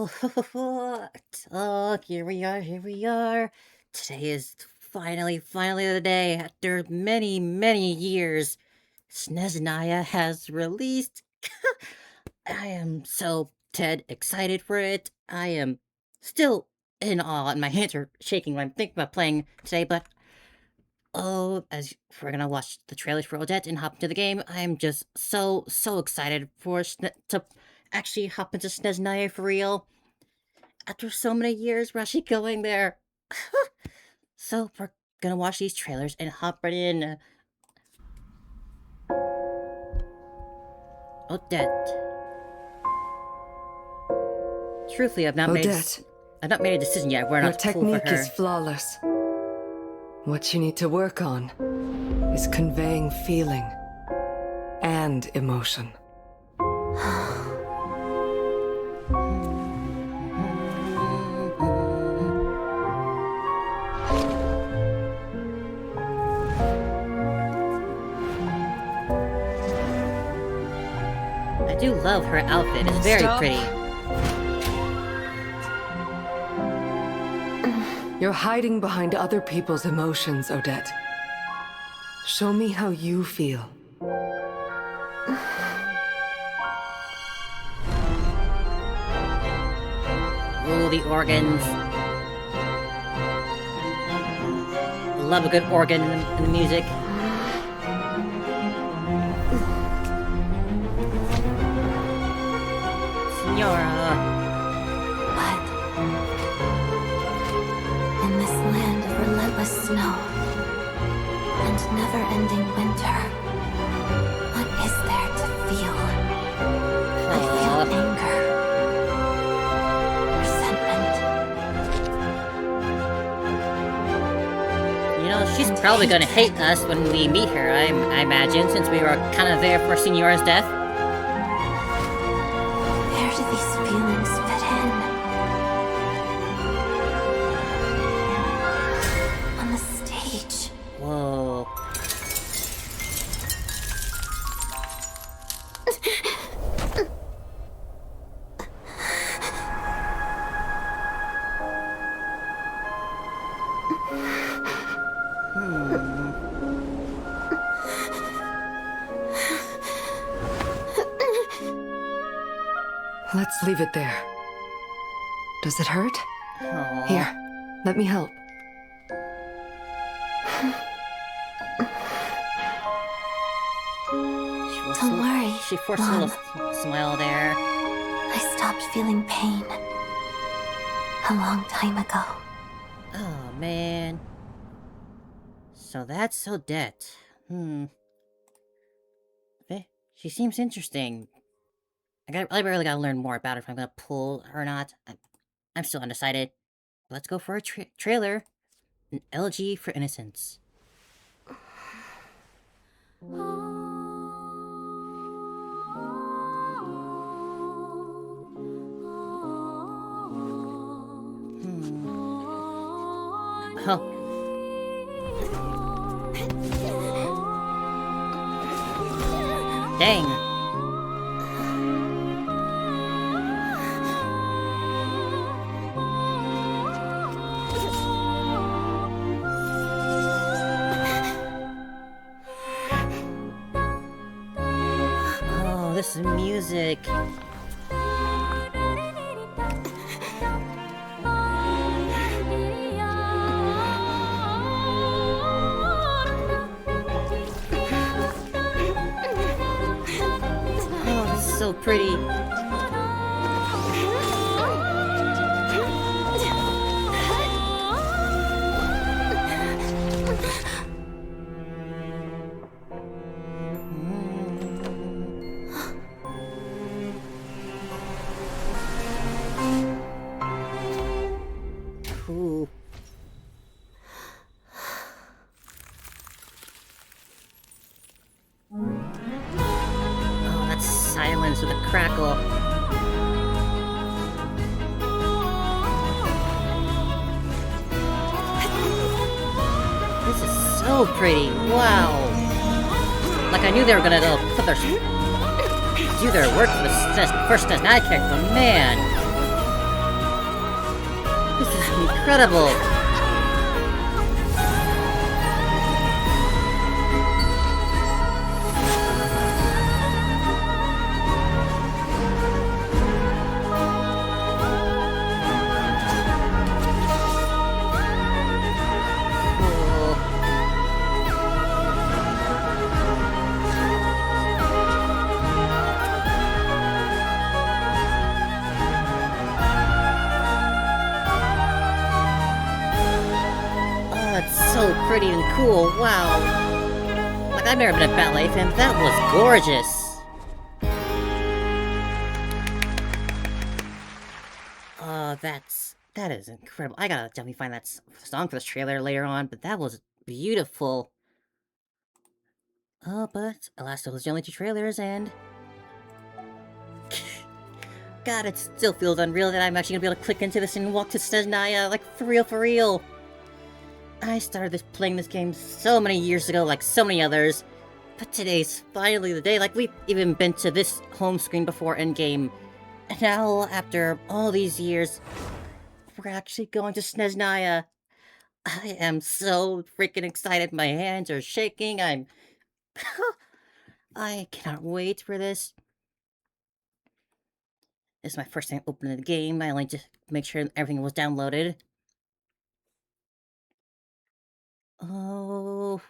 Oh, oh, here we are. Today is finally the day. After many, many years, Snezhnaya has released. I am so dead excited for it. I am still in awe, and my hands are shaking when I'm thinking about playing today, but oh, as we're gonna watch the trailers for Odette and hop into the game, I am just so excited for to actually hop into Snezhnaya for real. After so many years, we're actually going there. So we're gonna watch these trailers and hop right in. Odette. Truthfully, Odette, I've not made a decision yet where your not to pull for technique her. is flawless. What you need to work on is conveying feeling and emotion. I do love her outfit. It's very Stop. pretty. You're hiding behind other people's emotions, Odette. Show me how you feel. Ooh, the organs. Love a good organ in the music. Senora. But in this land of relentless snow and never-ending winter, what is there to feel? I feel anger, resentment. You know, she's probably gonna hate us when we meet her, I imagine, since we were kind of there for Senora's death. Where do these feelings fit in? On the stage. Whoa. Let's leave it there. Does it hurt? Aw. Here, let me help. Don't worry, She forced a Mom. little smile there. I stopped feeling pain a long time ago. Oh, man. So that's Odette. She seems interesting. I really gotta learn more about her if I'm gonna pull her or not. I'm still undecided. Let's go for a trailer. An elegy for innocence. Oh. Dang. Oh, this is music. Oh, this is so pretty. Ooh. Oh, that's silence with a crackle. This is so pretty. Wow. Like I knew they were gonna put do their work for the first Snezhnaya character, but man. This is incredible! Cool. Oh, it's so pretty and cool, wow! Like, I've never been a ballet fan, but that was gorgeous! Oh, that is incredible. I gotta definitely find that song for this trailer later on, but that was beautiful. Oh, but alas, those are only 2 trailers, and God, it still feels unreal that I'm actually gonna be able to click into this and walk to Snezhnaya, like, for real, for real. I started playing this game so many years ago, like so many others, but today's finally the day. Like, we've even been to this home screen before endgame, and now, after all these years, we're actually going to Snezhnaya. I am so freaking excited. My hands are shaking. I cannot wait for this. This is my first time opening the game. I only just make sure everything was downloaded. Oh.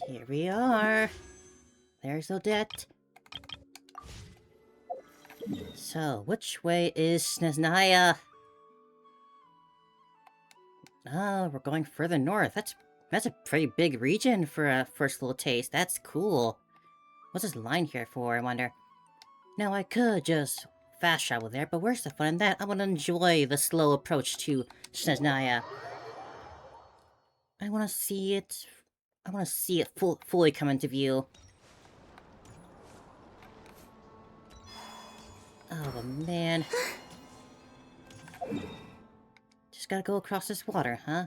Here we are. There's Odette. So, which way is Snezhnaya? Oh, we're going further north. That's a pretty big region for a first little taste. That's cool. What's this line here for, I wonder? Now, I could just fast travel there, but where's the fun in that? I want to enjoy the slow approach to Snezhnaya. I want to see it... I want to see it fully come into view. Oh, man. Just gotta go across this water, huh?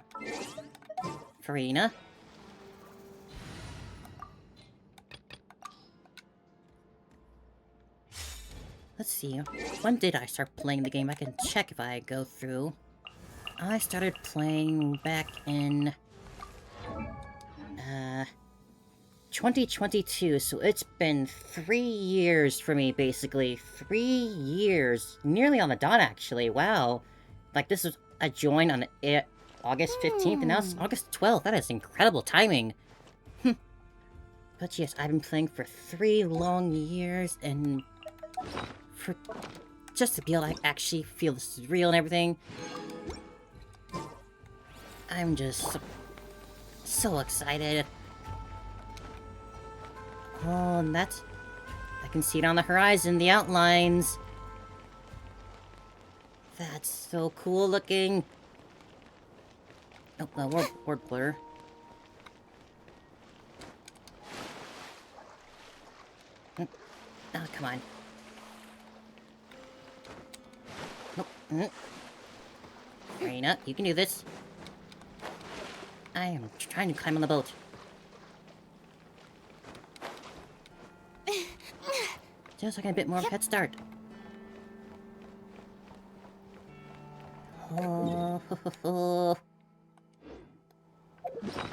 Farina? Let's see. When did I start playing the game? I can check if I go through. I started playing back in... 2022, so it's been 3 years for me, basically. 3 years. Nearly on the dot, actually. Wow. Like, this was... I joined on August 15th, and now it's August 12th. That is incredible timing. But yes, I've been playing for 3 long years, and... for... just to be able to actually feel this is real and everything... I'm just... so excited. Oh, and that's... I can see it on the horizon, the outlines. That's so cool looking. Oh, no, word blur. Oh, come on. Nope. Marina, you can do this. I am trying to climb on the boat. Just like a bit more of a head start. Oh,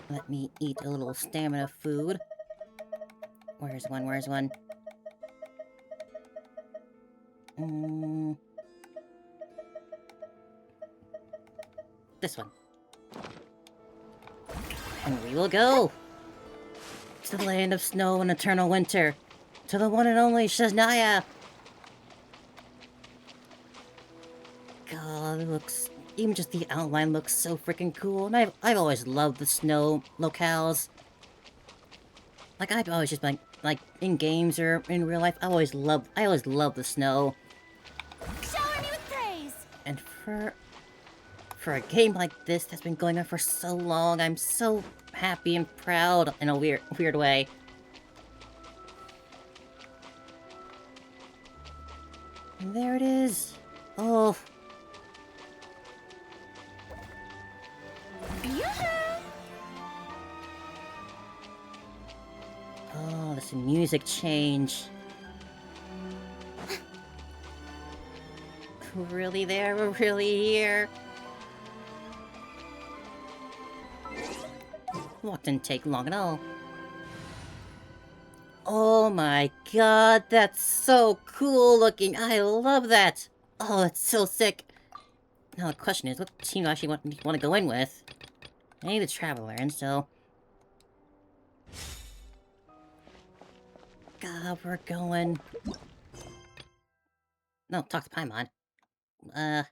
let me eat a little stamina food. Where's one? This one. And we will go! To the land of snow and eternal winter. To the one and only Snezhnaya! God, it looks... even just the outline looks so freaking cool. And I've always loved the snow locales. Like, I've always just been... like, in games or in real life, I always loved the snow. Shower me with praise! And for a game like this that's been going on for so long, I'm so happy and proud in a weird way. And there it is. Oh. Oh, this music change. We're really there. We're really here. Walk didn't take long at all. Oh my god, that's so cool looking. I love that. Oh, that's so sick. Now the question is, what team do I actually want to go in with? I need a Traveler, and so... God, we're going... No, talk to Paimon. I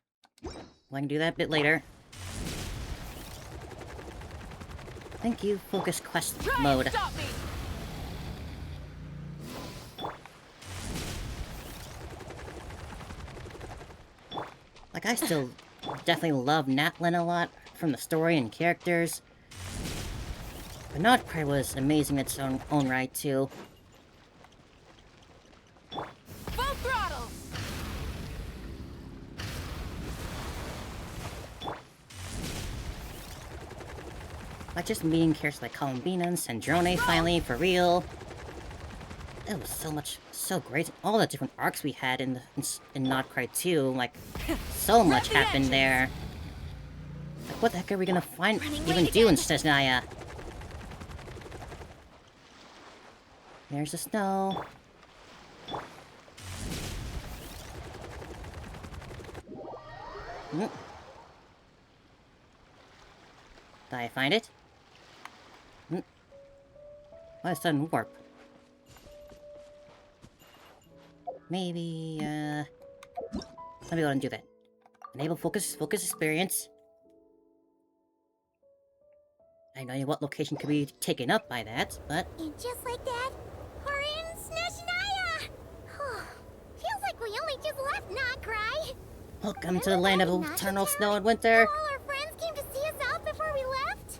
can do that a bit later. Thank you, focus quest mode. Stop me! Like, I still definitely love Natlin a lot, from the story and characters. But Notcry was amazing in its own right, too. Full throttle! Like, just meeting characters like Columbina and Snezhnaya finally, for real. It was so great. All the different arcs we had in Notcry 2, like, so much happened there. Like, what the heck are we gonna even do in Snezhnaya? There's the snow. Did I find it? Why a sudden warp? Maybe, let me go ahead and do that. Enable focus experience. I know what location could be taken up by that, but... And just like that, we're in Snezhnaya! Feels like we only just left Notcry. Welcome to the land of eternal snow and winter. All our friends came to see us off before we left.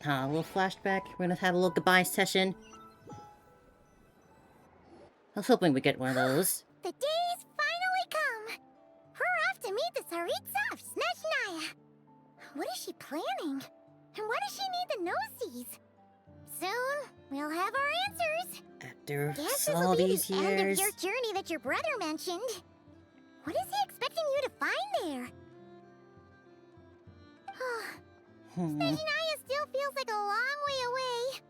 A little flashback. We're gonna have a little goodbye session. I was hoping we'd get one of those. The day's finally come. We're off to meet the Tsaritsa of Snezhnaya. What is she planning? And why does she need the gnosies? Soon, we'll have our answers. After Guess this all will be these the end of years... your journey that your brother mentioned. What is he expecting you to find there? Snezhnaya still feels like a long way away.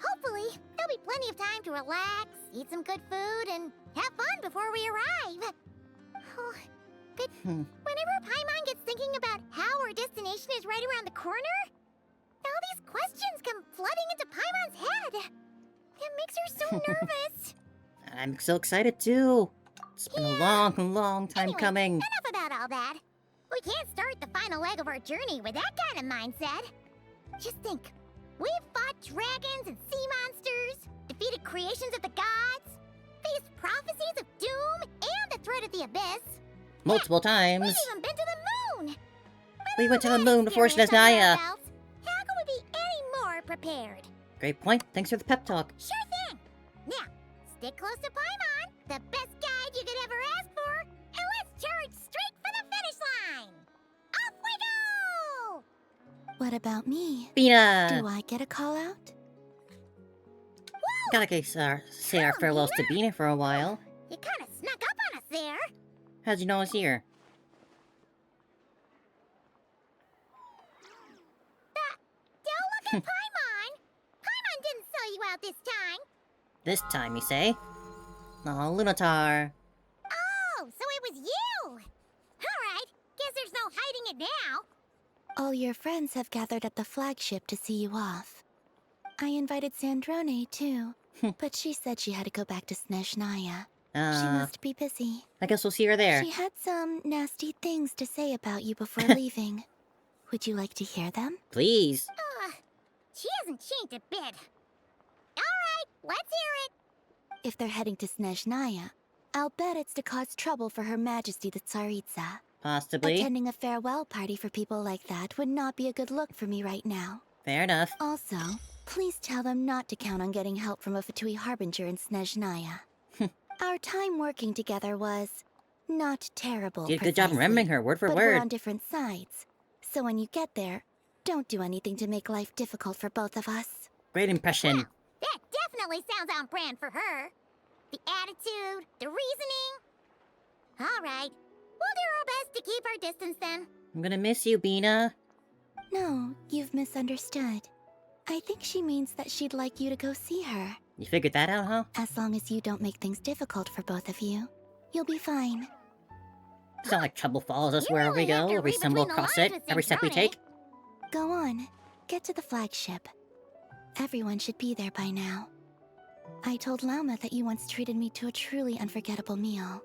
Hopefully, there'll be plenty of time to relax, eat some good food, and have fun before we arrive. But whenever Paimon gets thinking about how our destination is right around the corner, all these questions come flooding into Paimon's head. It makes her so nervous. I'm so excited too. It's been a long time Anyway, coming. Enough about all that. We can't start the final leg of our journey with that kind of mindset. Just think. We've fought dragons and sea monsters, defeated creations of the gods, faced prophecies of doom and the threat of the abyss. Multiple times. We've even been to the moon. We went to the moon before Experience under our Snezhnaya. belts, how could we be any more prepared? Great point. Thanks for the pep talk. Sure thing. Now, stick close to Paimon, the best guide you could ever ask for, and let's charge straight for the finish line. Off we go! What about me? Bina! Do I get a call out? Gotta say our farewells to Bina for a while. You kind of snuck up on us there. How'd you know I was here? Don't look at Paimon. Paimon didn't sell you out this time. This time, you say? Oh, Lunatar. Oh, so it was you. All right. Guess there's no hiding it now. All your friends have gathered at the flagship to see you off. I invited Sandrone, too, but she said she had to go back to Snezhnaya. She must be busy. I guess we'll see her there. She had some nasty things to say about you before leaving. Would you like to hear them? Please. She hasn't changed a bit. All right, let's hear it. If they're heading to Snezhnaya, I'll bet it's to cause trouble for Her Majesty the Tsaritsa. Possibly. Attending a farewell party for people like that would not be a good look for me right now. Fair enough. Also, please tell them not to count on getting help from a Fatui Harbinger in Snezhnaya. Our time working together was not terrible. You did a good job remembering her word for but we're word. on different sides. So when you get there, don't do anything to make life difficult for both of us. Great impression. Well, that definitely sounds on brand for her. The attitude, the reasoning. Alright. We'll do our best to keep our distance then. I'm gonna miss you, Bina. No, you've misunderstood. I think she means that she'd like you to go see her. You figured that out, huh? As long as you don't make things difficult for both of you, you'll be fine. It's not like trouble follows us You wherever we really have go, to or we read stumble between the across lines it, with every step we Snezhnaya. take. Go on, get to the flagship. Everyone should be there by now. I told Lauma that you once treated me to a truly unforgettable meal.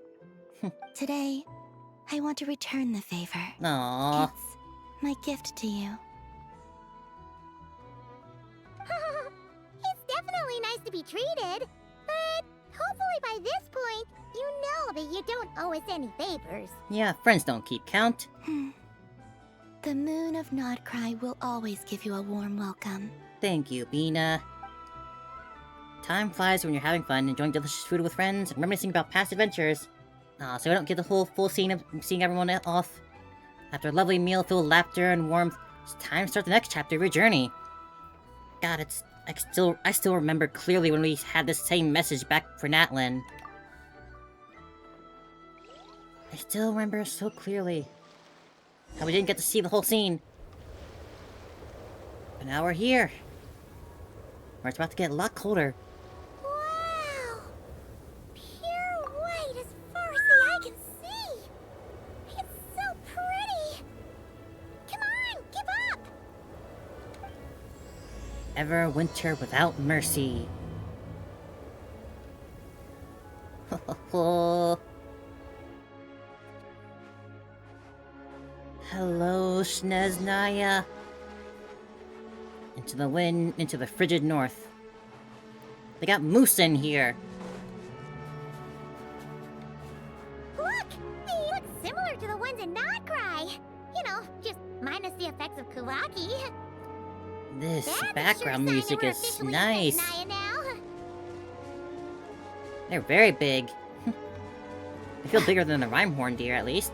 Today, I want to return the favor. Aww. It's my gift to you. It's definitely nice to be treated, but hopefully by this point, you know that you don't owe us any favors. Yeah, friends don't keep count. The moon of Nodcry will always give you a warm welcome. Thank you, Bina. Time flies when you're having fun, enjoying delicious food with friends, and reminiscing about past adventures. So I don't get the whole full scene of seeing everyone off. After a lovely meal filled with laughter and warmth, it's time to start the next chapter of your journey. God, I still remember clearly when we had this same message back for Natlin. I still remember so clearly how we didn't get to see the whole scene. But now we're here. Where it's about to get a lot colder. Wow! Pure white as far as the eye can see! It's so pretty! Come on, give up! Ever winter without mercy. Hello, Snezhnaya. Into the wind, into the frigid north. They got moose in here. Look! They look similar to the ones in Nodcry! You know, just minus the effects of Kawaki. This That's a sure background sign music that we're is officially nice. Snezhnaya now. They're very big. They feel bigger than the Rhymehorn deer, at least.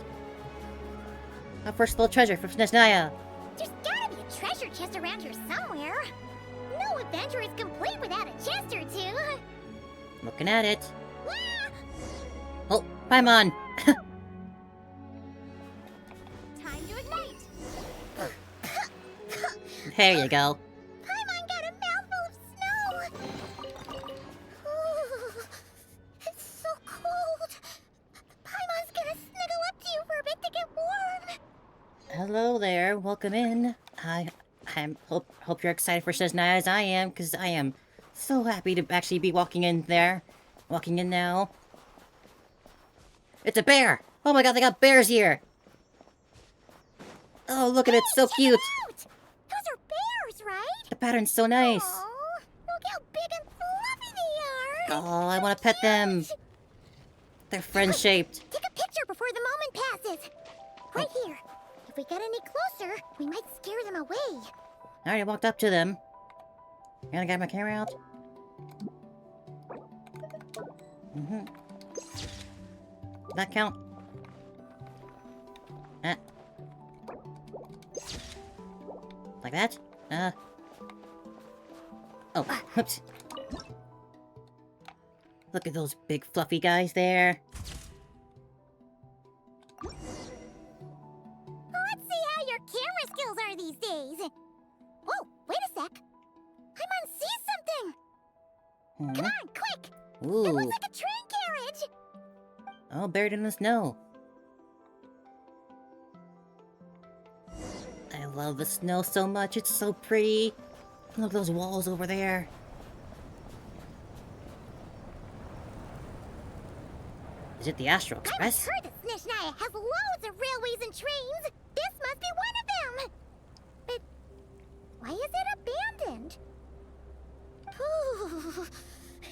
Our first little treasure from Snezhnaya. There's gotta be a treasure chest around here somewhere. No adventure is complete without a chest or two. Looking at it. Wah! Oh, Paimon! Time to ignite. There you go. Paimon got a mouthful of snow. Ooh, it's so cold. Paimon's gonna snuggle up to you for a bit to get warm. Hello there, welcome in. I hope you're excited for Snezhnaya as I am, because I am so happy to actually be walking in there. Walking in now. It's a bear! Oh my god, they got bears here! Oh, look at it, so Check cute! it out. Those are bears, right? The pattern's so nice! Aw, look how big and fluffy they are. Oh, I want to pet them! They're friend-shaped. Take a picture before the moment passes. Right here. If we get any closer, we might scare them away. I already walked up to them. Gonna get my camera out. That count? Like that? Oh, whoops. Look at those big fluffy guys there. Let's see how your camera skills are these days. Whoa, wait a sec. Paimon sees something. Come on, quick. It Ooh. looks like a train carriage. Oh, buried in the snow. I love the snow so much. It's so pretty. Look at those walls over there. Is it the Astral I was Express? heard that Snezhnaya has loads of railways and trains. This must be one of them. But why is it abandoned? Ooh,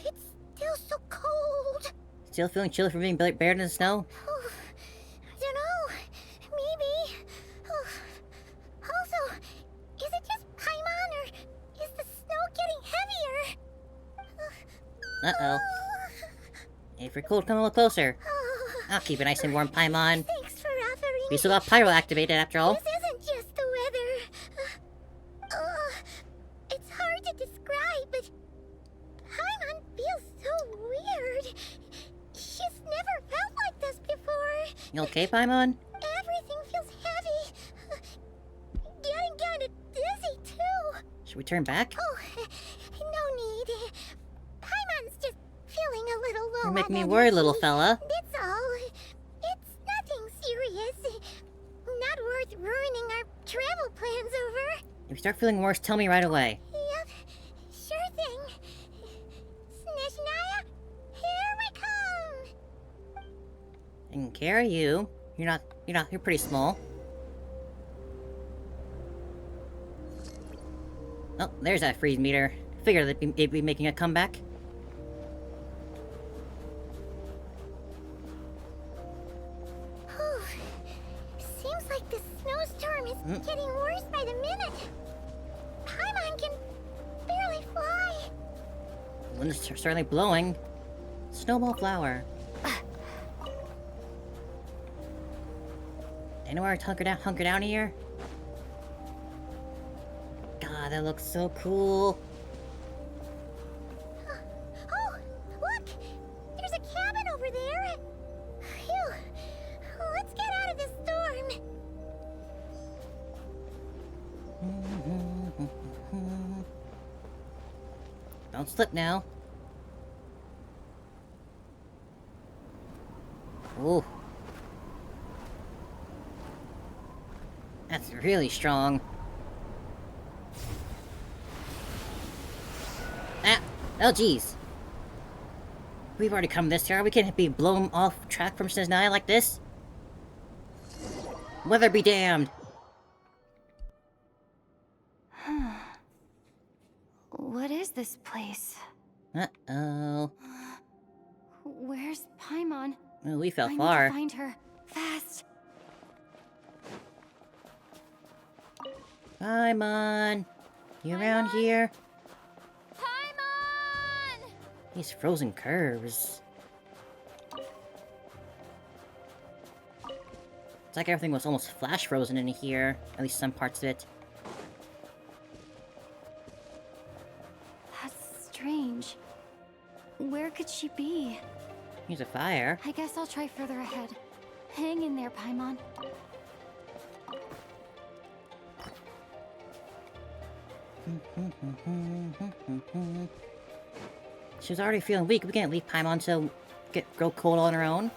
it's still so cold. Still feeling chilly from being buried in the snow? I don't know. Maybe. Also, is it just Paimon or is the snow getting heavier? Uh-oh. If you're cold, come a little closer. I'll keep it nice and warm, Paimon. Thanks for offering. We still got Pyro activated after all. This isn't just the weather. It's hard to describe, but Paimon feels so weird. She's never felt like this before. You okay, Paimon? Everything feels heavy. Getting kinda dizzy, too. Should we turn back? Oh, no need. Paimon's just feeling a little low You're making me on worried, little energy. fella. That's all. It's nothing serious. Not worth ruining our travel plans over. If you start feeling worse, tell me right away. Yep, sure thing. Snezhnaya, here we come. I can carry you. You're pretty small. Oh, there's that freeze meter. Figured it'd be making a comeback. Whew. Seems like the snowstorm is getting worse by the minute. Paimon can barely fly. The wind's certainly blowing. Snowball flower. Anywhere to hunker down here? God, that looks so cool. Oh, look! There's a cabin over there. Phew. Let's get out of this storm. Don't slip now. Ooh. That's really strong. Ah! Oh, jeez. We've already come this far. We can't be blown off track from Snezhnaya like this. Weather be damned. What is this place? Uh-oh. Where's Paimon? Oh, we fell I far. need to find her. Fast. Paimon. You around here? Paimon! These frozen curves. It's like everything was almost flash frozen in here. At least some parts of it. That's strange. Where could she be? Here's a fire. I guess I'll try further ahead. Hang in there, Paimon. She's already feeling weak. We can't leave Paimon to grow cold on her own.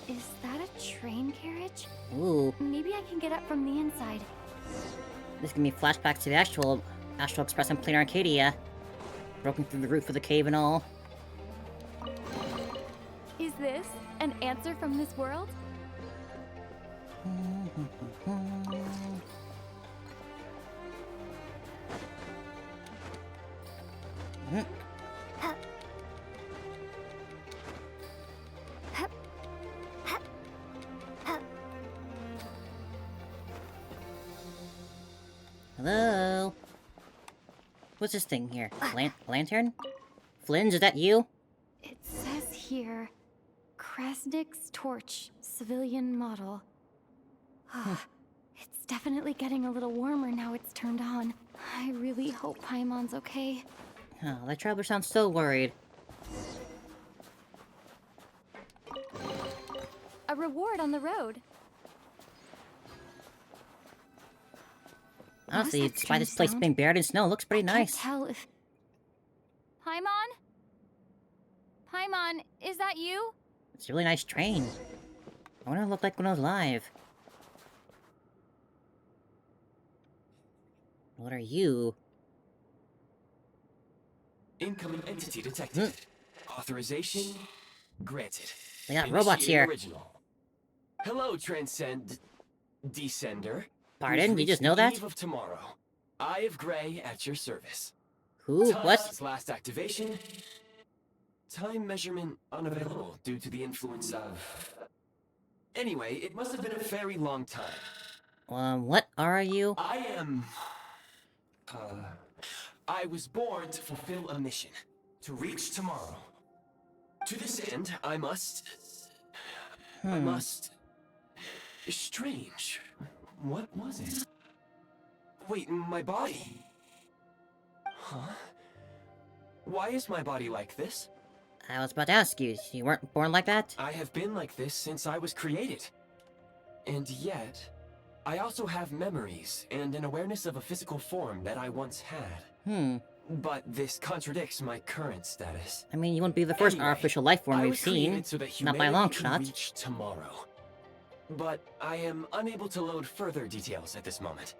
Is that a train carriage? Ooh, Maybe I can get up from the inside. this can be flashbacks to the actual Astral Express and Planar Arcadia. Broken through the roof of the cave and all. Is this an answer from this world? Hello? What's this thing here? Lantern? Flinns, is that you? It says here, Krasnik's torch, civilian model. It's definitely getting a little warmer now it's turned on. I really hope Paimon's okay. Oh, that traveler sounds so worried. A reward on the road. Honestly, that despite this strange place sound? being buried in snow, it looks pretty Can't nice. tell if Paimon? Paimon, is that you? It's a really nice train. I wonder what it looked like when it was live. What are you? Incoming entity detected. Authorization granted. They got robots Initiating here. Original. Hello, Descender. Pardon? Who's You just reached know the that? eve of tomorrow. Eye of Grey at your service. Who? What? Time's last activation. Time measurement unavailable due to the influence of... Anyway, it must have been a very long time. What are you? I am... I was born to fulfill a mission. To reach tomorrow. To this end, I must... Strange. What was it? Wait, my body? Huh? Why is my body like this? I was about to ask you, you weren't born like that? I have been like this since I was created. And yet, I also have memories and an awareness of a physical form that I once had. But this contradicts my current status. I mean, you wouldn't be the first Anyway, artificial life form I we've was seen. created so that Not by a long humanity can shot. reach tomorrow. But I am unable to load further details at this moment.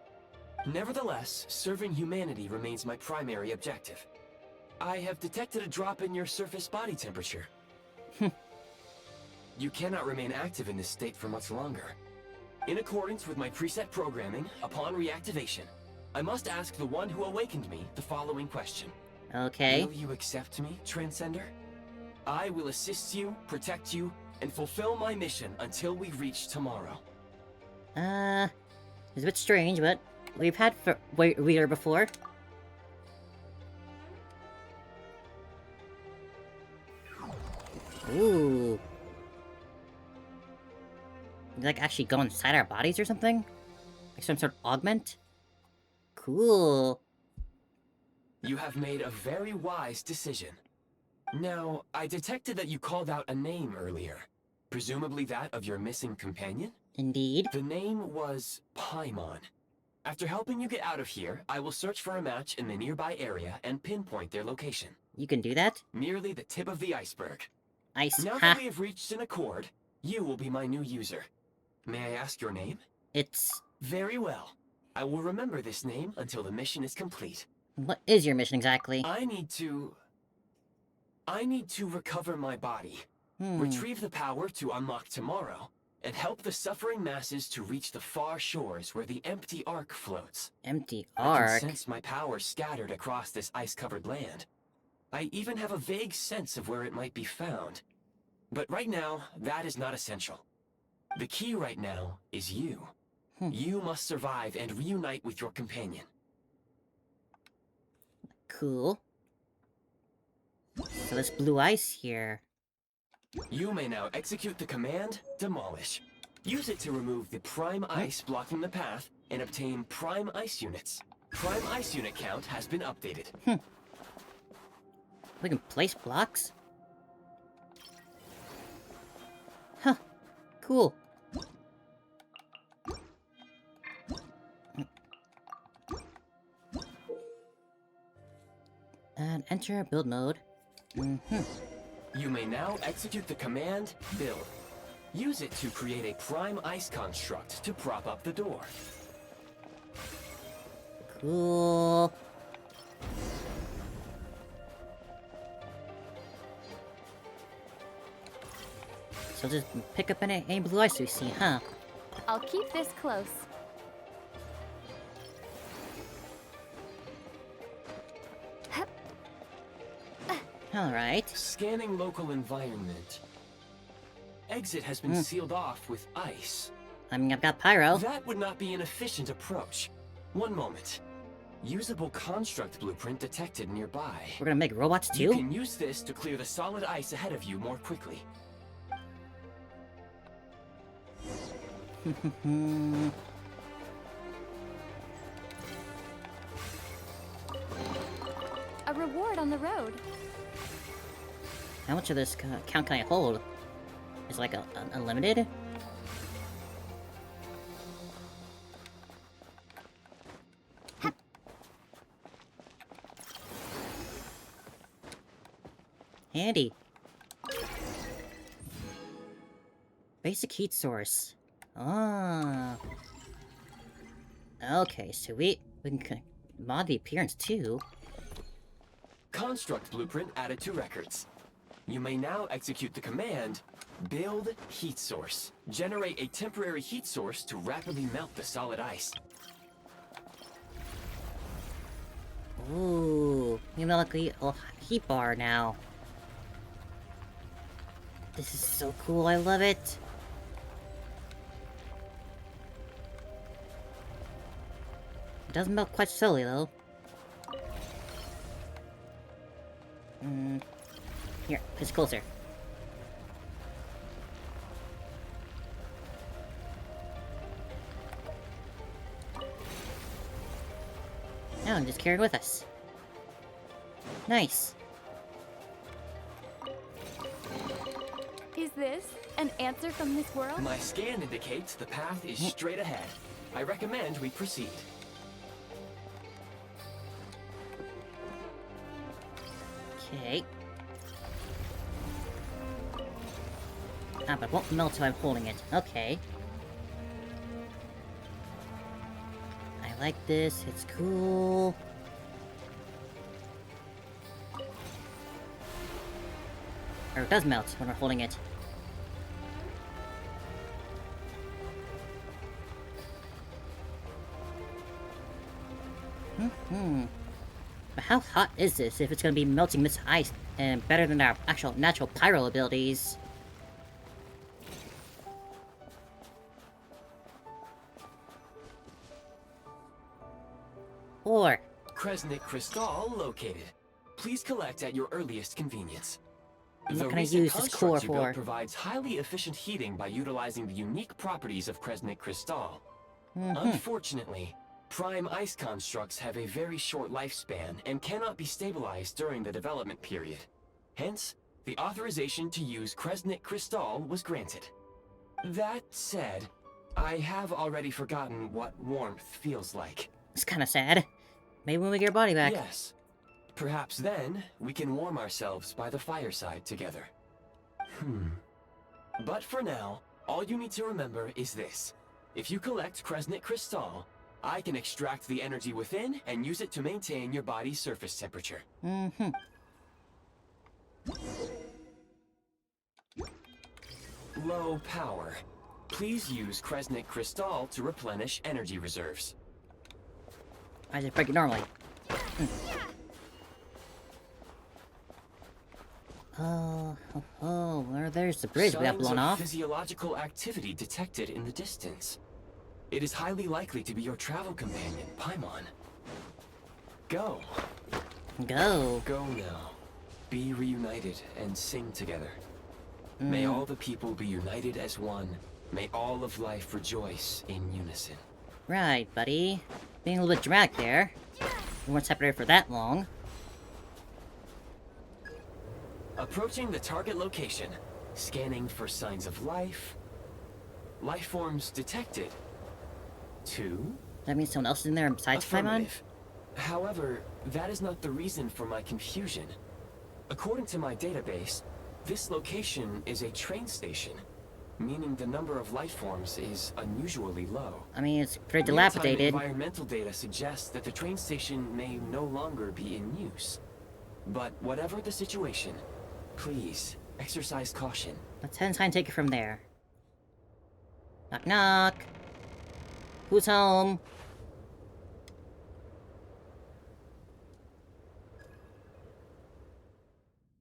Nevertheless, serving humanity remains my primary objective. I have detected a drop in your surface body temperature. You cannot remain active in this state for much longer. In accordance with my preset programming, upon reactivation, I must ask the one who awakened me the following question. Okay. Will you accept me, Transcender? I will assist you, protect you, and fulfill my mission until we reach tomorrow. It's a bit strange, but we've had reader before. Ooh. Like, actually go inside our bodies or something? Like some sort of augment? Cool. You have made a very wise decision. Now, I detected that you called out a name earlier. Presumably that of your missing companion? Indeed. The name was Paimon. After helping you get out of here, I will search for a match in the nearby area and pinpoint their location. You can do that? Merely the tip of the iceberg. Ice. Now Ha! that we have reached an accord, you will be my new user. May I ask your name? It's... Very well. I will remember this name until the mission is complete. What is your mission exactly? I need to recover my body, Hmm. retrieve the power to unlock tomorrow, and help the suffering masses to reach the far shores where the empty ark floats. Empty I ark? can sense my power scattered across this ice-covered land. I even have a vague sense of where it might be found. But right now, that is not essential. The key right now is you. You must survive and reunite with your companion. Cool. So this blue ice here. You may now execute the command, Demolish. Use it to remove the prime ice blocking the path and obtain prime ice units. Prime ice unit count has been updated. We can place blocks? Huh. Cool. And enter build mode. You may now execute the command, Build. Use it to create a prime ice construct to prop up the door. Cool. So just pick up any blue ice we see, huh? I'll keep this close. Alright. Scanning local environment. Exit has been sealed off with ice. I mean, I've got pyro. That would not be an efficient approach. One moment. Usable construct blueprint detected nearby. We're gonna make robots You too? can use this to clear the solid ice ahead of you more quickly. A reward on the road. How much of this count can I hold? Is it like unlimited? Handy. Basic heat source. Ah. Okay, so we can mod the appearance too. Construct blueprint added to records. You may now execute the command, Build Heat Source. Generate a temporary heat source to rapidly melt the solid ice. Ooh, we have like a heat bar now. This is so cool, I love it. It doesn't melt quite slowly though. Here, it's closer. Now just carry it with us. Nice. Is this an answer from this world? My scan indicates the path is straight ahead. I recommend we proceed. Okay. Ah, but it won't melt till I'm holding it. Okay. I like this. It's cool. Or it does melt when we're holding it. But how hot is this if it's gonna be melting this ice and better than our actual natural pyro abilities? Or Kresnik Crystal located. Please collect at your earliest convenience. I'm The not gonna recent use this core construct you built for. provides highly efficient heating by utilizing the unique properties of Kresnik Crystal. Unfortunately, prime ice constructs have a very short lifespan and cannot be stabilized during the development period. Hence, the authorization to use Kresnik Crystal was granted. That said, I have already forgotten what warmth feels like. It's kind of sad. Maybe when we get our body back. Yes. Perhaps then, we can warm ourselves by the fireside together. But for now, all you need to remember is this. If you collect Kresnik Crystal, I can extract the energy within and use it to maintain your body's surface temperature. Low power. Please use Kresnik Crystal to replenish energy reserves. I just break it normally. Well, there's the bridge we got Signs blown of off. physiological activity detected in the distance. It is highly likely to be your travel companion, Paimon. Go. Go. Go now. Be reunited and sing together. May all the people be united as one. May all of life rejoice in unison. Right, buddy. Being a little bit dramatic there. We weren't separated for that long. Approaching the target location. Scanning for signs of life. Life forms detected. 2. That means someone else is in there besides Paimon? Affirmative. However, that is not the reason for my confusion. According to my database, this location is a train station, meaning the number of life forms is unusually low. I mean, it's pretty Real-time dilapidated. environmental data suggests that the train station may no longer be in use. But whatever the situation, please exercise caution. Let's head inside and take it from there. Knock knock. Who's home?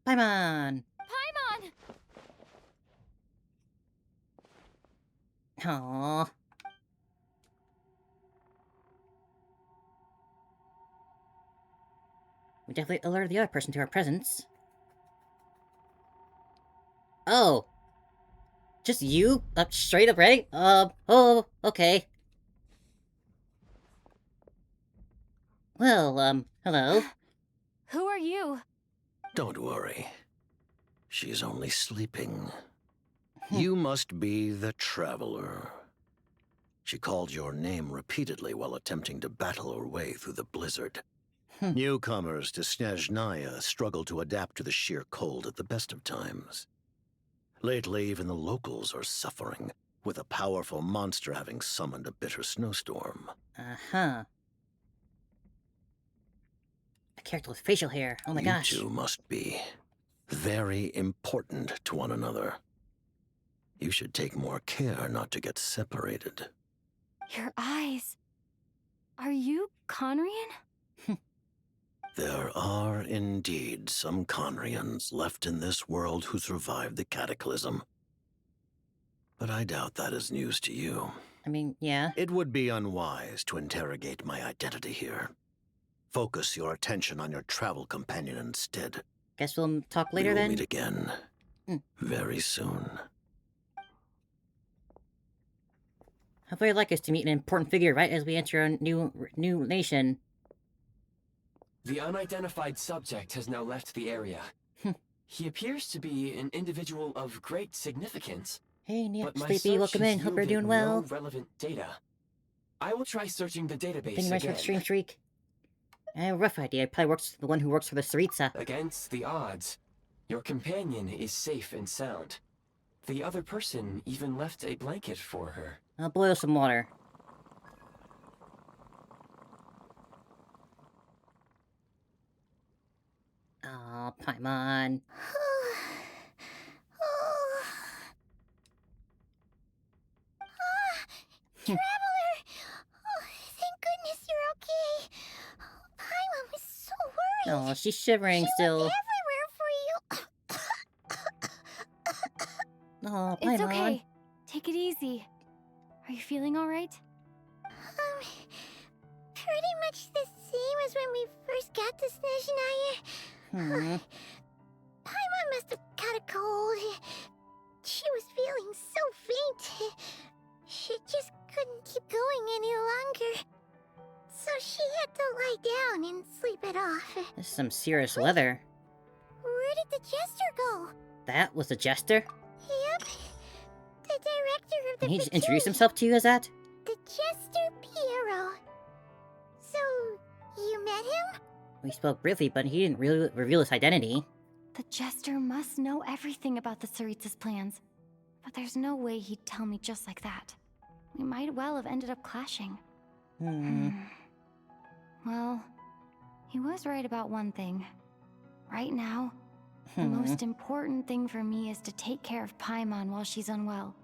Paimon! Paimon! Aww. We definitely alerted the other person to our presence. Oh! Just you? Straight up ready? Oh, okay. Well, hello. Who are you? Don't worry. She's only sleeping. You must be the Traveler. She called your name repeatedly while attempting to battle her way through the blizzard. Newcomers to Snezhnaya struggle to adapt to the sheer cold at the best of times. Lately, even the locals are suffering, with a powerful monster having summoned a bitter snowstorm. Uh-huh. A character with facial hair. Oh my gosh. You two must be very important to one another. You should take more care not to get separated. Your eyes. Are you Conrian? There are indeed some Conrians left in this world who survived the cataclysm. But I doubt that is news to you. I mean, yeah. It would be unwise to interrogate my identity here. Focus your attention on your travel companion instead. Guess we'll talk later We will then? meet again. Very soon. How very like us to meet an important figure right as we enter a new nation. The unidentified subject has now left the area. He appears to be an individual of great significance. Hey, Nip, But my Sleepy, search welcome has in. Hope you're yielded doing well. no relevant data. I will try searching the database Been nice for again. the stream streak. I have a rough idea. It probably works the one who works for the Saritsa. Against the odds, your companion is safe and sound. The other person even left a blanket for her. I'll boil some water. Aw, Paimon. Traveler! Oh, thank goodness you're okay. Paimon was so worried. Oh, she's shivering still. Everywhere for you. Oh, It's Paimon. okay. Take it easy. Are you feeling alright? Pretty much the same as when we first got to Snezhnaya. Hmm. Paimon must have caught a cold. She was feeling so faint. She just couldn't keep going any longer. So she had to lie down and sleep it off. This is some serious weather. Where did the jester go? That was the jester? Yep. The director of the And he just facility. introduced himself to you as that? The jester Piero. So, you met him? We spoke briefly, but he didn't really reveal his identity. The Jester must know everything about the Saritsa's plans. But there's no way he'd tell me just like that. We might well have ended up clashing. Well, he was right about one thing. Right now, the most important thing for me is to take care of Paimon while she's unwell.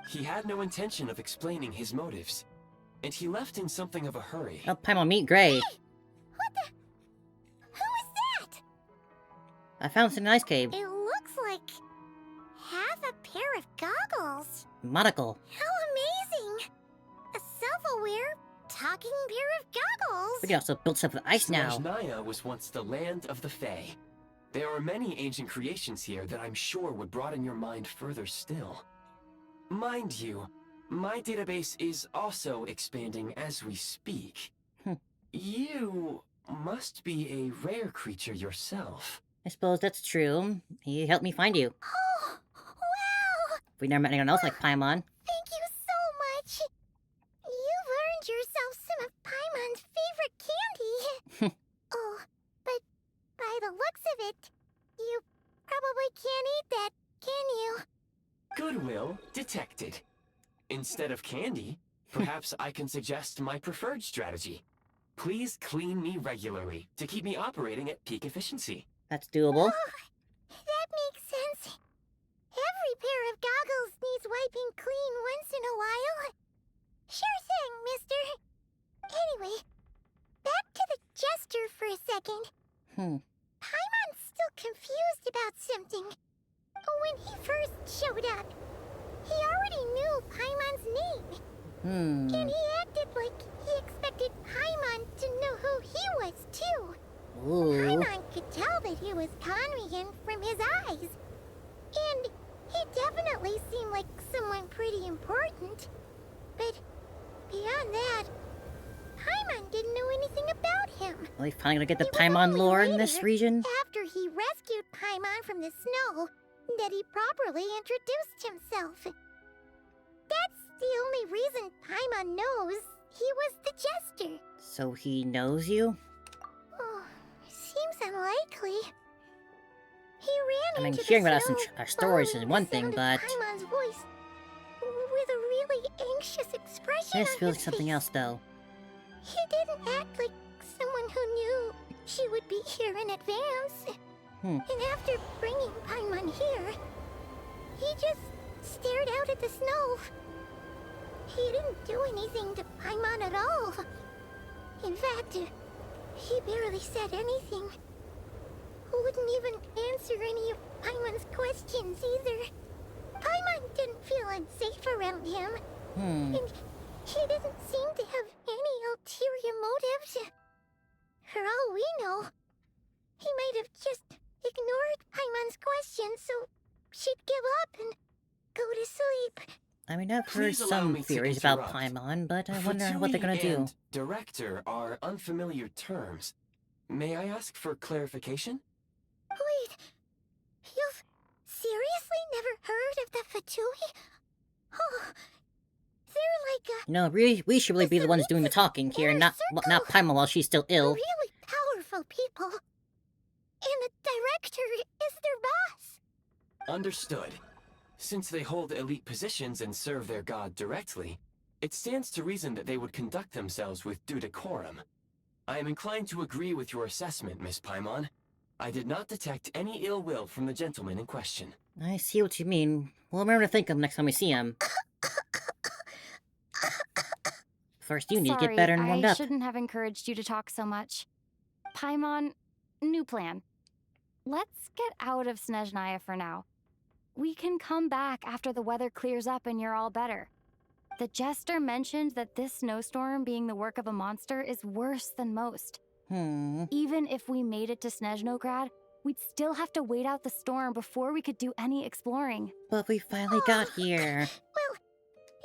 He had no intention of explaining his motives, and he left in something of a hurry. Oh, Paimon, meet Gray. What the? Who is that? I found this in an ice cave. It looks like half a pair of goggles. Monocle. How amazing! A self-aware, talking pair of goggles. We can also build stuff with ice now. Snezhnaya was once the land of the Fae. There are many ancient creations here that I'm sure would broaden your mind further still. Mind you, my database is also expanding as we speak. You must be a rare creature yourself. I suppose that's true. He helped me find you. Oh, wow! We never met anyone else like Paimon. Thank you so much. You've earned yourself some of Paimon's favorite candy. Oh, but by the looks of it, you probably can't eat that, can you? Goodwill detected. Instead of candy, perhaps I can suggest my preferred strategy. Please clean me regularly to keep me operating at peak efficiency. That's doable. That makes sense. Every pair of goggles needs wiping clean once in a while. Sure thing, mister. Anyway, back to the jester for a second. Paimon's still confused about something. When he first showed up, he already knew Paimon's name. And he acted like he expected Paimon to know who he was, too. Ooh. Paimon could tell that he was Conrian from his eyes. And he definitely seemed like someone pretty important. But beyond that, Paimon didn't know anything about him. Are we finally gonna get the It was Paimon only lore in this later, region? After he rescued Paimon from the snow, that he properly introduced himself. That's the only reason Paimon knows he was the jester. So he knows you? Oh, seems unlikely. He ran I mean, into hearing the about us snow, in our stories is following one the thing, sound of but Paimon's voice, with a really anxious expression this on feels his like something face. else, though. He didn't act like someone who knew she would be here in advance. And after bringing Paimon here, he just stared out at the snow. He didn't do anything to Paimon at all. In fact, he barely said anything. Wouldn't even answer any of Paimon's questions either. Paimon didn't feel unsafe around him. And he didn't seem to have any ulterior motives. For all we know, he might have just ignored Paimon's questions so she'd give up and go to sleep. I mean, I've heard Please allow some me to theories about interrupt. Paimon, but I wonder what they're Fatui gonna do. and director are unfamiliar terms. May I ask for clarification? Wait, Chewie? Oh, they're like a No, we should really be the ones doing the talking here, inner not circle. Paimon while she's still ill. really powerful people. And the director is their boss. Understood. Since they hold elite positions and serve their god directly, it stands to reason that they would conduct themselves with due decorum. I am inclined to agree with your assessment, Miss Paimon. I did not detect any ill will from the gentleman in question. I see what you mean. We'll remember to think of him next time we see him. First, you need to get better and warmed I up. shouldn't have encouraged you to talk so much. Paimon, new plan. Let's get out of Snezhnaya for now. We can come back after the weather clears up and you're all better. The jester mentioned that this snowstorm being the work of a monster is worse than most. Even if we made it to Snezhnograd, we'd still have to wait out the storm before we could do any exploring. But we finally got here. Well,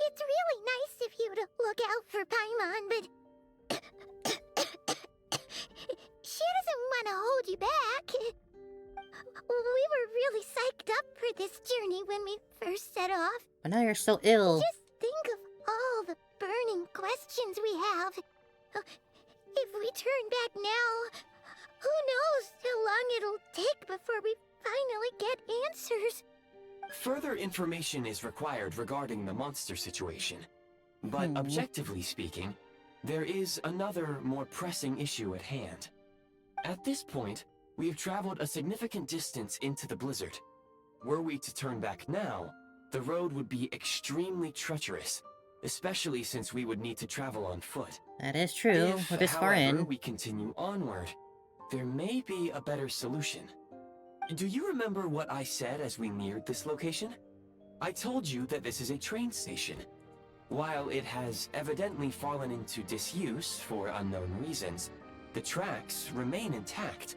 it's really nice of you to look out for Paimon, but she doesn't want to hold you back. We were really psyched up for this journey when we first set off. But now you're so ill. Just think of all the burning questions we have. If we turn back now, who knows how long it'll take before we finally get answers. Further information is required regarding the monster situation. But objectively speaking, there is another more pressing issue at hand. At this point, we have traveled a significant distance into the blizzard. Were we to turn back now, the road would be extremely treacherous, especially since we would need to travel on foot. That is true. If, We're this far however, in. we continue onward, there may be a better solution. Do you remember what I said as we neared this location? I told you that this is a train station. While it has evidently fallen into disuse for unknown reasons, the tracks remain intact.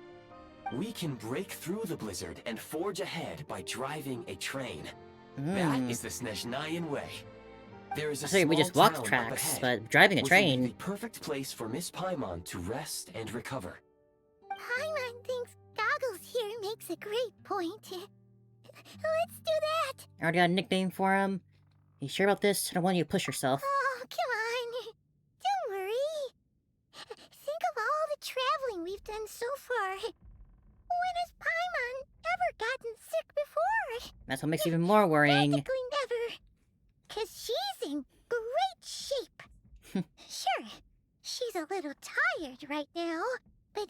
We can break through the blizzard and forge ahead by driving a train. That is the Snezhnayan way. There is a I think we small just walked town up tracks, ahead, but driving a which would be train. the perfect place for Miss Paimon to rest and recover. Paimon thinks Goggles here makes a great point. Let's do that. I already got a nickname for him. You sure about this? I don't want you to push yourself. Oh, come on. Don't worry. Think of all the traveling we've done so far. When has Paimon ever gotten sick before? That's what makes it even more worrying. Practically never. 'Cause she's in great shape. Sure, she's a little tired right now, but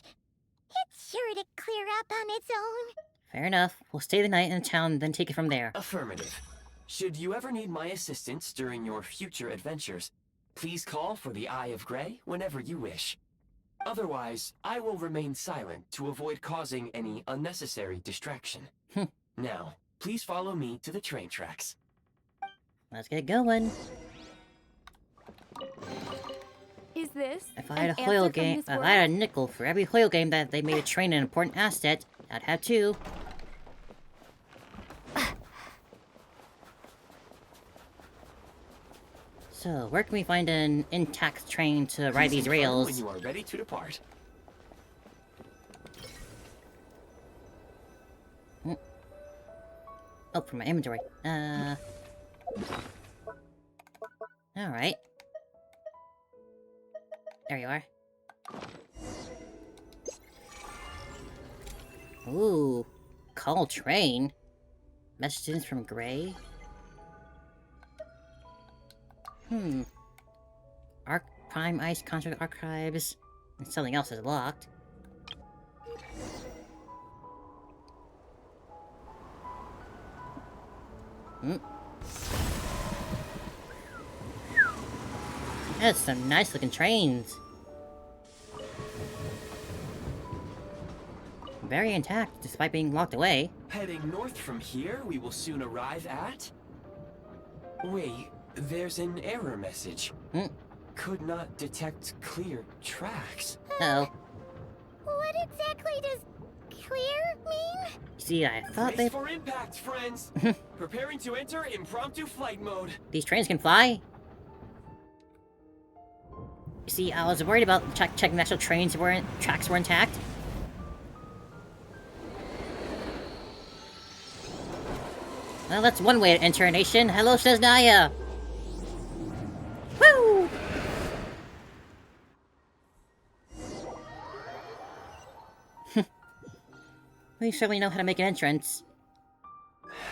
it's sure to clear up on its own. Fair enough. We'll stay the night in the town, then take it from there. Affirmative. Should you ever need my assistance during your future adventures, please call for the Eye of Grey whenever you wish. Otherwise, I will remain silent to avoid causing any unnecessary distraction. Now, please follow me to the train tracks. Let's get going. Is this If I had a Hoyle game, if I had a nickel for every Hoyle game that they made a train an important asset, I'd have two. So, where can we find an intact train to ride Please these confirm rails? when you are ready to depart. Oh, from my inventory. Alright. There you are. Ooh. Call train. Messages from Gray. Prime Ice Contract Archives. And something else is locked. That's some nice looking trains. Very intact, despite being locked away. Heading north from here, we will soon arrive at... Wait, there's an error message. Could not detect clear tracks. Uh-oh. What exactly does clear mean? See, I thought Brace they... for impact, friends! Preparing to enter impromptu flight mode. These trains can fly? See, I was worried about checking the actual tracks were intact. Well, that's one way to enter a nation. Hello, Snezhnaya! Woo! We certainly know how to make an entrance.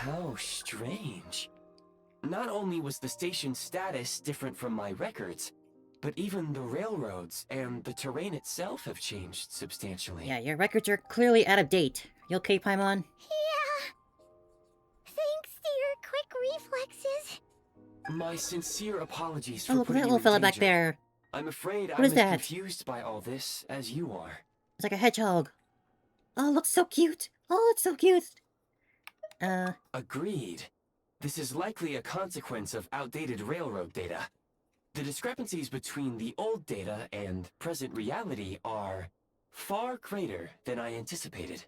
How strange. Not only was the station's status different from my records, but even the railroads and the terrain itself have changed substantially. Yeah, your records are clearly out of date. You okay, Paimon? Yeah. Thanks to your quick reflexes. My sincere apologies Oh, for look at putting that you little in fella back danger. there. I'm afraid What I'm is as that? confused by all this as you are. It's like a hedgehog. Oh, it looks so cute. Oh, it's so cute. Agreed. This is likely a consequence of outdated railroad data. The discrepancies between the old data and present reality are far greater than I anticipated.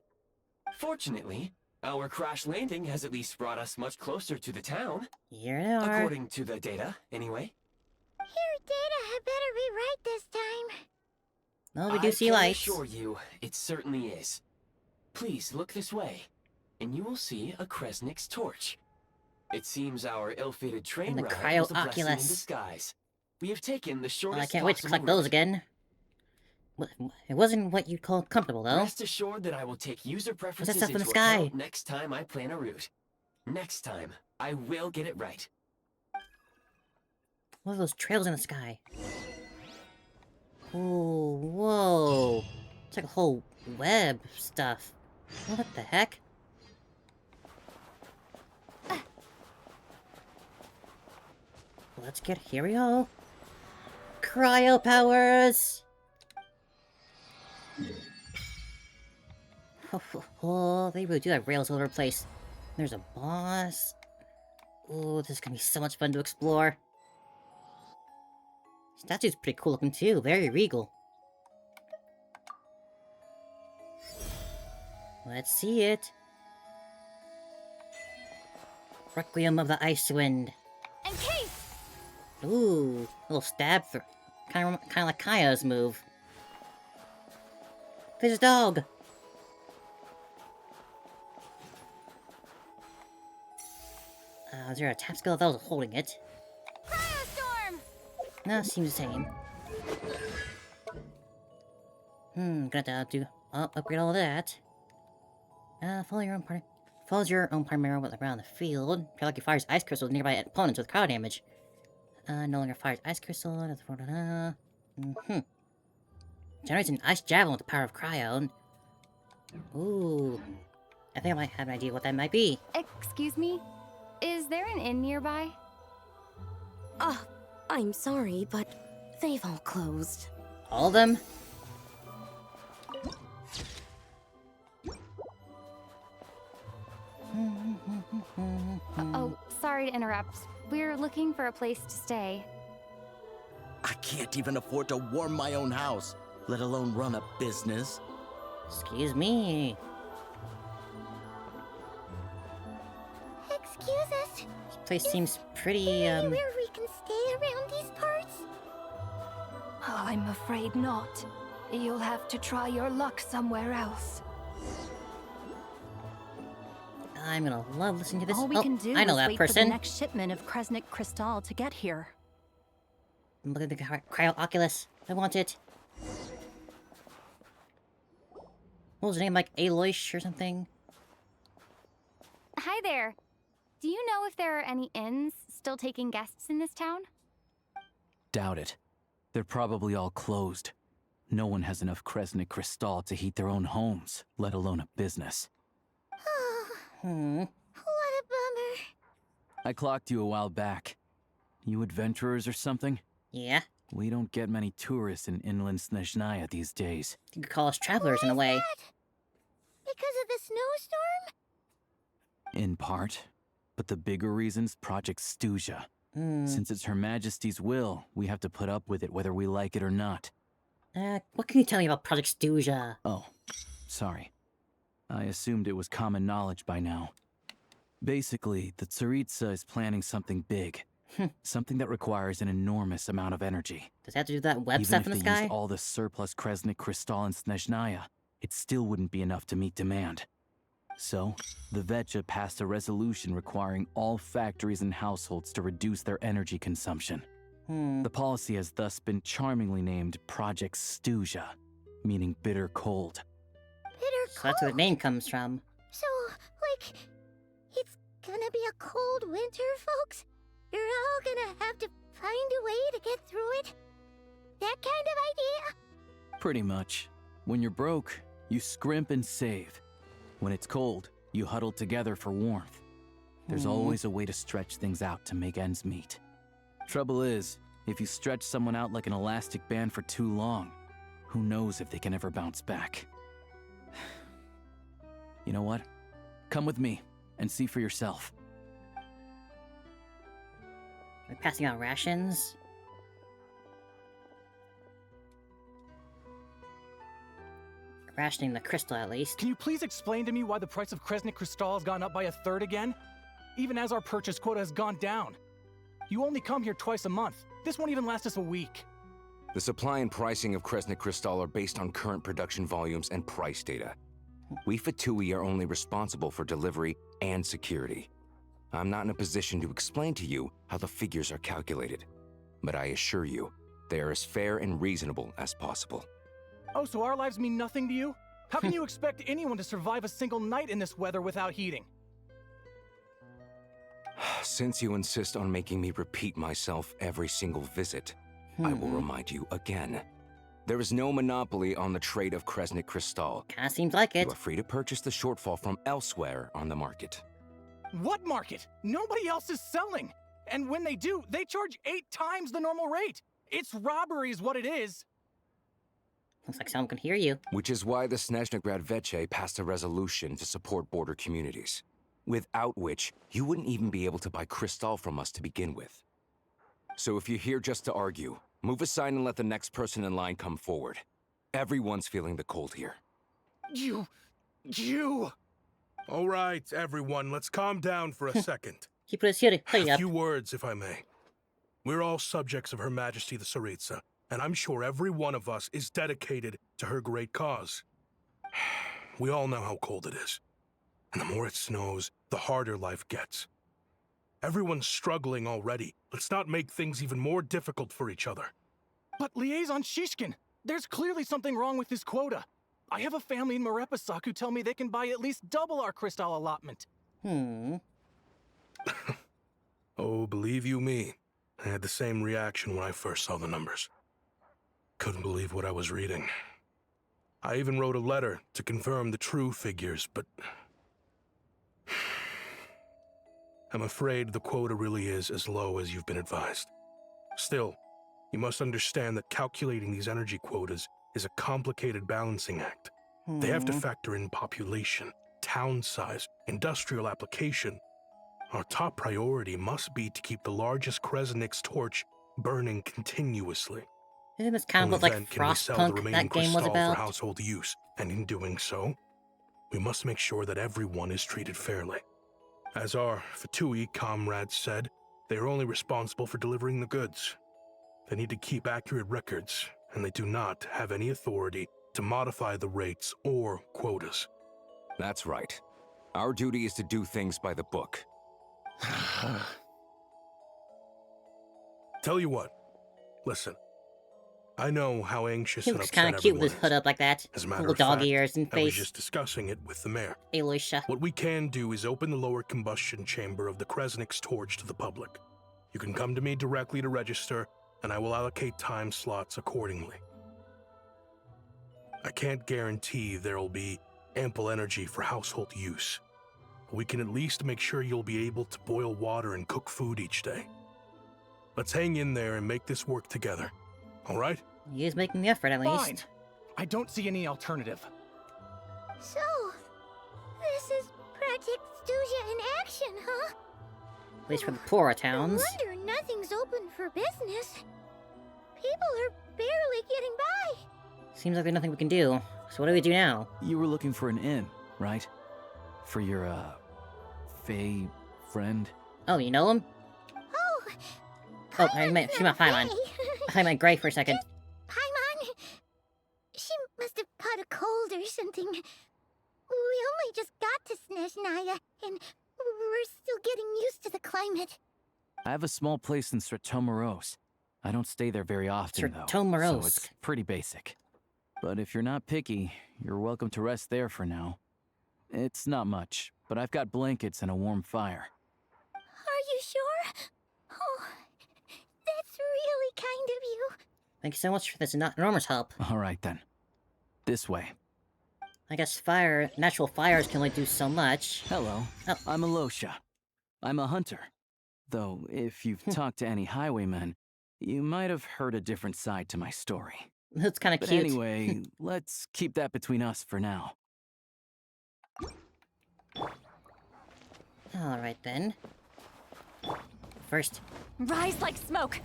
Fortunately, our crash landing has at least brought us much closer to the town. Here they are. According to the data, anyway. Your data had better be right this time. Well, we do see I can lights. assure you, it certainly is. Please look this way, and you will see a Kresnik's torch. It seems our ill-fated train And the ride was a blessing in cryo-oculus. disguise. We have taken the shortest Well, I can't wait to possible collect those route. again. It wasn't what you'd call comfortable, though. Rest assured that I will take user preferences stuff in the into sky? account next time I plan a route. Next time, I will get it right. What are those trails in the sky? Oh, whoa. It's like a whole web of stuff. What the heck? Let's get, here we go. Cryo powers! Oh, they really do have rails all over the place. There's a boss. Oh, this is gonna be so much fun to explore. Statue's pretty cool looking too, very regal. Let's see it. Requiem of the Ice Wind. And Case! Ooh, little stab for kind of like Kaya's move. Fish dog. Is there a tap skill that was holding it? Cryostorm! No, seems the same. Gonna have to upgrade all of that. Follow your own primary around the field. Periodically fires ice crystals at nearby opponents with cryo damage. No longer fires ice crystal. Generates an ice javelin with the power of cryo. Ooh. I think I might have an idea what that might be. Excuse me? Is there an inn nearby? I'm sorry, but they've all closed. All of them? Oh, sorry to interrupt. We're looking for a place to stay. I can't even afford to warm my own house, let alone run a business. Excuse me. Excuse us. This place seems pretty, Where we can stay around these parts? I'm afraid not. You'll have to try your luck somewhere else. I'm gonna love listening to this. All we can do I know is that wait for the person. next shipment of Kresnik Crystal to get here. Look at the cryo-oculus. I want it. What was her name? Like Aloysh or something? Hi there. Do you know if there are any inns still taking guests in this town? Doubt it. They're probably all closed. No one has enough Kresnik Crystal to heat their own homes, let alone a business. What a bummer. I clocked you a while back. You adventurers or something? Yeah. We don't get many tourists in inland Snezhnaya these days. You could call us travelers in a way. Because of the snowstorm? In part. But the bigger reason's Project Stuzha. Since it's Her Majesty's will, we have to put up with it whether we like it or not. What can you tell me about Project Stuzha? Oh, sorry. I assumed it was common knowledge by now. Basically, the Tsaritsa is planning something big. Something that requires an enormous amount of energy. Does that have to do with that web Even stuff if in the they sky? used all the surplus Kresnik Crystal in Snezhnaya, it still wouldn't be enough to meet demand. So, the VII passed a resolution requiring all factories and households to reduce their energy consumption. The policy has thus been charmingly named Project Snezhnaya, meaning bitter cold. Bitter So that's where the name comes from. So, like, it's gonna be a cold winter, folks? You're all gonna have to find a way to get through it? That kind of idea? Pretty much. When you're broke, you scrimp and save. When it's cold, you huddle together for warmth. There's always a way to stretch things out to make ends meet. Trouble is, if you stretch someone out like an elastic band for too long, who knows if they can ever bounce back. You know what? Come with me and see for yourself. We're passing out rations. Rationing the crystal, at least. Can you please explain to me why the price of Kresnik Crystal has gone up by 1/3 again? Even as our purchase quota has gone down. You only come here twice a month. This won't even last us a week. The supply and pricing of Kresnik Crystal are based on current production volumes and price data. We VII are only responsible for delivery and security. I'm not in a position to explain to you how the figures are calculated, but I assure you, they are as fair and reasonable as possible. Oh, so our lives mean nothing to you? How can you expect anyone to survive a single night in this weather without heating? Since you insist on making me repeat myself every single visit, I will remind you again. There is no monopoly on the trade of Kresnik Crystal. Kinda seems like it. You are free to purchase the shortfall from elsewhere on the market. What market? Nobody else is selling. And when they do, they charge 8 times the normal rate. It's robbery is what it is. Looks like someone can hear you. Which is why the Snezhnaya VII passed a resolution to support border communities, without which you wouldn't even be able to buy crystal from us to begin with. So if you're here just to argue, move aside and let the next person in line come forward. Everyone's feeling the cold here. You... All right, everyone, let's calm down for a second. He put his hoodie A up. few words, if I may. We're all subjects of Her Majesty the Tsaritsa, and I'm sure every one of us is dedicated to her great cause. We all know how cold it is. And the more it snows, the harder life gets. Everyone's struggling already. Let's not make things even more difficult for each other. But Liaison Shishkin, there's clearly something wrong with this quota. I have a family in Marepasak who tell me they can buy at least double our crystal allotment. Oh, believe you me, I had the same reaction when I first saw the numbers. Couldn't believe what I was reading. I even wrote a letter to confirm the true figures, but I'm afraid the quota really is as low as you've been advised. Still, you must understand that calculating these energy quotas is a complicated balancing act. They have to factor in population, town size, industrial application. Our top priority must be to keep the largest Kresnik's torch burning continuously. Isn't this kind of what, like, Frostpunk that game was for about? household use, and in doing so, we must make sure that everyone is treated fairly. As our VII comrades said, they are only responsible for delivering the goods. They need to keep accurate records, and they do not have any authority to modify the rates or quotas. That's right. Our duty is to do things by the book. Tell you what, listen. I know how anxious He and looks upset kind of cute with his everyone hood is. up like that. As a matter Little of dog fact, ears and I was face. just discussing it with the mayor. Aloysia. What we can do is open the lower combustion chamber of the Kresnik's torch to the public. You can come to me directly to register, and I will allocate time slots accordingly. I can't guarantee there'll be ample energy for household use. But we can at least make sure you'll be able to boil water and cook food each day. Let's hang in there and make this work together. All right? He is making the effort, at least. Fine. I don't see any alternative. So, this is Project Snezhnaya in action, huh? At least for the poorer No towns. wonder nothing's open for business. People are barely getting by. Seems like there's nothing we can do. So what do we do now? You were looking for an inn, right? For your, Fae friend? Oh, you know him? Oh, I meant, she meant Paimon. I meant Gray for a second. Paimon? She must have caught a cold or something. We only just got to Snezhnaya, and we're still getting used to the climate. I have a small place in Stratomaros. I don't stay there very often, though, so Stratomaros. it's pretty basic. But if you're not picky, you're welcome to rest there for now. It's not much, but I've got blankets and a warm fire. Are you sure? Oh, that's really kind of you. Thank you so much for this enormous help. All right, then. This way. I guess natural fires can only do so much. Hello, I'm Alosha. I'm a hunter. Though, if you've talked to any highwaymen, you might have heard a different side to my story. That's kind of But cute. anyway, let's keep that between us for now. Alright then. First. Rise like smoke!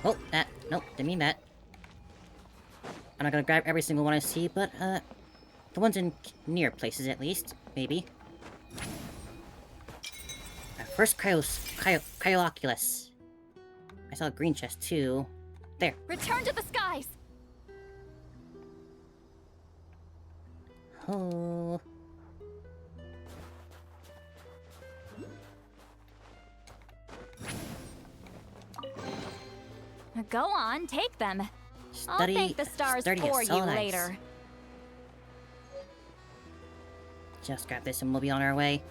Oh, that. Nope, didn't mean that. I'm not gonna grab every single one I see, but, the ones in near places at least. Maybe. First Cryoculus. I saw a green chest too. There. Return to the skies! Oh. Go on, take them. I'll Study, thank the stars sturdy for as you ice. later. Just grab this and we'll be on our way.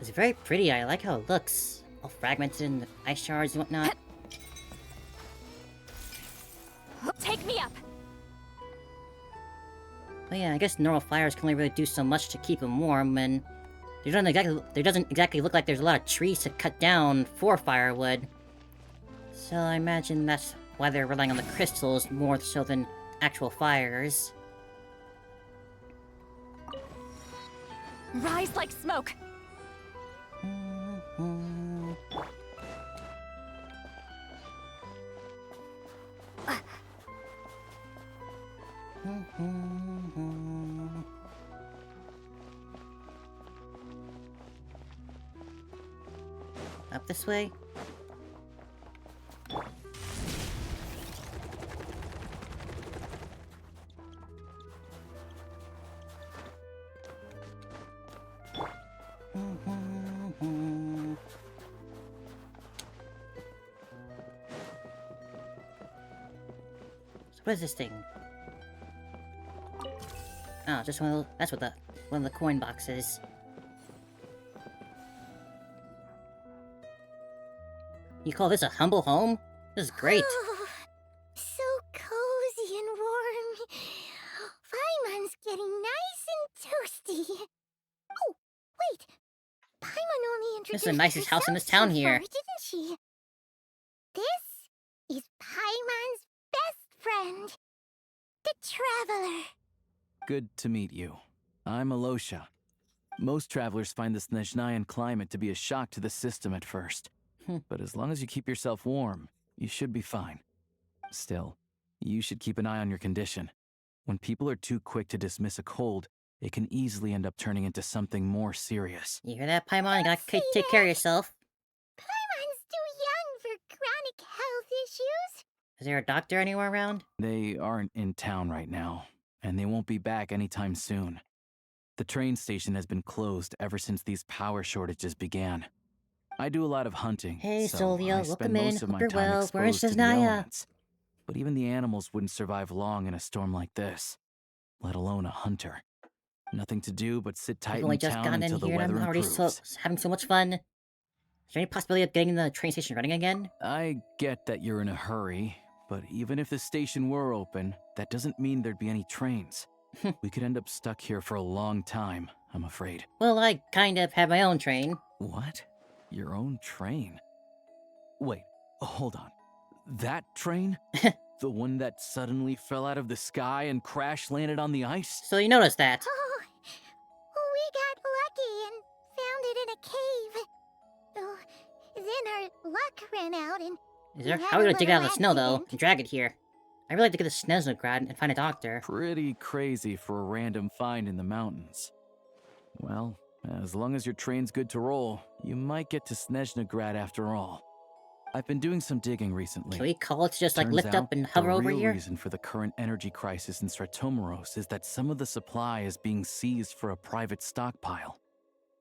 It's very pretty. I like how it looks. All fragmented in the ice shards and whatnot. Take me up! But yeah, I guess normal fires can only really do so much to keep them warm, and there doesn't exactly look like there's a lot of trees to cut down for firewood. So I imagine that's why they're relying on the crystals more so than actual fires. Rise like smoke! Up this way? So what is this thing? Oh, just one of the, that's what one of the coin boxes. You call this a humble home? This is great. Oh, so cozy and warm. Paimon's getting nice and toasty. Oh, wait. Paimon only introduced This is the nicest house in this herself town so here. far, didn't she? This is Paimon's best friend, the Traveler. Good to meet you. I'm Alosha. Most travelers find the Snezhnayan climate to be a shock to the system at first. But as long as you keep yourself warm, you should be fine. Still, you should keep an eye on your condition. When people are too quick to dismiss a cold, it can easily end up turning into something more serious. You hear that, Paimon? You gotta take care of yourself. Paimon's too young for chronic health issues. Is there a doctor anywhere around? They aren't in town right now, and they won't be back anytime soon. The train station has been closed ever since these power shortages began. I do a lot of hunting, Hey, so Solia, I spend welcome in. most of Hope my you're time well. We're in exposed to the Snezhnaya. elements. But even the animals wouldn't survive long in a storm like this, let alone a hunter. Nothing to do but sit tight I've in only just town gotten until in the here and weather I'm already improves. having so much fun. Is there any possibility of getting the train station running again? I get that you're in a hurry, but even if the station were open, that doesn't mean there'd be any trains. We could end up stuck here for a long time, I'm afraid. Well, I kind of have my own train. What? Your own train? Wait, hold on. That train? The one that suddenly fell out of the sky and crash landed on the ice? So you noticed that? Oh, we got lucky and found it in a cave. Oh, then our luck ran out and Is there? we How had are we a gonna dig it out of the little snow, though, accident. and drag it here? I'd really like to get to Snezhnograd and find a doctor. Pretty crazy for a random find in the mountains. Well, as long as your train's good to roll, you might get to Snezhnograd after all. I've been doing some digging recently. Can we call it to just, like, Turns lift up out, and hover over The real here? reason for the current energy crisis in Stratomaros is that some of the supply is being seized for a private stockpile.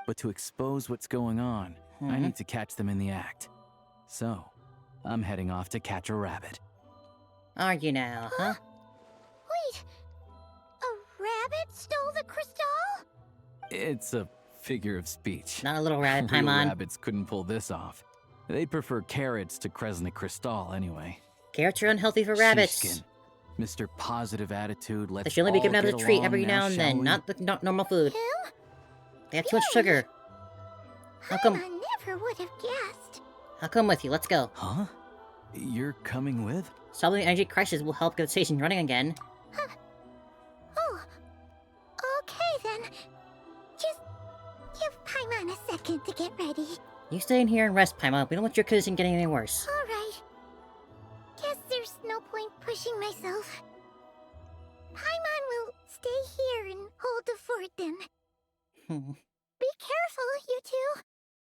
But to expose what's going on, I need to catch them in the act. So, I'm heading off to catch a rabbit. Are you now, huh? Wait, a rabbit stole the crystal? It's a figure of speech. Not a little rabbit, Real Paimon. rabbits couldn't pull this off. They'd prefer carrots to Kresnik Crystal anyway. Carrots are unhealthy for rabbits. Sheeshkin. Mr. Positive Attitude, let's They should only be all given out as get a treat along every now and shall then, we? not the normal food. Him? They have too much sugar. I'll come. I never would have guessed. I'll come with you. Let's go. Huh? You're coming with? Solving the energy crisis will help get the station running again. Oh, okay then. Just give Paimon a second to get ready. You stay in here and rest, Paimon. We don't want your cousin getting any worse. Alright. Guess there's no point pushing myself. Paimon will stay here and hold the fort then. Be careful, you two.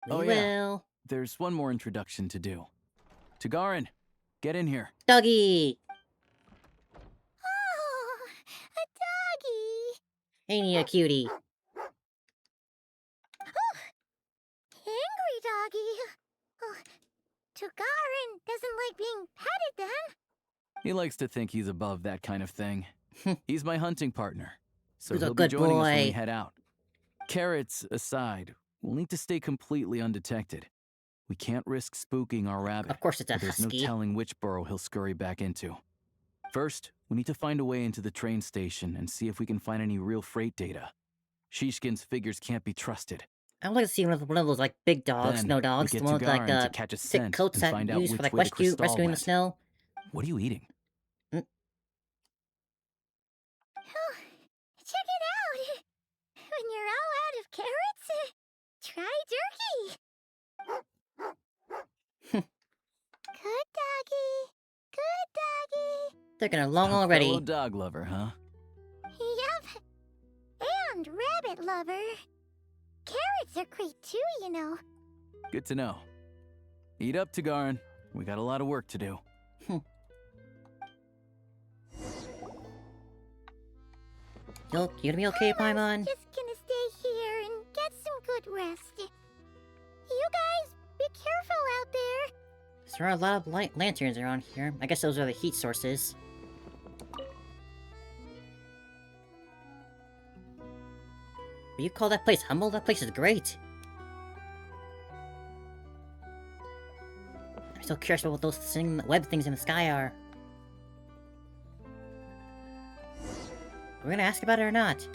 We Oh, yeah. will. There's one more introduction to do. Tagarin, get in here. Doggy! Oh, a doggy. Ain't he a cutie? Angry doggy. Oh, Tugarin doesn't like being petted then. He likes to think he's above that kind of thing. He's my hunting partner, so He's a he'll be good joining us when we boy. head out. Carrots aside, we'll need to stay completely undetected. We can't risk spooking our rabbit. Of course it's a but there's husky. no telling which burrow he'll scurry back into. First, we need to find a way into the train station and see if we can find any real freight data. Sheeshkin's figures can't be trusted. I would like to see one of those like big dogs, Then snow dogs, we the get one with like Tugarin to catch a thick scent coats and that find out used which for like way the crystal rescuing the went. snow. What are you eating? Oh, check it out. When you're all out of carrots, try jerky. Good doggy. Good doggy. They're gonna long A already. fellow dog lover, huh? Yup. And rabbit lover. Carrots are great too, you know. Good to know. Eat up, Tagarin. We got a lot of work to do. You gonna be okay, Paimon? Just gonna stay here and get some good rest. You guys, be careful out there. There are a lot of lanterns around here. I guess those are the heat sources. But you call that place humble? That place is great. I'm so curious about what those web things in the sky are. We're gonna ask about it or not.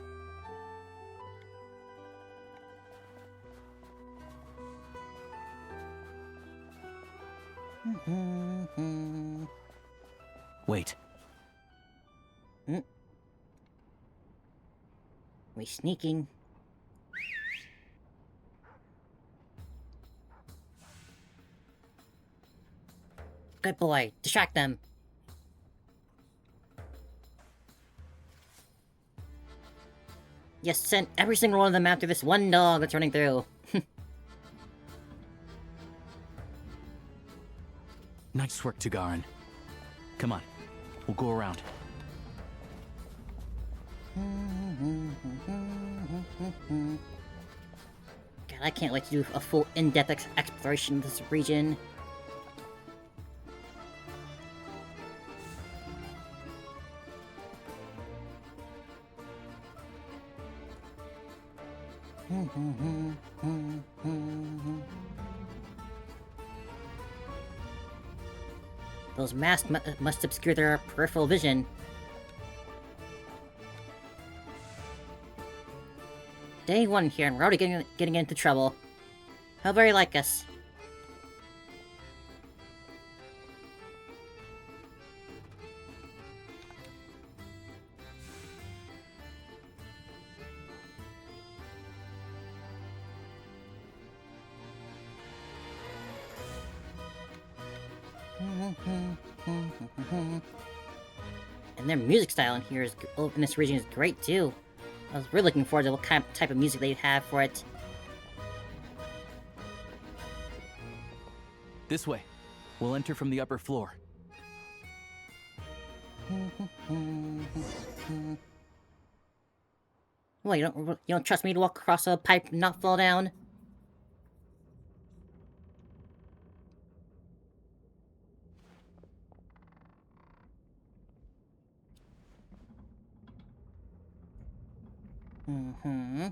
Wait. We sneaking. Good boy. Distract them. Yes, send every single one of them after this one dog that's running through. Nice work, Tagarin. Come on, we'll go around. God, I can't wait to do a full in-depth exploration of this region. Those masks must obscure their peripheral vision. Day one here, and we're already getting into trouble. How very like us. And their music style in here in this region is great too. I was really looking forward to what type of music they'd have for it. This way. We'll enter from the upper floor. Well, you don't trust me to walk across a pipe and not fall down? Mm-hmm.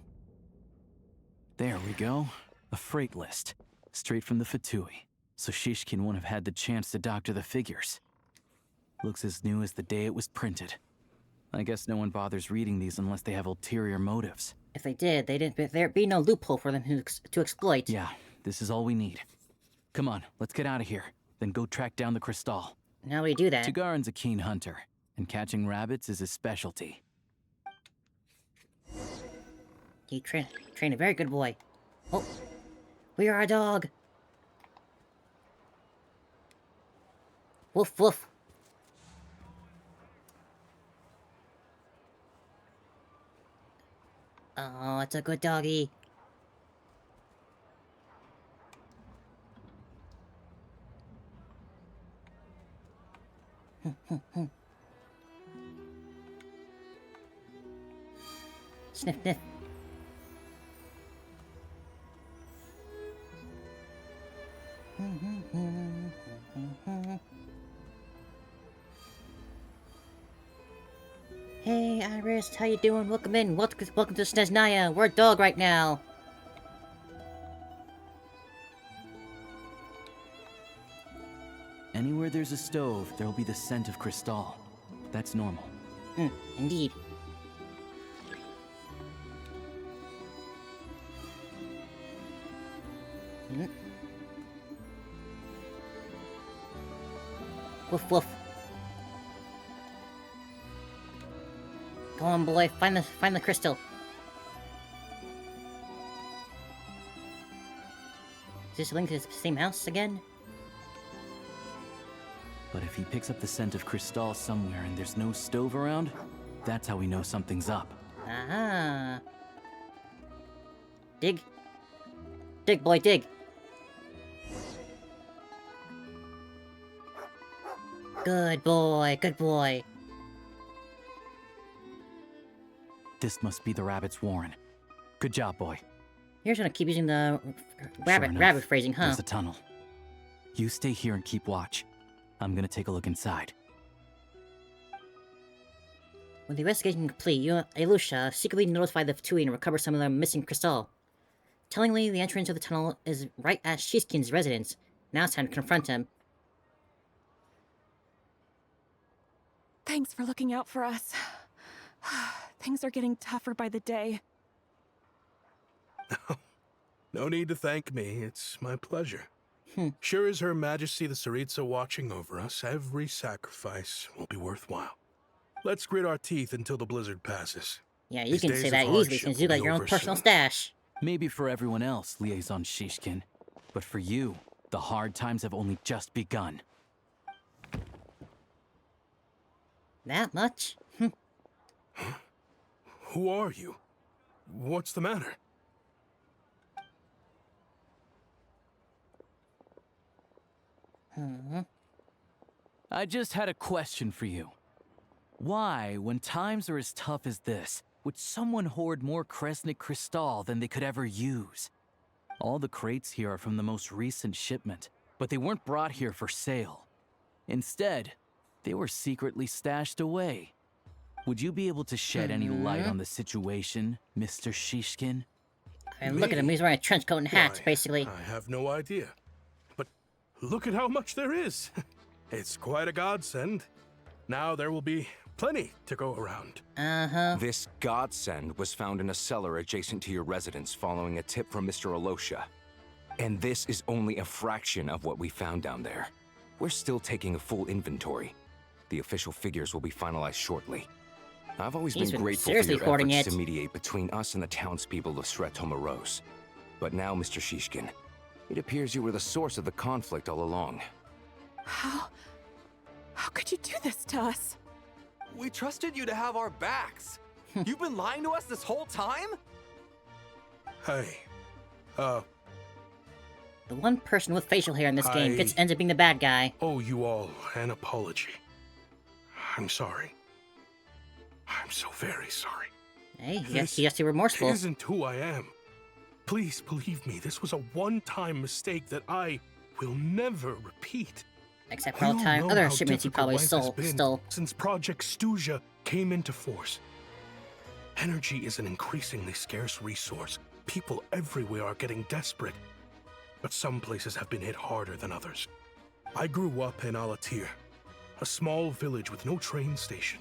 There we go. A freight list. Straight from the Fatui. So Shishkin won't have had the chance to doctor the figures. Looks as new as the day it was printed. I guess no one bothers reading these unless they have ulterior motives. If they did, there'd be no loophole for them to exploit. Yeah, this is all we need. Come on, let's get out of here. Then go track down the crystal. How do we do that? Tagarin's a keen hunter, and catching rabbits is his specialty. You train a very good boy. Oh, we are a dog. Woof woof. Oh, it's a good doggy. Sniff, sniff. Hey, Iris, how you doing? Welcome in. Welcome to Snezhnaya. We're a dog right now. Anywhere there's a stove, there'll be the scent of crystal. That's normal. Indeed. Woof woof. Go on, boy. Find the crystal. Is this linked to the same house again? But if he picks up the scent of crystal somewhere and there's no stove around, that's how we know something's up. Ah. Dig. Dig, boy, dig. Good boy, good boy. This must be the rabbit's warren. Good job, boy. You're just gonna keep using the Sure enough, rabbit phrasing, huh? There's a tunnel. You stay here and keep watch. I'm gonna take a look inside. With the investigation complete, you and Alusha secretly notify the Fatui and recover some of the missing crystal. Tellingly, the entrance of the tunnel is right at Shishkin's residence. Now it's time to confront him. Thanks for looking out for us. Things are getting tougher by the day. No need to thank me. It's my pleasure. Sure as Her Majesty the Tsaritsa watching over us, every sacrifice will be worthwhile. Let's grit our teeth until the blizzard passes. Yeah, you can say that easily since you got your own personal stash. Maybe for everyone else, Liaison Shishkin. But for you, the hard times have only just begun. That much? Who are you? What's the matter? I just had a question for you. Why, when times are as tough as this, would someone hoard more Kresnik crystal than they could ever use? All the crates here are from the most recent shipment, but they weren't brought here for sale. Instead, they were secretly stashed away. Would you be able to shed any light on the situation, Mr. Shishkin? And look at him, he's wearing a trench coat and hat, basically. I have no idea. But look at how much there is. It's quite a godsend. Now there will be plenty to go around. This godsend was found in a cellar adjacent to your residence following a tip from Mr. Alosha. And this is only a fraction of what we found down there. We're still taking a full inventory. The official figures will be finalized shortly. I've always been grateful for your efforts to mediate between us and the townspeople of Sretomaros. But now, Mr. Shishkin, it appears you were the source of the conflict all along. How could you do this to us? We trusted you to have our backs. You've been lying to us this whole time? Hey, The one person with facial hair in this game ends up being the bad guy. owe you all an apology. I'm sorry. I'm so very sorry. Hey, This he has to be remorseful. isn't who I am. Please believe me, this was a one-time mistake that I will never repeat. Except for all the time other shipments he probably stole. Since Project Stuja came into force. Energy is an increasingly scarce resource. People everywhere are getting desperate. But some places have been hit harder than others. I grew up in Alatir, a small village with no train station.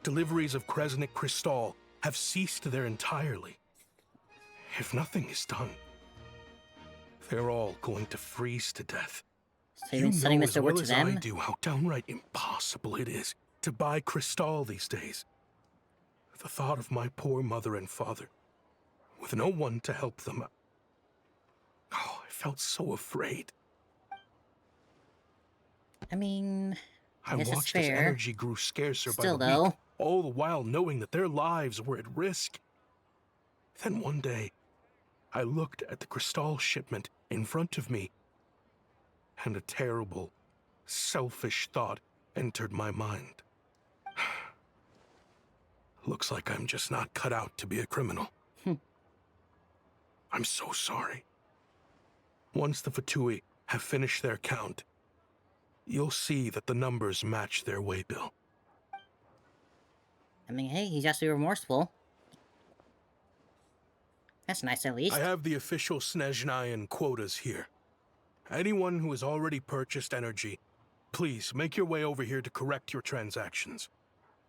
Deliveries of Kresnik Crystal have ceased there entirely. If nothing is done, they're all going to freeze to death. So you've been sending this over to as them? I do how downright impossible it is to buy Crystal these days. The thought of my poor mother and father, with no one to help them. Oh, I felt so afraid. I mean, I guess it's watched as fair. energy grew scarcer Still, by the week, though. all the while knowing that their lives were at risk. Then one day, I looked at the Crystal shipment in front of me, and a terrible, selfish thought entered my mind. Looks like I'm just not cut out to be a criminal. I'm so sorry. Once the Fatui have finished their count, you'll see that the numbers match their waybill. I mean, hey, he's actually remorseful. That's nice, at least. I have the official Snezhnayan quotas here. Anyone who has already purchased energy, please make your way over here to correct your transactions.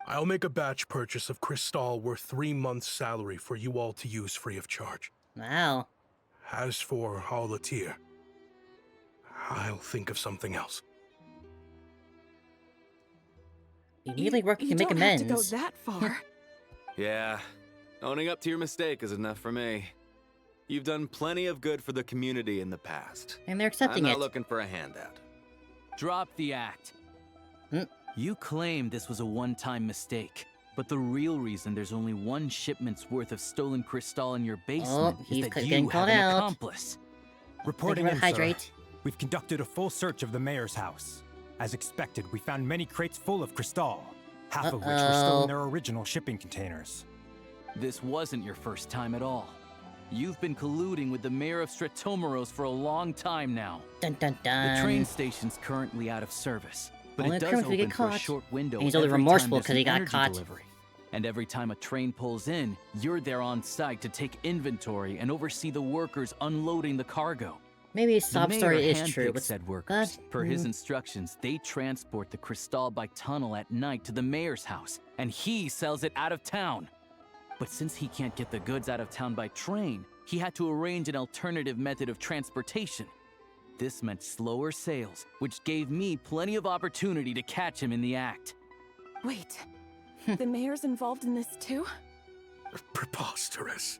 I'll make a batch purchase of Crystal worth 3 months' salary for you all to use free of charge. Wow. As for Alatir, I'll think of something else. You immediately work to make amends. You don't have to go that far. Yeah, owning up to your mistake is enough for me. You've done plenty of good for the community in the past. And they're accepting I'm it. not looking for a handout. Drop the act. You claim this was a one-time mistake, but the real reason there's only one shipment's worth of stolen crystal in your basement is that you have an accomplice. Reporting in, hydrate. sir. We've conducted a full search of the mayor's house. As expected, we found many crates full of crystal, half of which were still in their original shipping containers. This wasn't your first time at all. You've been colluding with the mayor of Stratomeros for a long time now. Dun dun dun. The train station's currently out of service, but Only it does criminals will get open for a caught. short window And he's only every time remorseful there's 'cause he an got energy caught. delivery. And every time a train pulls in, you're there on site to take inventory and oversee the workers unloading the cargo. Maybe his sob The story mayor is true, handpicks but said workers. Per his instructions, they transport the crystal by tunnel at night to the mayor's house, and he sells it out of town. But since he can't get the goods out of town by train, he had to arrange an alternative method of transportation. This meant slower sales, which gave me plenty of opportunity to catch him in the act. Wait, the mayor's involved in this too? Preposterous.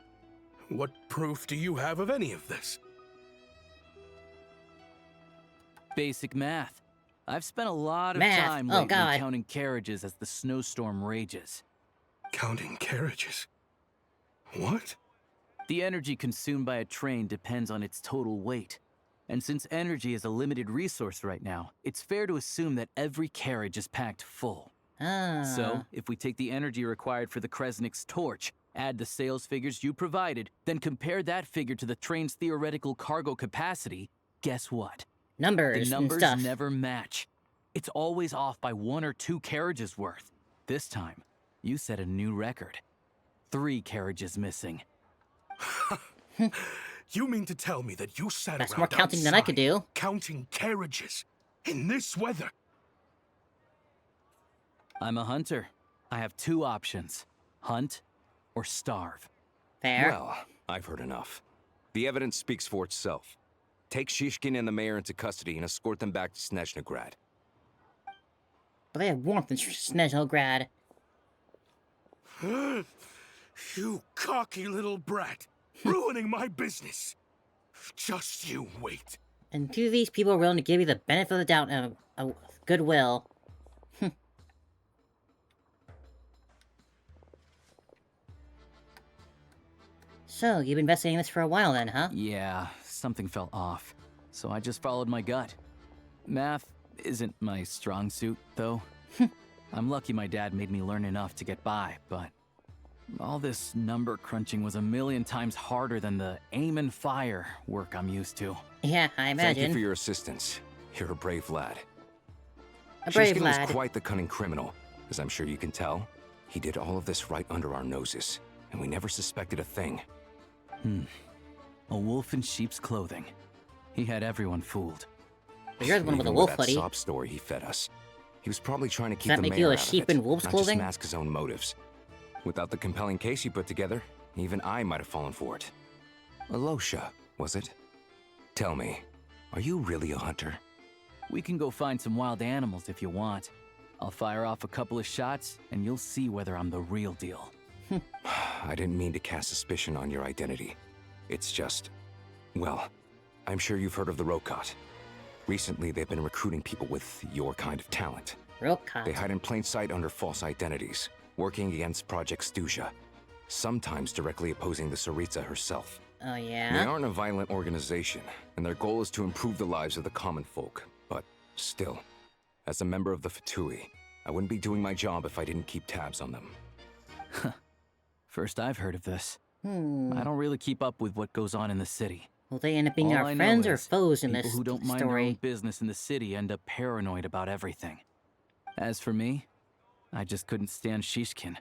What proof do you have of any of this? Basic math. I've spent a lot of Math. time Oh, lately God. counting carriages as the snowstorm rages. Counting carriages? What? The energy consumed by a train depends on its total weight. And since energy is a limited resource right now, it's fair to assume that every carriage is packed full. So, if we take the energy required for the Kresnik's torch, add the sales figures you provided, then compare that figure to the train's theoretical cargo capacity, guess what? Numbers The and numbers stuff. never match. It's always off by 1 or 2 carriages worth. This time, you set a new record. 3 carriages missing. You mean to tell me that you sat That's around more counting than I could do. counting carriages in this weather? I'm a hunter. I have 2 options. Hunt or starve. Fair. Well, I've heard enough. The evidence speaks for itself. Take Shishkin and the mayor into custody and escort them back to Snezhnagrad. But they have warmth in Snezhnograd. You cocky little brat, ruining my business. Just you wait. And 2 of these people are willing to give you the benefit of the doubt and goodwill. So, you've been investigating this for a while then, huh? Yeah, something felt off. So I just followed my gut. Math isn't my strong suit, though. I'm lucky my dad made me learn enough to get by, but All this number crunching was a million times harder than the aim and fire work I'm used to. Yeah, I imagine. Thank you for your assistance. You're a brave lad. A brave Shishkin lad. was quite the cunning criminal, as I'm sure you can tell. He did all of this right under our noses, and we never suspected a thing. A wolf in sheep's clothing. He had everyone fooled. But you're the one with a Even wolf that hoodie. sob story he fed us. He was probably trying to keep that the make mayor you a out of sheep it, in wolf's not clothing? just mask his own motives. Without the compelling case you put together, even I might have fallen for it. Alosha, was it? Tell me, are you really a hunter? We can go find some wild animals if you want. I'll fire off a couple of shots, and you'll see whether I'm the real deal. I didn't mean to cast suspicion on your identity. It's just... well, I'm sure you've heard of the Rokot. Recently, they've been recruiting people with your kind of talent. Rokot. They hide in plain sight under false identities, working against Project Stuzha, sometimes directly opposing the Tsaritsa herself. Oh, yeah? They aren't a violent organization, and their goal is to improve the lives of the common folk. But still, as a member of the Fatui, I wouldn't be doing my job if I didn't keep tabs on them. First I've heard of this. I don't really keep up with what goes on in the city. Will they end up being All our I know friends or is foes in people this who don't mind their own story? business in the city end up paranoid about everything. As for me, I just couldn't stand Shishkin.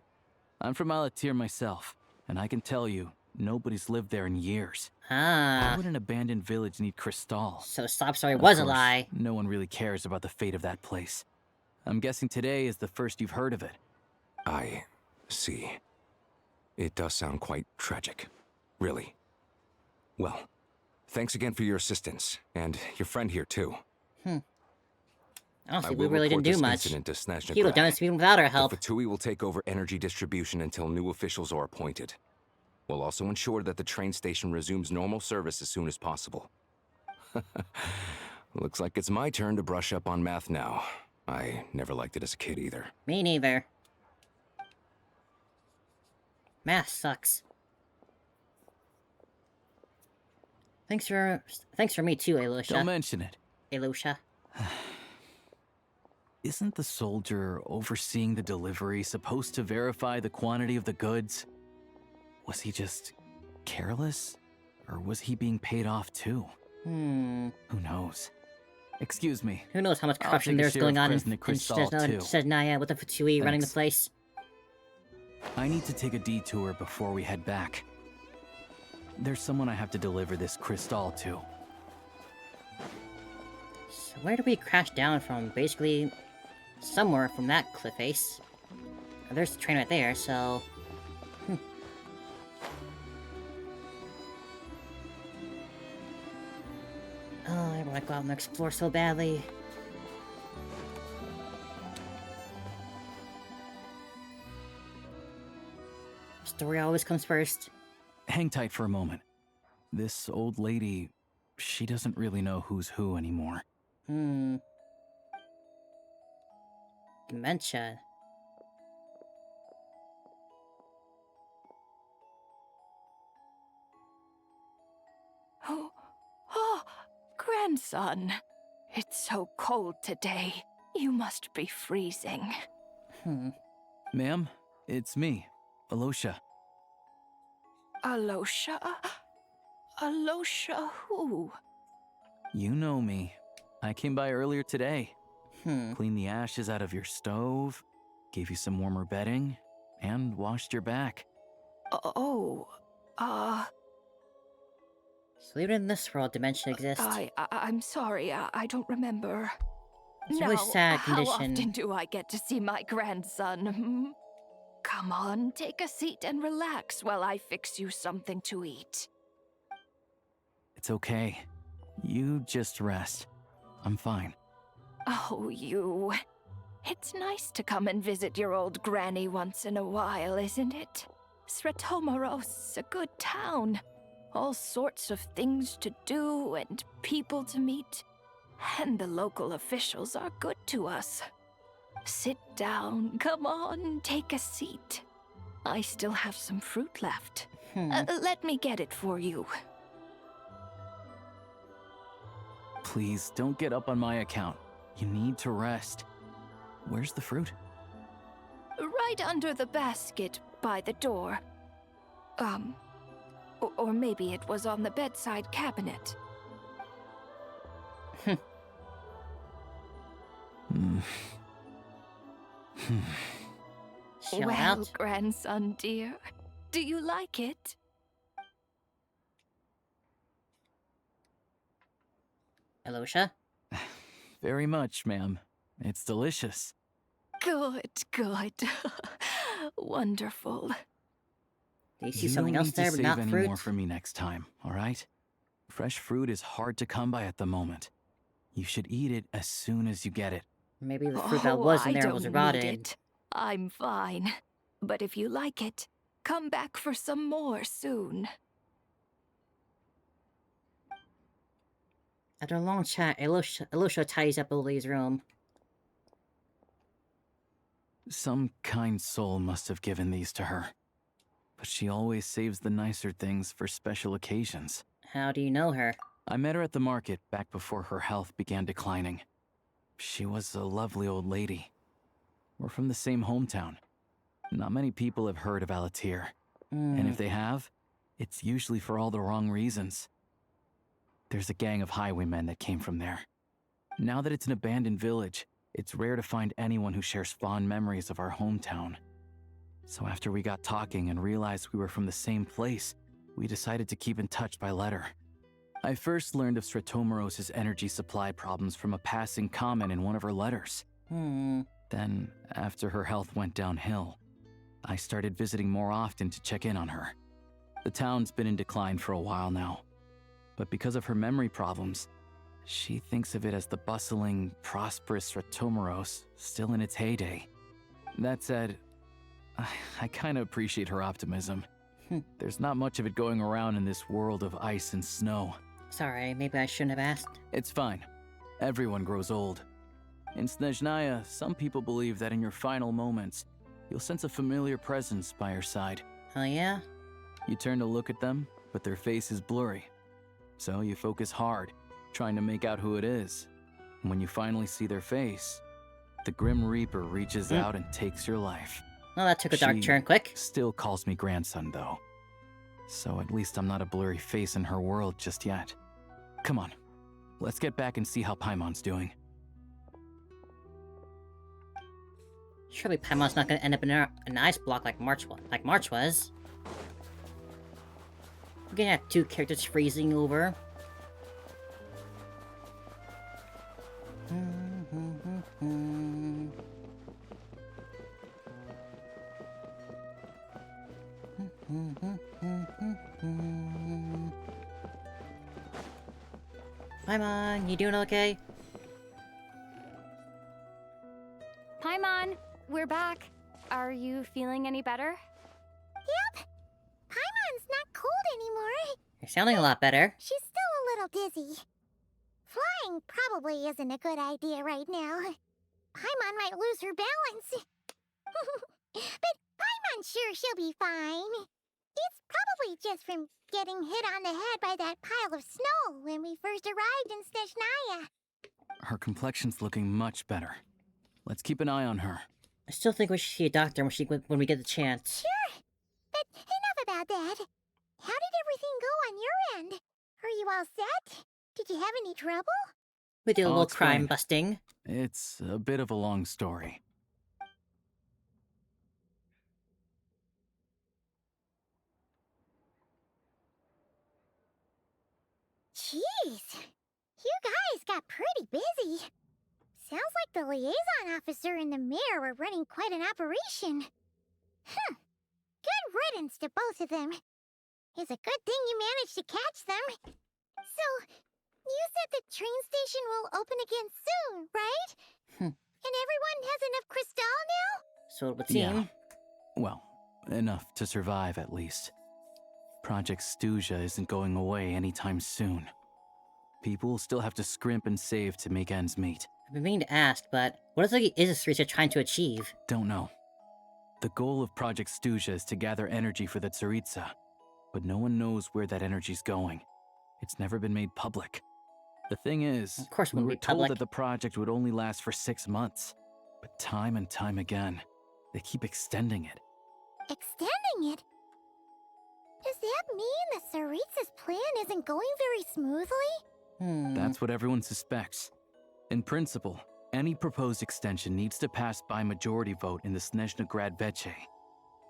I'm from Alatir myself, and I can tell you, nobody's lived there in years. Why would an abandoned village need Crystal? So Sob Story Of was a course, lie. No one really cares about the fate of that place. I'm guessing today is the first you've heard of it. I see. It does sound quite tragic. Really. Well, thanks again for your assistance, and your friend here too. Honestly, I we will really didn't report do this much. incident to Snezhnaya. He would have done this even without our help. The Fatui will take over energy distribution until new officials are appointed. We'll also ensure that the train station resumes normal service as soon as possible. Looks like it's my turn to brush up on math now. I never liked it as a kid either. Me neither. Math sucks. Thanks for me too, Alosha. Don't mention it. Alosha. Isn't the soldier overseeing the delivery supposed to verify the quantity of the goods? Was he just careless? Or was he being paid off too? Who knows? Excuse me. Who knows how much I'll corruption take a there's share going of on in Kresnik Crystal, too. Snezhnaya with the Fatui running the Thanks. place. I need to take a detour before we head back. There's someone I have to deliver this crystal to. So where did we crash down from? Basically, somewhere from that cliff face. There's the train right there, so... Oh, I want to go out and explore so badly. Story always comes first. Hang tight for a moment. This old lady, she doesn't really know who's who anymore. Dementia. Oh, grandson. It's so cold today. You must be freezing. Ma'am, it's me, Alosha. Alosha? Alosha who? You know me. I came by earlier today. Cleaned the ashes out of your stove, gave you some warmer bedding, and washed your back. So even in this world, dementia exists. I'm sorry, I don't remember. It's a really sad How condition. often do I get to see my grandson? Come on, take a seat and relax while I fix you something to eat. It's okay. You just rest. I'm fine. Oh, you. It's nice to come and visit your old granny once in a while, isn't it? Sretomaros's a good town. All sorts of things to do and people to meet. And the local officials are good to us. Sit down, come on, take a seat. I still have some fruit left. Let me get it for you. Please, don't get up on my account. You need to rest. Where's the fruit? Right under the basket, by the door. Or maybe it was on the bedside cabinet. Shout Well, out. grandson dear, do you like it? Elosha? Very much, ma'am. It's delicious. Good, good. Wonderful. Do you see You something don't else need to there, but save not any fruit? more for me next time, all right? Fresh fruit is hard to come by at the moment. You should eat it as soon as you get it. Maybe the fruit that was in there was I don't rotted. need it. I'm fine. But if you like it, come back for some more soon. After a long chat, Elosha tidies up Lily's room. Some kind soul must have given these to her. But she always saves the nicer things for special occasions. How do you know her? I met her at the market back before her health began declining. She was a lovely old lady. We're from the same hometown. Not many people have heard of Alatir. And if they have, it's usually for all the wrong reasons. There's a gang of highwaymen that came from there. Now that it's an abandoned village, it's rare to find anyone who shares fond memories of our hometown. So after we got talking and realized we were from the same place, we decided to keep in touch by letter. I first learned of Stratomoros's energy supply problems from a passing comment in one of her letters. Then, after her health went downhill, I started visiting more often to check in on her. The town's been in decline for a while now, but because of her memory problems, she thinks of it as the bustling, prosperous Stratomoros still in its heyday. That said, I kinda appreciate her optimism. There's not much of it going around in this world of ice and snow. Sorry, maybe I shouldn't have asked. It's fine. Everyone grows old. In Snezhnaya, some people believe that in your final moments, you'll sense a familiar presence by your side. Oh yeah? You turn to look at them, but their face is blurry. So you focus hard, trying to make out who it is. And when you finally see their face, the Grim Reaper reaches out and takes your life. Oh, that took a dark She turn quick. Still calls me grandson, though. So at least I'm not a blurry face in her world just yet. Come on, let's get back and see how Paimon's doing. Surely Paimon's not gonna end up in an ice block like March was. We're gonna have two characters freezing over. Paimon, you doing okay? Paimon, we're back. Are you feeling any better? Yep. Paimon's not cold anymore. You're sounding a lot better. She's still a little dizzy. Flying probably isn't a good idea right now. Paimon might lose her balance. But Paimon's sure she'll be fine. It's probably just from getting hit on the head by that pile of snow when we first arrived in Snezhnaya. Her complexion's looking much better. Let's keep an eye on her. I still think we should see a doctor when we get the chance. Sure. But enough about that. How did everything go on your end? Are you all set? Did you have any trouble? We did a I'll little explain. crime busting. It's a bit of a long story. Jeez. You guys got pretty busy. Sounds like the liaison officer and the mayor were running quite an operation. Good riddance to both of them. It's a good thing you managed to catch them. So, you said the train station will open again soon, right? And everyone has enough crystal now? So it would seem. Yeah. Well, enough to survive at least. Project Snezhnaya isn't going away anytime soon. People will still have to scrimp and save to make ends meet. I've been meaning to ask, but what exactly is this research trying to achieve? Don't know. The goal of Project Snezhnaya is to gather energy for the Tsaritsa, but no one knows where that energy's going. It's never been made public. The thing is, Of course it we wouldn't were be told public. that the project would only last for 6 months, but time and time again, they keep extending it. Extending it? Does that mean the Tsaritsa's plan isn't going very smoothly? That's what everyone suspects. In principle, any proposed extension needs to pass by majority vote in the Snezhnaya VII.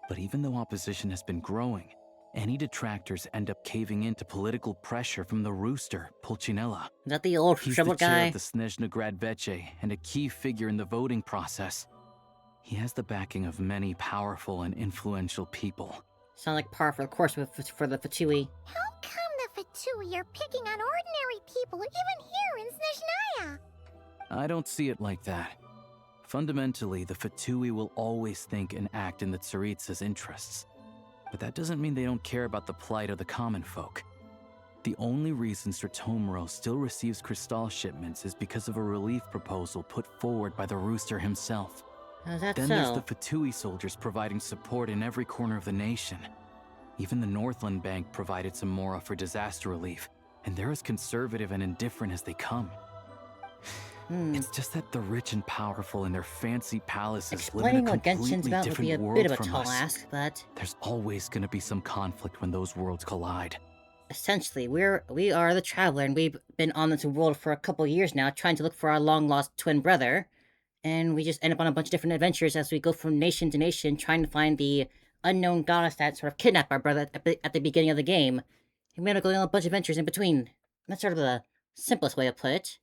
But even though opposition has been growing, any detractors end up caving in to political pressure from the rooster, Pulcinella. Is that the old He's trouble the chair guy? of the Snezhnaya VII and a key figure in the voting process. He has the backing of many powerful and influential people. Sound like par for the course for the Fatui. How come the Fatui are picking on ordinary people even here in Snezhnaya? I don't see it like that. Fundamentally, the Fatui will always think and act in the Tsaritsa's interests. But that doesn't mean they don't care about the plight of the common folk. The only reason Stratomiro still receives crystal shipments is because of a relief proposal put forward by the rooster himself. How's that Then so? there's the Fatui soldiers providing support in every corner of the nation. Even the Northland Bank provided some mora for disaster relief, and they're as conservative and indifferent as they come. It's just that the rich and powerful in their fancy palaces live in Explaining a what Genshin's completely about would different be a world bit of a from tall us. ask, but There's always going to be some conflict when those worlds collide. essentially, we are the Traveler, and we've been on this world for a couple years now, trying to look for our long-lost twin brother. And we just end up on a bunch of different adventures as we go from nation to nation, trying to find the unknown goddess that sort of kidnapped our brother at the beginning of the game. And we end up going on a bunch of adventures in between. That's sort of the simplest way to put it.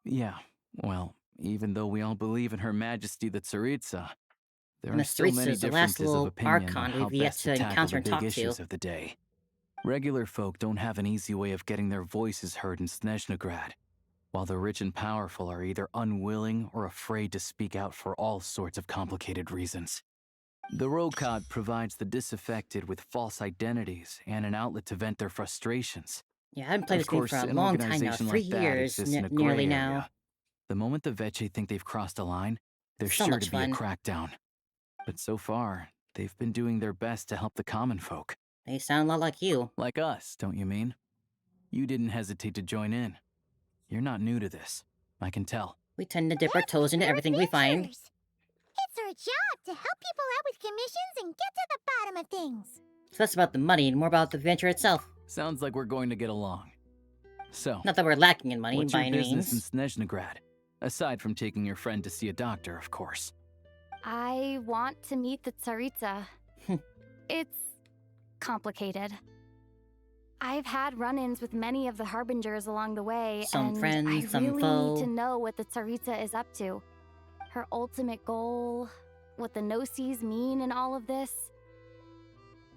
Yeah, well, even though we all believe in Her Majesty the Tsaritsa, there And are the still many Tsaritsa is the last differences of little opinion on archon how we've yet best to to tackle encounter the and big talk issues to. of the day. Regular folk don't have an easy way of getting their voices heard in Snezhnaya, while the rich and powerful are either unwilling or afraid to speak out for all sorts of complicated reasons. The Rokad provides the disaffected with false identities and an outlet to vent their frustrations. Yeah, I haven't played Of this game course, for a an long time now, organization 3 like that years, exists in a nearly gray now. area. The moment the Veche think they've crossed a line, there's So sure much to be fun. a crackdown. But so far, they've been doing their best to help the common folk. They sound a lot like you. Like us, don't you mean? You didn't hesitate to join in. You're not new to this. I can tell. We tend to dip our toes into everything we find. It's our job to help people out with commissions and get to the bottom of things. It's less about the money and more about the adventure itself. Sounds like we're going to get along. So, Not that we're lacking in money what's by your any business means. in Snezhnaya? Aside from taking your friend to see a doctor, of course. I want to meet the Tsaritsa. It's complicated. I've had run-ins with many of the Harbingers along the way, Some and friends, I some really foe. need to know what the Tsaritsa is up to. Her ultimate goal, what the no-sees mean in all of this.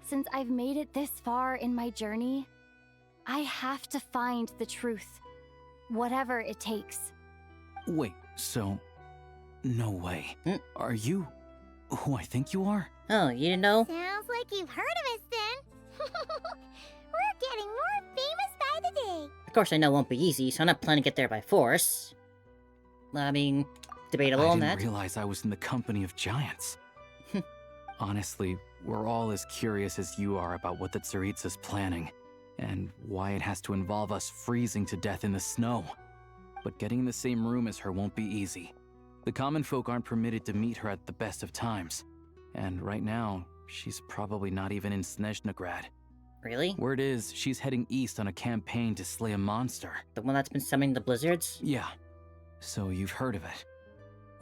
Since I've made it this far in my journey, I have to find the truth, whatever it takes. Wait, so... No way. Are you who I think you are? Oh, you didn't know? Sounds like you've heard of us then. We're getting more famous by the day. Of course, I know it won't be easy, so I'm not planning to get there by force. I mean, debatable I on didn't that. realize I was in the company of giants. Honestly, we're all as curious as you are about what the Tsaritsa's planning, and why it has to involve us freezing to death in the snow. But getting in the same room as her won't be easy. The common folk aren't permitted to meet her at the best of times. And right now, she's probably not even in Snezhnaya. Really? Word is, she's heading east on a campaign to slay a monster. The one that's been summoning the blizzards? Yeah. So you've heard of it.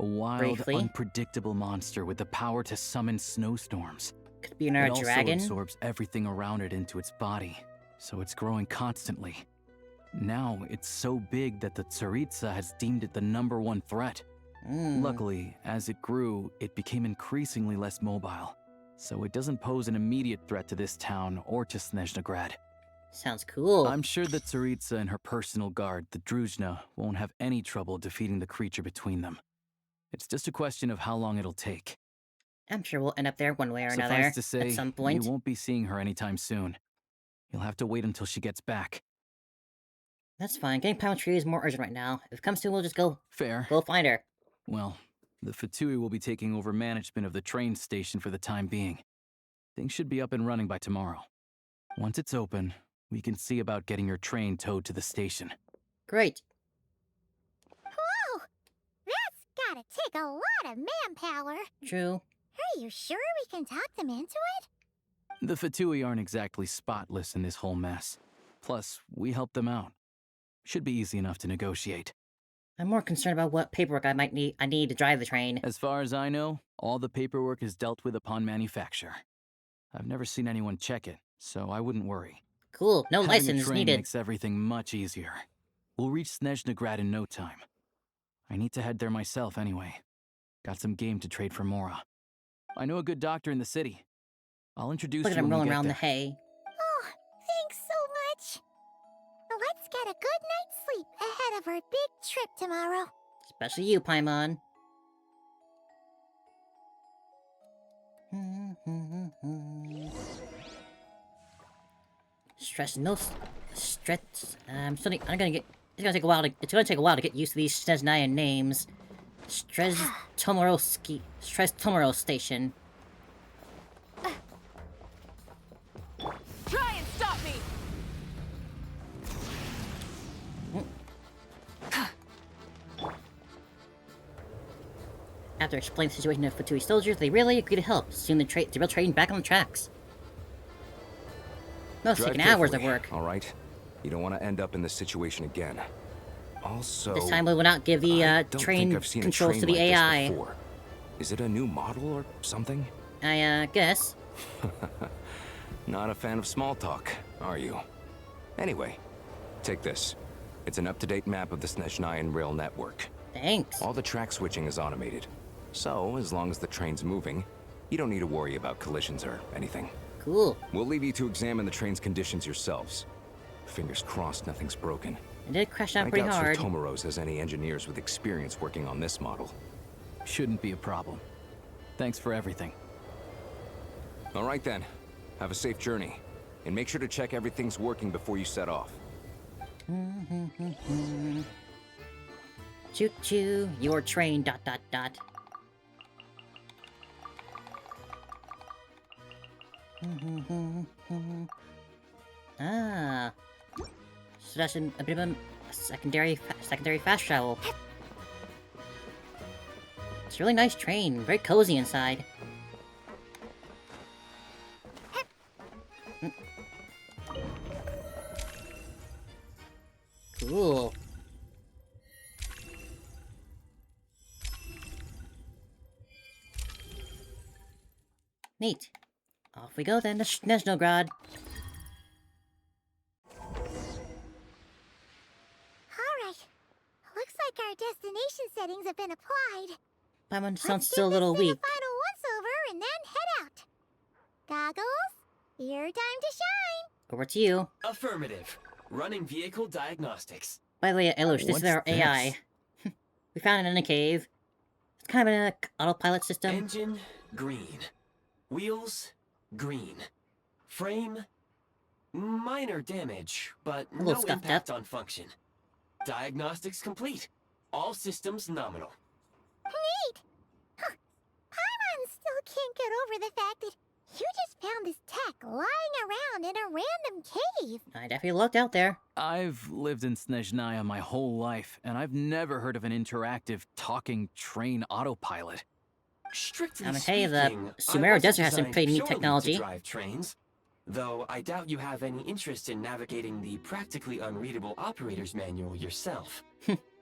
A wild, Briefly. unpredictable monster with the power to summon snowstorms. Could be another It also dragon? absorbs everything around it into its body, so it's growing constantly. Now, it's so big that the Tsaritsa has deemed it the #1 threat. Luckily, as it grew, it became increasingly less mobile, so it doesn't pose an immediate threat to this town or to Snezhnaya. Sounds cool. I'm sure that Tsaritsa and her personal guard, the Druzhna, won't have any trouble defeating the creature between them. It's just a question of how long it'll take. I'm sure we'll end up there one way or another Suffice to say, at some point. you won't be seeing her anytime soon. You'll have to wait until she gets back. That's fine. Getting Palm Tree is more urgent right now. If it comes to, we'll just go. Fair. Go find her. Well, the Fatui will be taking over management of the train station for the time being. Things should be up and running by tomorrow. Once it's open, we can see about getting your train towed to the station. Great. Whoa! That's gotta take a lot of manpower. True. Are you sure we can talk them into it? The Fatui aren't exactly spotless in this whole mess. Plus, we helped them out. Should be easy enough to negotiate. I'm more concerned about what paperwork I need to drive the train. As far as I know, all the paperwork is dealt with upon manufacture. I've never seen anyone check it, so I wouldn't worry. Cool, no Having license a train needed. makes everything much easier. We'll reach Snezhnaya in no time. I need to head there myself anyway. Got some game to trade for Mora. I know a good doctor in the city. I'll introduce Look at you him when we rolling get around the there. hay. Oh, thanks so much. Let's get a good night's sleep ahead of our big trip tomorrow. Especially you, Paimon. Stress, no stress. It's gonna take a while to get used to these Snezhnaya names. Stress Tomoro Station. Try and stop me! After explaining the situation to Fatui soldiers, they really agree to help. Soon the real train back on the tracks. No, it's Drive taking hours of carefully, work. all right? You don't want to end up in this situation again. Also, This time we will not give the I don't train think I've seen controls a to train the like AI. This before. Is it a new model or something? I guess. Not a fan of small talk, are you? Anyway, take this. It's an up-to-date map of the Snezhnayan rail network. Thanks. All the track switching is automated. So, as long as the train's moving, you don't need to worry about collisions or anything. Cool. We'll leave you to examine the train's conditions yourselves. Fingers crossed nothing's broken. It did crash out I pretty doubt hard. Sir Tomoros has any engineers with experience working on this model. Shouldn't be a problem. Thanks for everything. All right then. Have a safe journey. And make sure to check everything's working before you set off. Choo choo, your train, ... Ah. So that's a bit of a secondary fast travel. It's a really nice train, very cozy inside. Cool. Neat. Off we go then to Snezhnograd. Alright. Looks like our destination settings have been applied. Paimon Let's sounds give still a this little thing weak. a final once-over and then head out. Goggles, your time to shine. Over to you. Affirmative. Running vehicle diagnostics. By the way, Elush, this is our AI. We found it in a cave. It's kind of an autopilot system. Engine, green. Wheels, green. Frame, minor damage, but A little no scuffed impact on function. Diagnostics complete. All systems nominal. Neat! Huh. Paimon still can't get over the fact that you just found this tech lying around in a random cave. I definitely looked out there. I've lived in Snezhnaya my whole life, and I've never heard of an interactive, talking train autopilot. Strictly Hey, the speaking, I Sumeru wasn't Desert has some designed pretty neat purely to technology. drive trains, though I doubt you have any interest in navigating the practically unreadable operator's manual yourself.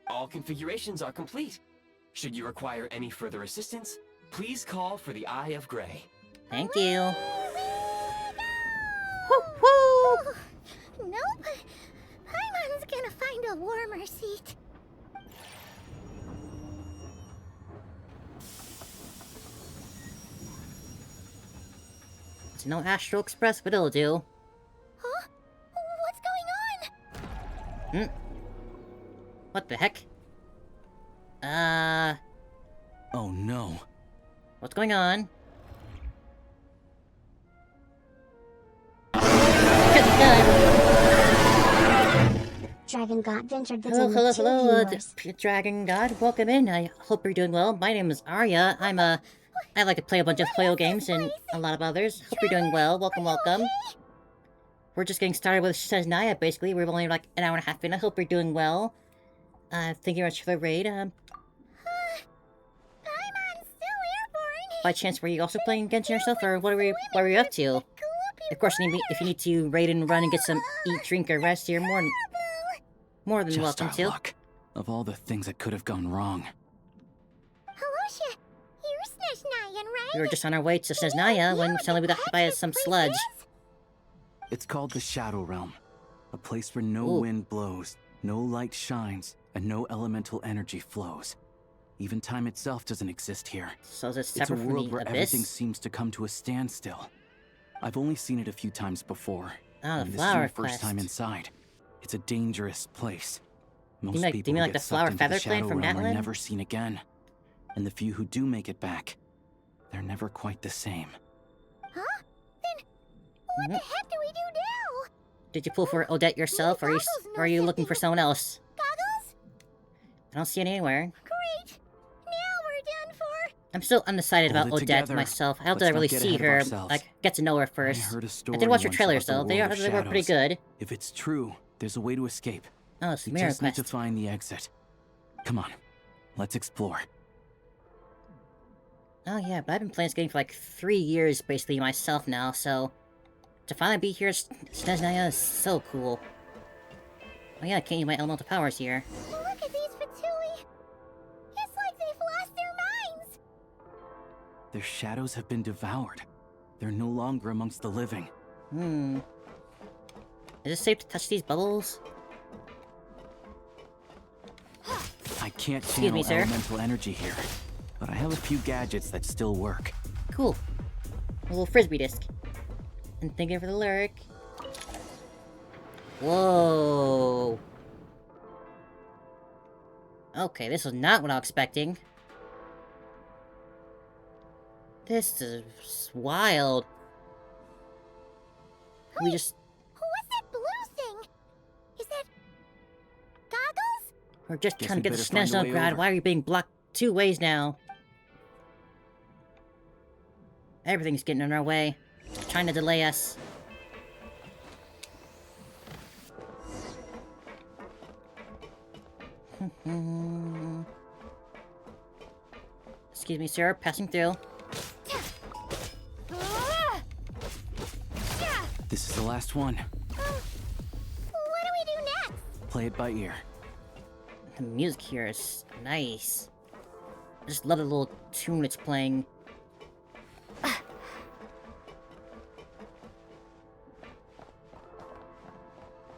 All configurations are complete. Should you require any further assistance, please call for the Eye of Grey. Thank you. Woo! Nope. Paimon's gonna find a warmer seat. It's no Astral Express, but it'll do. Huh? What's going on? What the heck? Oh no. What's going on? Dragon God entered the Hello, Dragon God. Welcome in. I hope you're doing well. My name is Arya. I like to play a bunch of Play-Doh games and a lot of others. Hope you're doing well. Welcome. We're just getting started with Snezhnaya, basically. We're only like an hour and a half in. I hope you're doing well. Thank you very much for the raid. Paimon's still airborne. by chance, were you also playing Genshin yourself, or what were you up to? Of course, if you need to raid and run and get some eat, drink, or rest, you're more than Just welcome our to. luck. Of all the things that could have gone wrong. Halosha, you're Snezhnayan, right? We were just on our way to Snezhnaya when suddenly we got hit by some sludge. It's called the Shadow Realm. A place where no wind blows, no light shines, and no elemental energy flows. Even time itself doesn't exist here. So is it It's a separate from world the where abyss? everything seems to come to a standstill. I've only seen it a few times before. Oh, and the this is flower my first time quest. inside. It's a dangerous place. Most do you people mean who like get the flower sucked into the feather clan Shadow from Realm are Natlan? never seen again. And the few who do make it back, they're never quite the same. Huh? Then what the heck do we do now? Did you pull for Odette yourself, or are you looking for someone else? Goggles? I don't see any anywhere. Great. Now we're done for. I'm still undecided Hold about it Odette together. myself. I hope Let's that I not really get see ahead of her, ourselves. like, get to know her first. I heard a story did watch her once trailers, about though. the They world were of pretty shadows. good. If it's true, there's a way to escape. Oh, it's We Mirror just need to Quest. find the exit. Come on, let's explore. Oh yeah, but I've been playing this game for like 3 years, basically, myself now, so... To finally be here at Snezhnaya is so cool. Oh yeah, I can't use my elemental powers here. Look at these Fatui. It's like they've lost their minds. Their shadows have been devoured. They're no longer amongst the living. Is it safe to touch these bubbles? I can't Excuse me, channel sir. elemental energy here, but I have a few gadgets that still work. Cool. A little frisbee disc. And thank you for the lyric. Whoa. Okay, this was not what I was expecting. This is wild. We just... What's that blue thing? Is that Goggles? We're just Guess trying to we get to better find a way Snezhnaya. over. Why are you being blocked 2 ways now? Everything's getting in our way. Trying to delay us. Excuse me, sir. Passing through. This is the last one. What do we do next? Play it by ear. The music here is nice. I just love the little tune it's playing.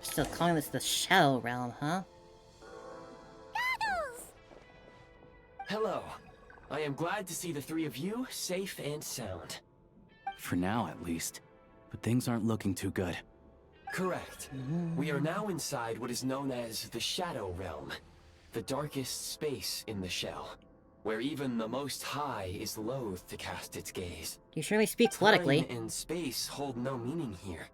Still calling this the Shadow Realm, huh? Hello. I am glad to see the 3 of you safe and sound. For now, at least. But things aren't looking too good. Correct. We are now inside what is known as the Shadow Realm, the darkest space in the shell, where even the Most High is loath to cast its gaze. You surely speak poetically. Time and space hold no meaning here.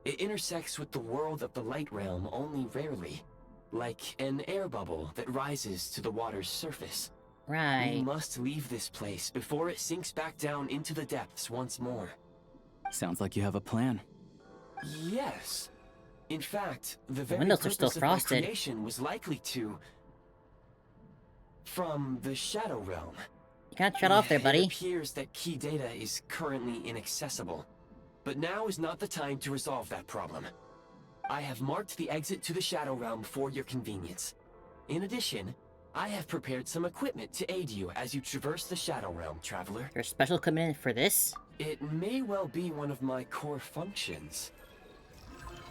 It intersects with the world of the Light Realm only rarely, like an air bubble that rises to the water's surface. Right. We must leave this place before it sinks back down into the depths once more. Sounds like you have a plan. Yes. In fact, the very windows are still purpose of my frosted. creation was likely to... from the Shadow Realm. You gotta shut off there, buddy. It appears that key data is currently inaccessible. But now is not the time to resolve that problem. I have marked the exit to the Shadow Realm for your convenience. In addition, I have prepared some equipment to aid you as you traverse the Shadow Realm, Traveler. There's special equipment for this? It may well be one of my core functions.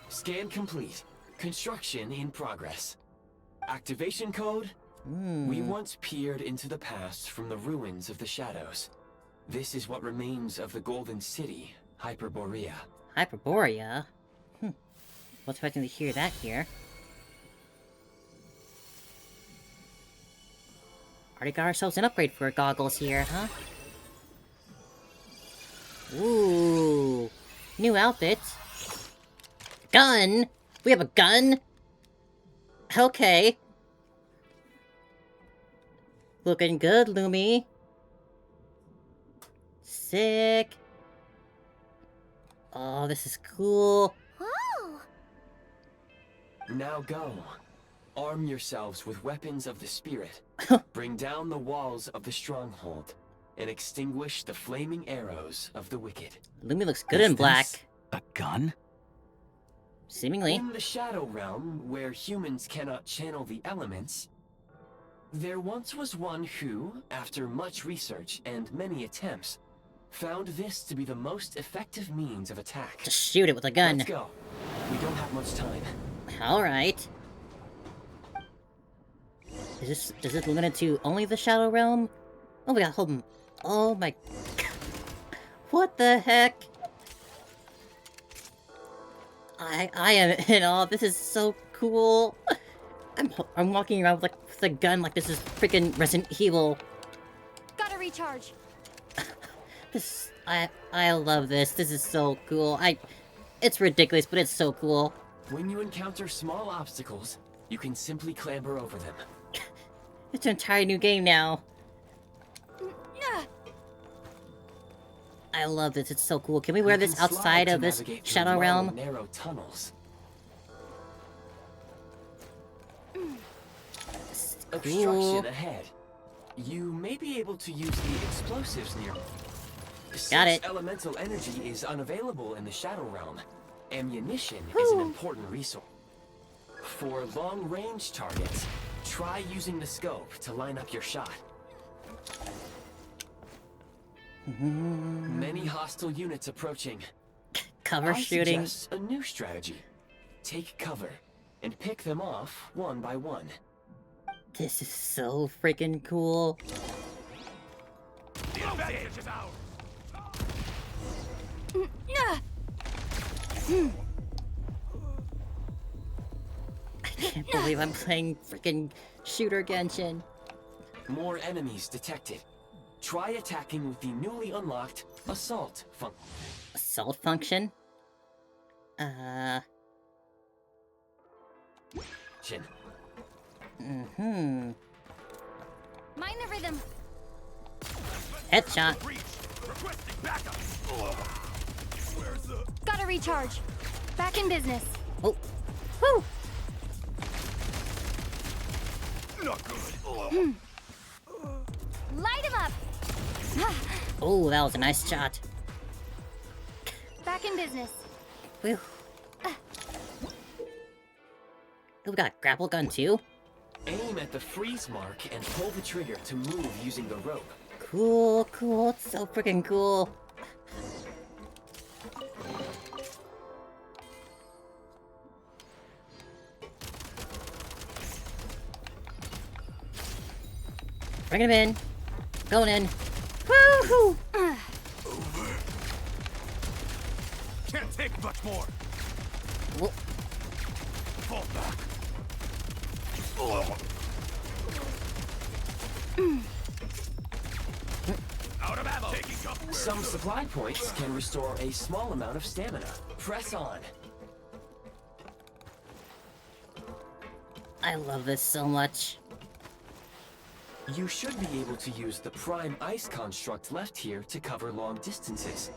Scan complete. Construction in progress. Activation code? We once peered into the past from the ruins of the shadows. This is what remains of the Golden City, Hyperborea. Hyperborea? Wasn't expecting to hear that here. Already got ourselves an upgrade for goggles here, huh? Ooh. New outfit. Gun? We have a gun? Okay. Looking good, Lumi. Sick. Oh, this is cool. Oh. Now go. Arm yourselves with weapons of the spirit. Bring down the walls of the stronghold. and extinguish the flaming arrows of the wicked. Lumi looks good in black. A gun? Seemingly. In the Shadow Realm, where humans cannot channel the elements, there once was one who, after much research and many attempts, found this to be the most effective means of attack. Just shoot it with a gun. Let's go. We don't have much time. Alright. Is this limited to only the Shadow Realm? Oh, we got hold. Oh my. What the heck? I am in awe. This is so cool. I'm walking around with a gun like this is freaking Resident Evil. Gotta recharge. I love this. This is so cool. It's ridiculous, but it's so cool. When you encounter small obstacles, you can simply clamber over them. It's an entire new game now. I love this. It's so cool. Can we wear this outside of this Shadow Realm? Narrow tunnels. Obstruction ahead. You may be able to use the explosives near. Got it. Elemental energy is unavailable in the Shadow Realm. Ammunition is an important resource. For long-range targets, try using the scope to line up your shot. Many hostile units approaching. Cover shooting. I suggest a new strategy. Take cover and pick them off one by one. This is so freaking cool. The advantage is ours. I can't believe I'm playing freaking shooter Genshin. More enemies detected. Try attacking with the newly unlocked assault function. Assault function? Mind the rhythm. Headshot. Gotta recharge. Back in business. Oh. Woo! Not good. Light him up. Oh, that was a nice shot. Back in business. Whew. Oh, we got a grapple gun too? Aim at the freeze mark and pull the trigger to move using the rope. Cool, cool. It's so freaking cool. Bring him in. Going in. Woohoo! Over. Can't take much more. Whoa. Fall back. Out of ammo. Taking cover. Some supply points can restore a small amount of stamina. Press on. I love this so much. You should be able to use the prime ice construct left here to cover long distances.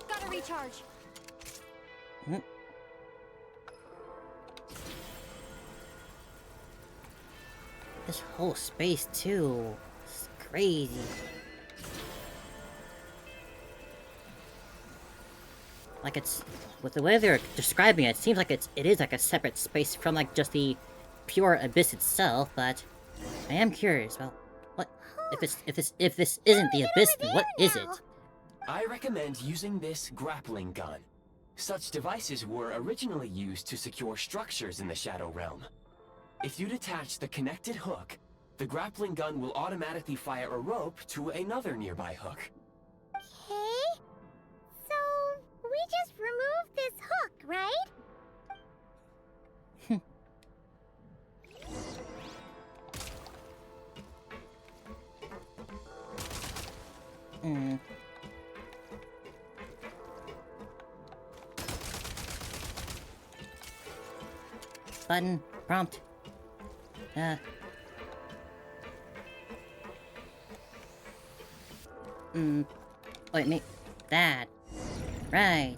Gotta recharge. This whole space too. It's crazy. Like it's with the way they're describing it, it seems like it is like a separate space from like just the pure abyss itself, but I am curious, well, what if this isn't the abyss, then what is it? I recommend using this grappling gun. Such devices were originally used to secure structures in the Shadow Realm. If you detach the connected hook, the grappling gun will automatically fire a rope to another nearby hook. Okay. So, we just removed this hook, right? Button. Prompt. Wait, me. That. Right.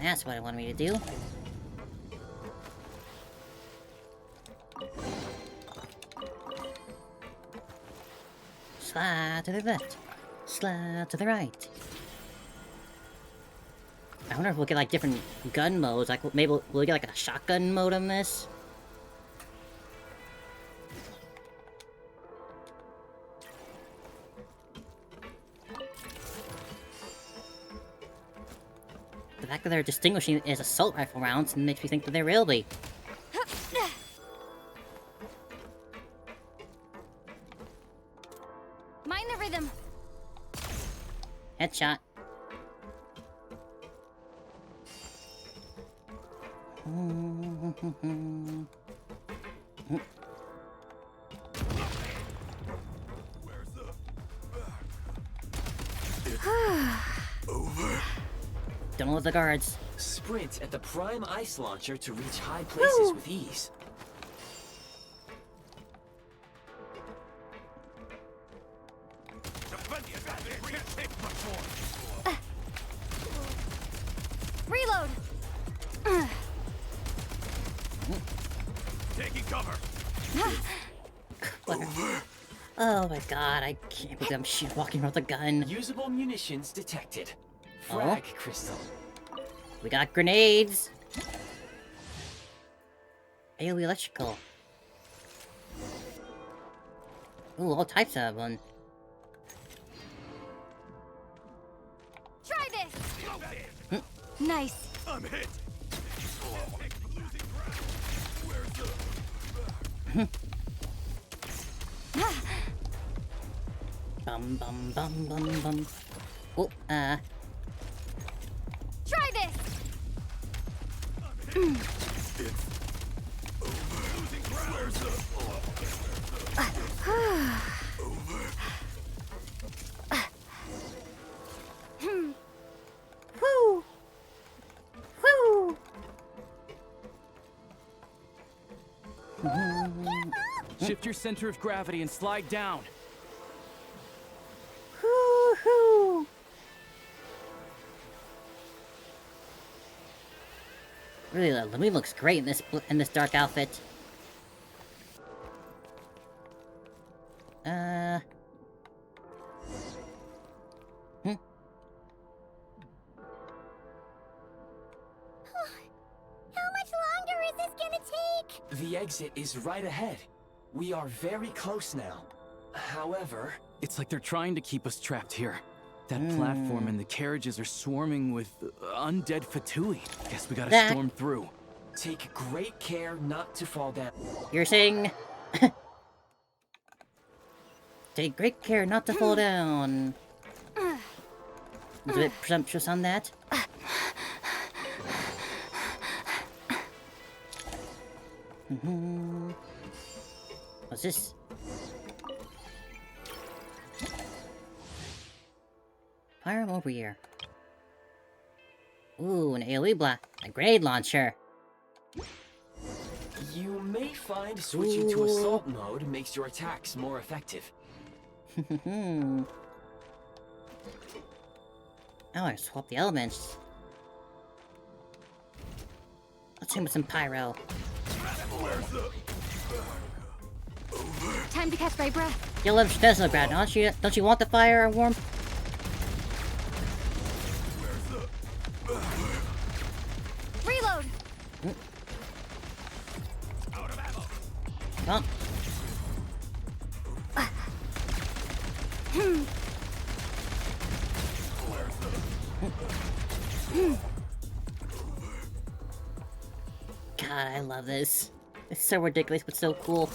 That's what I wanted me to do. Slide to the left. Slide to the right. I wonder if we'll get like different gun modes. Like maybe we'll get like a shotgun mode on this. The fact that they're distinguishing as assault rifle rounds makes me think that they will be. Mind the rhythm. Headshot. Don't let the guards. Sprint at the prime ice launcher to reach high places with ease. Reload. Taking cover. Oh my god, I can't believe I'm walking around with a gun. Usable munitions detected. Frag crystal. We got grenades. AoE electrical. Ooh, all types of them. Try this. Nice. I'm hit. Bum bum bum bum bum. Oh, Try this. Woo! Woo! Shift your center of gravity and slide down. Woo-hoo! Really, Lemmy looks great in this dark outfit. How much longer is this gonna take? The exit is right ahead. We are very close now. However... It's like they're trying to keep us trapped here. That platform and the carriages are swarming with undead Fatui. Guess we gotta storm through. Take great care not to fall down. You're saying... Take great care not to fall down. Was a bit presumptuous on that. What's this? Fire him over here. Ooh, an AoE block. A grenade launcher. You may find switching to assault mode makes your attacks more effective. Oh, I swap the elements. Let's hit him with some pyro. Time to catch my breath. You love Snezhnaya, don't you want the fire or warmth? Reload. Oh. God, I love this. It's so ridiculous, but so cool.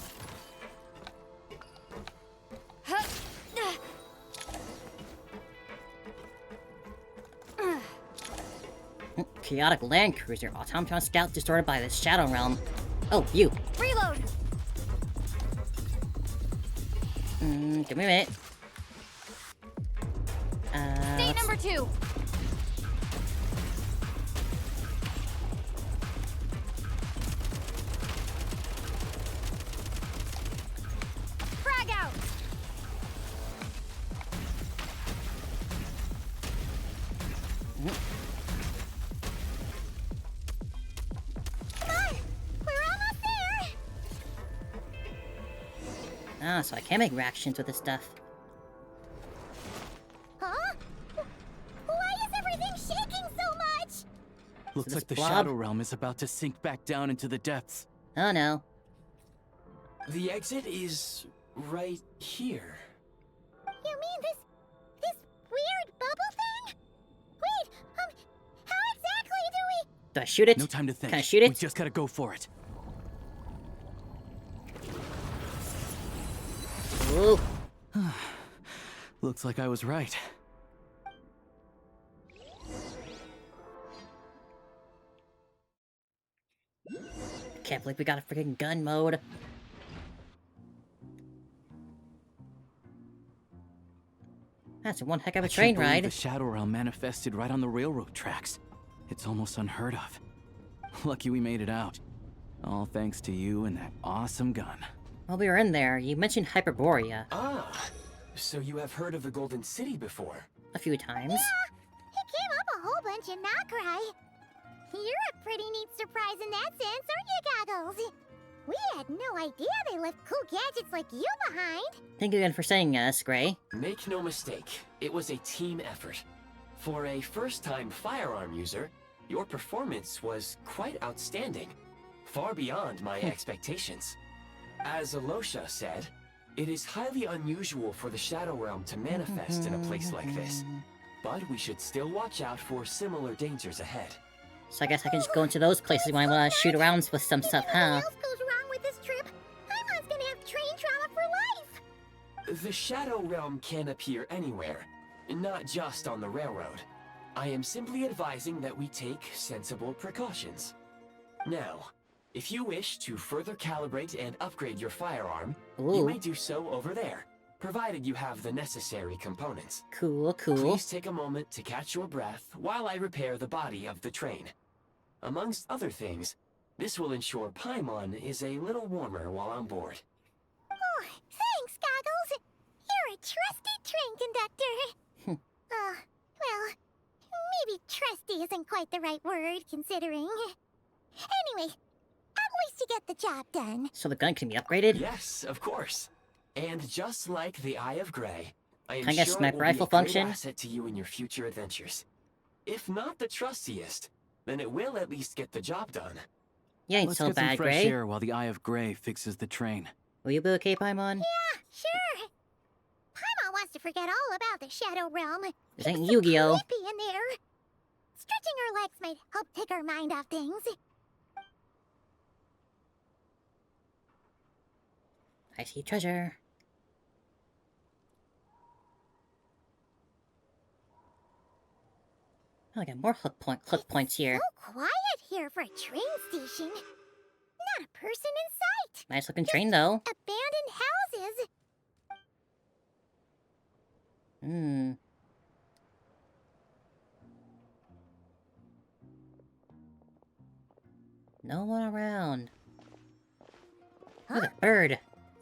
Chaotic Land Cruiser. Automaton Scout distorted by the Shadow Realm. Oh, you. Reload. Give me a minute. State number 2. Frag out. so I can make reactions with this stuff. Huh? Why is everything shaking so much? Looks like the blob? Shadow Realm is about to sink back down into the depths. Oh no. The exit is right here. You mean this weird bubble thing? Wait, how exactly do we... Do I shoot it? No time to think. Can I shoot it? We just gotta go for it. Ooh. Looks like I was right. Can't believe we got a freaking gun mode. That's one heck of a I can't train believe ride. The Shadow Realm manifested right on the railroad tracks. It's almost unheard of. Lucky we made it out. All thanks to you and that awesome gun. While we were in there, you mentioned Hyperborea Ah, so you have heard of the Golden City before? a few times. It came up a whole bunch in Nocrai. You're a pretty neat surprise in that sense, aren't you, Goggles? We had no idea they left cool gadgets like you behind. Thank you again for saying Gray. Make no mistake, it was a team effort. For a first-time firearm user, your performance was quite outstanding, far beyond my expectations. As Alosha said, it is highly unusual for the Shadow Realm to manifest in a place like this, but we should still watch out for similar dangers ahead. So I guess I can just go into those places when I want to shoot around with some stuff, huh? What else goes wrong with this trip? Paimon's gonna have train trauma for life. The Shadow Realm can appear anywhere, not just on the railroad. I am simply advising that we take sensible precautions. Now, if you wish to further calibrate and upgrade your firearm, you may do so over there, provided you have the necessary components. Cool, cool. Please take a moment to catch your breath while I repair the body of the train. Amongst other things, this will ensure Paimon is a little warmer while on board. Oh, thanks, Goggles. You're a trusty train conductor. Well, maybe trusty isn't quite the right word, considering. Anyway, at least you get the job done. So the gun can be upgraded? Yes, of course. And just like the Eye of Grey, I am Can I get sure sniper it will rifle be a great function? asset to you in your future adventures. If not the trustiest, then it will at least get the job done. You ain't Let's so get some bad, fresh Gray. air while the Eye of Grey fixes the train. Will you be okay, Paimon? Yeah, sure. Paimon wants to forget all about the Shadow Realm. This ain't Yu-Gi-Oh! Creepy in there. Stretching her legs might help take her mind off things. I see treasure. Oh, I got more hook points here. So quiet here for a train station. Not a person in sight. Nice looking train, though. Abandoned houses. No one around. Look at that bird.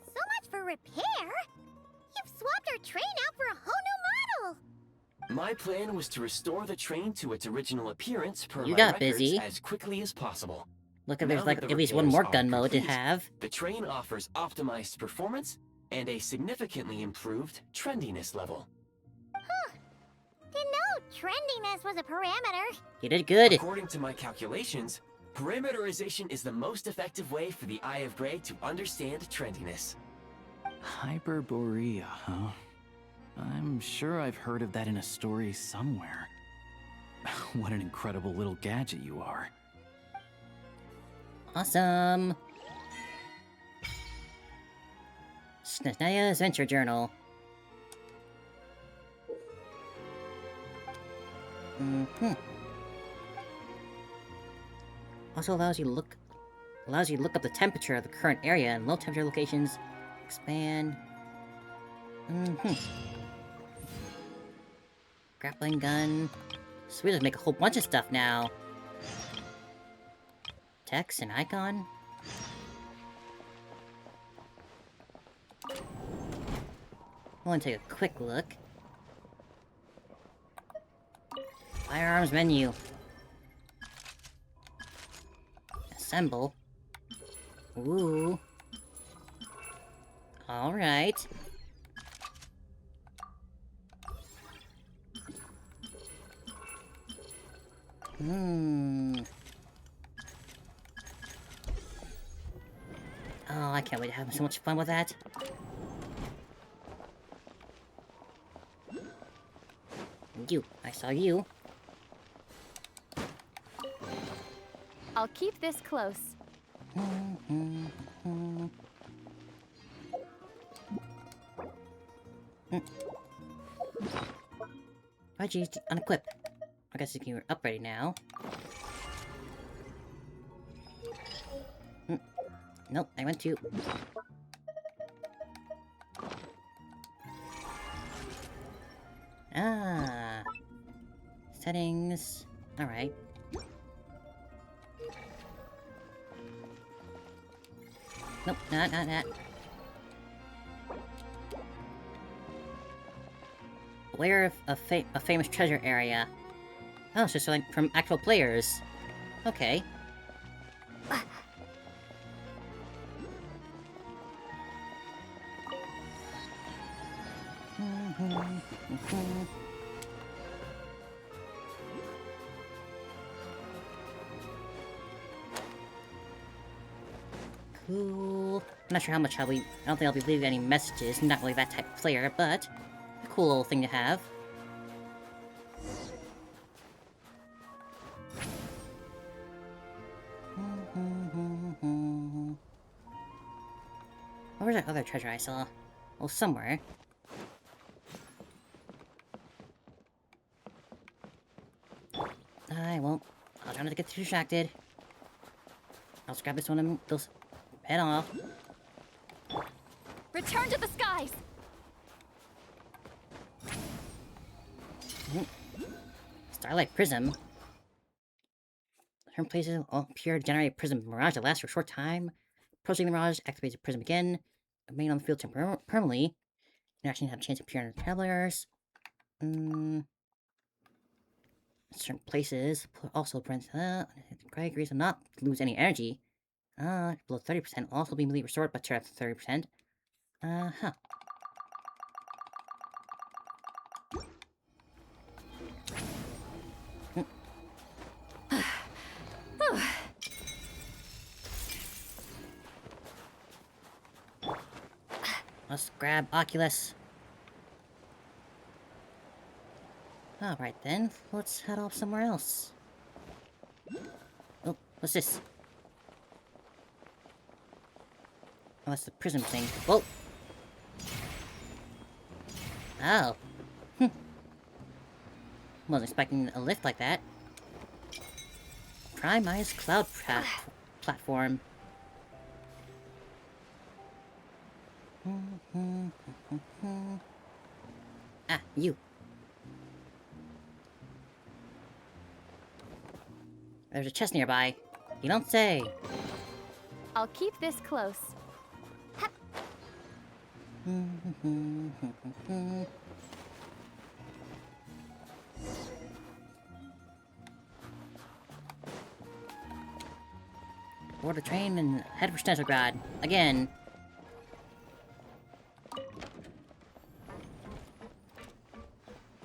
So much for repair. You've swapped our train out for a whole new model. My plan was to restore the train to its original appearance per You my got records busy. as quickly as possible. Look, if Now there's that like the at least one more repairs gun are mode to complete, have. The train offers optimized performance and a significantly improved trendiness level. Didn't know trendiness was a parameter. You did good. According to my calculations, parameterization is the most effective way for the Eye of Grey to understand trendiness. Hyperborea, huh? I'm sure I've heard of that in a story somewhere. What an incredible little gadget you are. Awesome. Snezhnaya's Adventure Journal. Also allows you to look up the temperature of the current area and low temperature locations. Expand. Grappling gun. So we just make a whole bunch of stuff now. Text and icon. I want to take a quick look. Firearms menu. Assemble. Ooh. Alright. Oh, I can't wait to have so much fun with that. You. I saw you. I'll keep this close. Why'd you unequip? I guess you can upgrade now. Nope, I went to... Ah. Settings. Alright. Nope, not that. Aware of a famous treasure area. Oh, so it's like from actual players. Okay. Cool. I'm not sure how much I don't think I'll be leaving any messages. I'm not really that type of player, but a cool little thing to have. Where's that other treasure I saw? Well, somewhere. I won't. I'll try not to get too distracted. I'll just grab this one and those head off. Return to the skies! Starlight Prism. Certain places all appear to generate a prism mirage that lasts for a short time. Approaching the mirage activates the prism again. Remain on the field permanently. Interactions have a chance to appear in the travelers. Certain places also prevents Craig agrees to not lose any energy. Below 30% also be immediately restored, but after 30%. Huh. Let's grab Oculus. Alright then, let's head off somewhere else. Oh, what's this? Oh, that's the prism thing. Whoa! Oh. Wasn't expecting a lift like that. Primized cloud platform. Ah, you. There's a chest nearby. You don't say. I'll keep this close. Board the train and head for Snezhnaya. Again.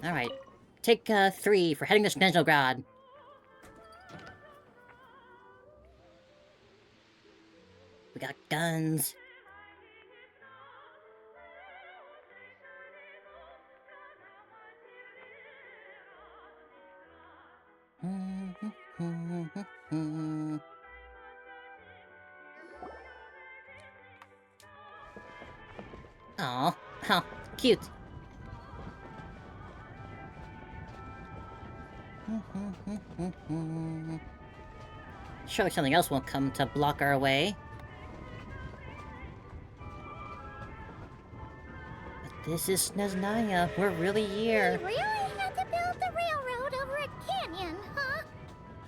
Alright. Take 3 for heading to Snezhnaya. We got guns. Aw, how cute. Surely something else won't come to block our way. But this is Snezhnaya. We're really here. We really had to build the railroad over a canyon, huh?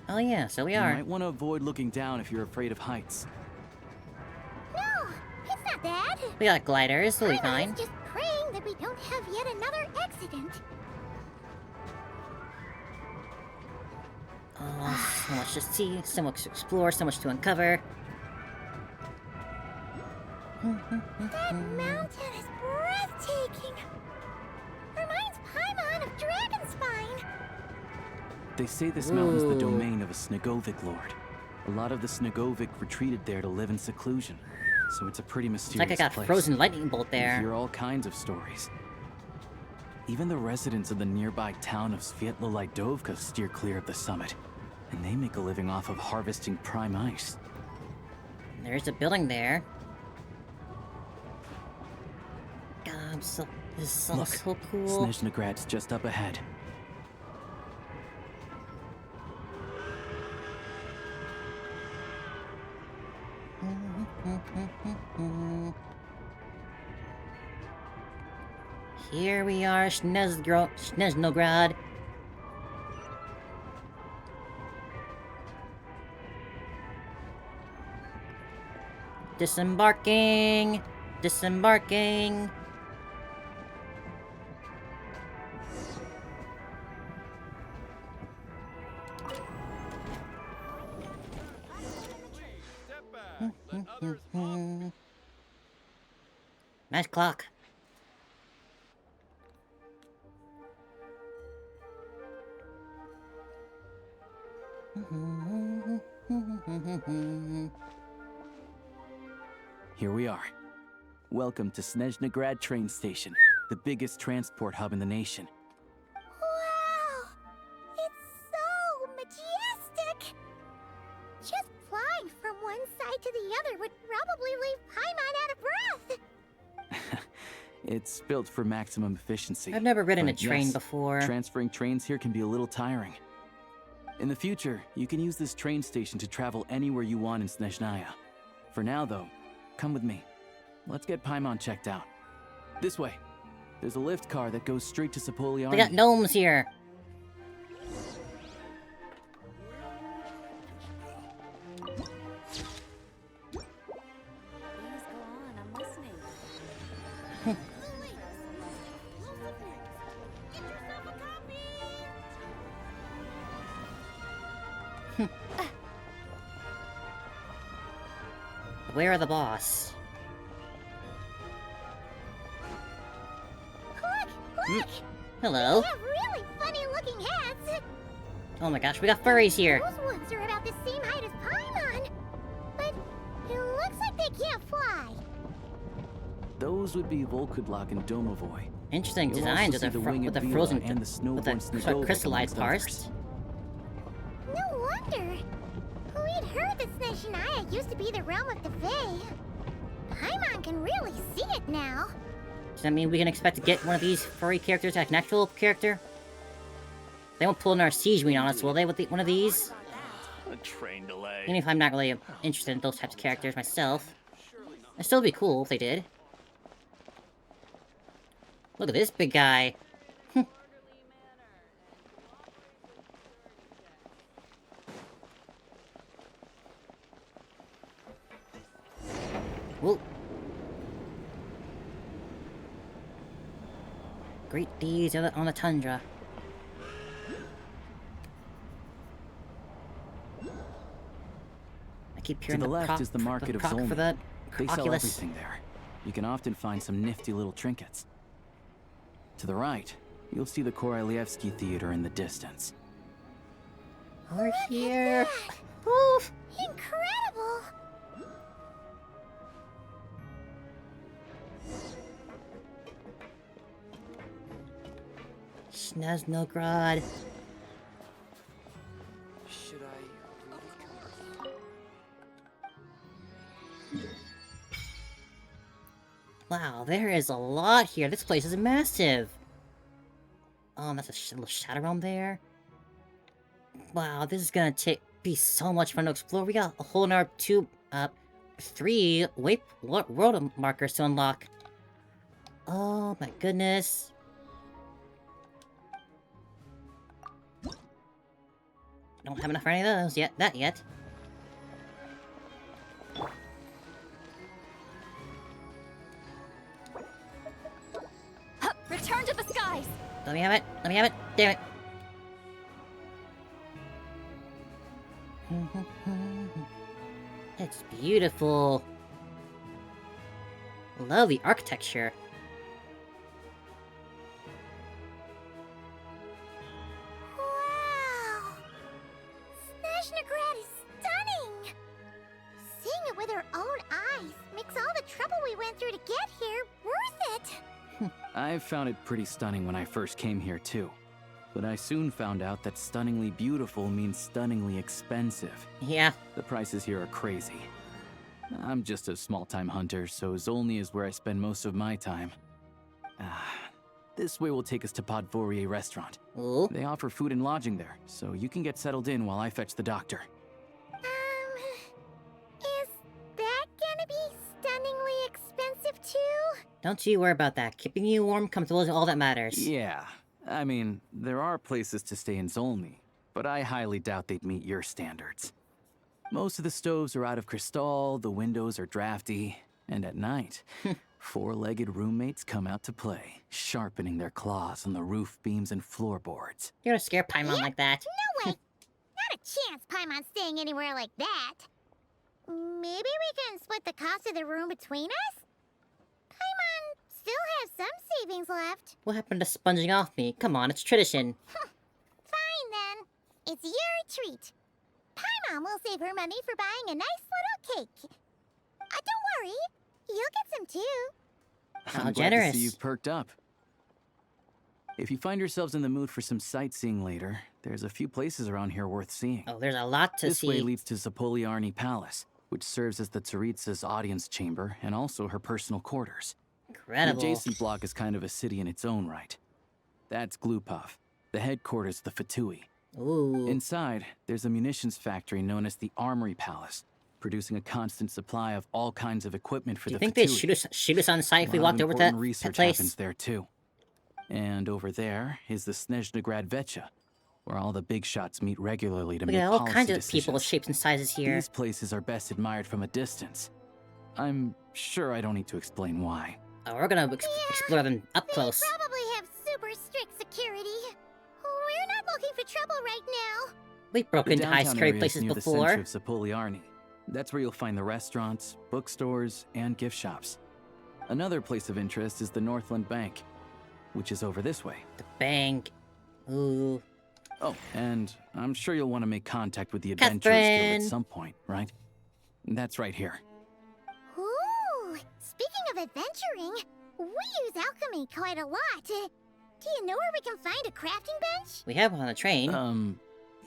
Oh yeah, so we You are. might want to avoid looking down if you're afraid of heights. No, it's not that. We got gliders, we'll be I fine. was just praying that we don't have yet another accident. Oh, so much to see, so much to explore, so much to uncover. That mountain is breathtaking. Reminds Paimon of Dragonspine. They say this mountain's the domain of a Snegovic lord. A lot of the Snegovic retreated there to live in seclusion. So it's a pretty mysterious It's like I got place. frozen lightning bolt You there. hear all kinds of stories. Even the residents of the nearby town of Svietlovaidovka steer clear of the summit. And they make a living off of harvesting prime ice. There's a building there. God, this is Look, so cool. Snezhnagrad's just up ahead. Here we are, Snezhnograd. Disembarking! Disembarking! Nice clock. Here we are. Welcome to Snezhnagrad train station, the biggest transport hub in the nation. Wow! It's so majestic! Just flying from one side to the other would probably leave Paimon out of breath! It's built for maximum efficiency. I've never ridden a but train yes, before. Transferring trains here can be a little tiring. In the future, you can use this train station to travel anywhere you want in Snezhnaya. For now, though, come with me. Let's get Paimon checked out. This way. There's a lift car that goes straight to Sapoliani. They got gnomes here. Where are the boss? Look! Hello. They have really funny-looking heads! Oh my gosh, we got furries here. Those ones are about the same height as Paimon! But it looks like they can't fly! Those would be Volkudlak and Domovoy. Interesting You'll designs also with see the, winged with the Vila frozen and the snowborn Snegovic crystallized amongst parts. No wonder! We'd heard that Snezhnaya used to be the realm of the VII. Paimon can really see it now. Does that mean we can expect to get one of these furry characters, like an actual character? They won't pull another siege queen on us, will they, with one of these? A train delay. Even if I'm not really interested in those types of characters myself. It'd still be cool if they did. Look at this big guy. Whoa. Great deeds on the tundra. I keep To hearing the left is the market of proc Zolman. for the They sell Oculus. everything there. You can often find some nifty little trinkets. To the right, you'll see the Korolievsky Theater in the distance. We're here. Oof! Incredible! Snezhnograd. Should I really come? Wow, there is a lot here. This place is massive. Oh, that's a little shadow realm there. Wow, this is gonna be so much fun to explore. We got a whole another three world markers to unlock. Oh my goodness. Don't have enough for any of those yet. Yet. Return to the skies! Let me have it. Let me have it. Damn it. It's beautiful. Lovely architecture. Wow! Snezhnaya is stunning! Seeing it with our own eyes makes all the trouble we went through to get here worth it! I found it pretty stunning when I first came here too. But I soon found out that stunningly beautiful means stunningly expensive. Yeah. The prices here are crazy. I'm just a small-time hunter, so Zolny is where I spend most of my time. This way will take us to Podvorier restaurant. Ooh. They offer food and lodging there, so you can get settled in while I fetch the doctor. Is that gonna be stunningly expensive too? Don't you worry about that. Keeping you warm, comfortable is all that matters. Yeah. I mean, there are places to stay in Zolny, but I highly doubt they'd meet your standards. Most of the stoves are out of crystal, the windows are drafty, and at night, four-legged roommates come out to play, sharpening their claws on the roof beams and floorboards. You're gonna scare Paimon like that. No way! Not a chance Paimon's staying anywhere like that. Maybe we can split the cost of the room between us? Paimon still has some savings left. What happened to sponging off me? Come on, it's tradition. Fine then. It's your treat. Paimon will save her money for buying a nice little cake. Don't worry, you'll get some too. How I'm generous. glad to see you've perked up. If you find yourselves in the mood for some sightseeing later, there's a few places around here worth seeing. Oh, there's a lot to This see. way leads to Zapoliarny Palace, which serves as the Tsaritsa's audience chamber and also her personal quarters. Incredible. The adjacent block is kind of a city in its own right. That's Glupov, the headquarters of the Fatui. Ooh. Inside, there's a munitions factory known as the Armory Palace, producing a constant supply of all kinds of equipment for Do you the think Fatui. they'd shoot us on sight if we A lot walked of over to that important research place? happens there too. And over there is the Snezhnaya Vecha, where all the big shots meet regularly to We make got all policy kinds of decisions. people, shapes, and sizes here. These places are best admired from a distance. I'm sure I don't need to explain why. Oh, we're gonna explore them up close. Probably have super strict security. We're not looking for trouble right now. We've broken The into high downtown security area is places near before. the center of Zapoliarny. That's where you'll find the restaurants, bookstores, and gift shops. Another place of interest is the Northland Bank, which is over this way. The bank. Ooh. Oh, and I'm sure you'll want to make contact with the Adventurers Guild Catherine. at some point, right? That's right here. Ooh, speaking of adventuring, we use alchemy quite a lot. Do you know where we can find a crafting bench? We have one on the train.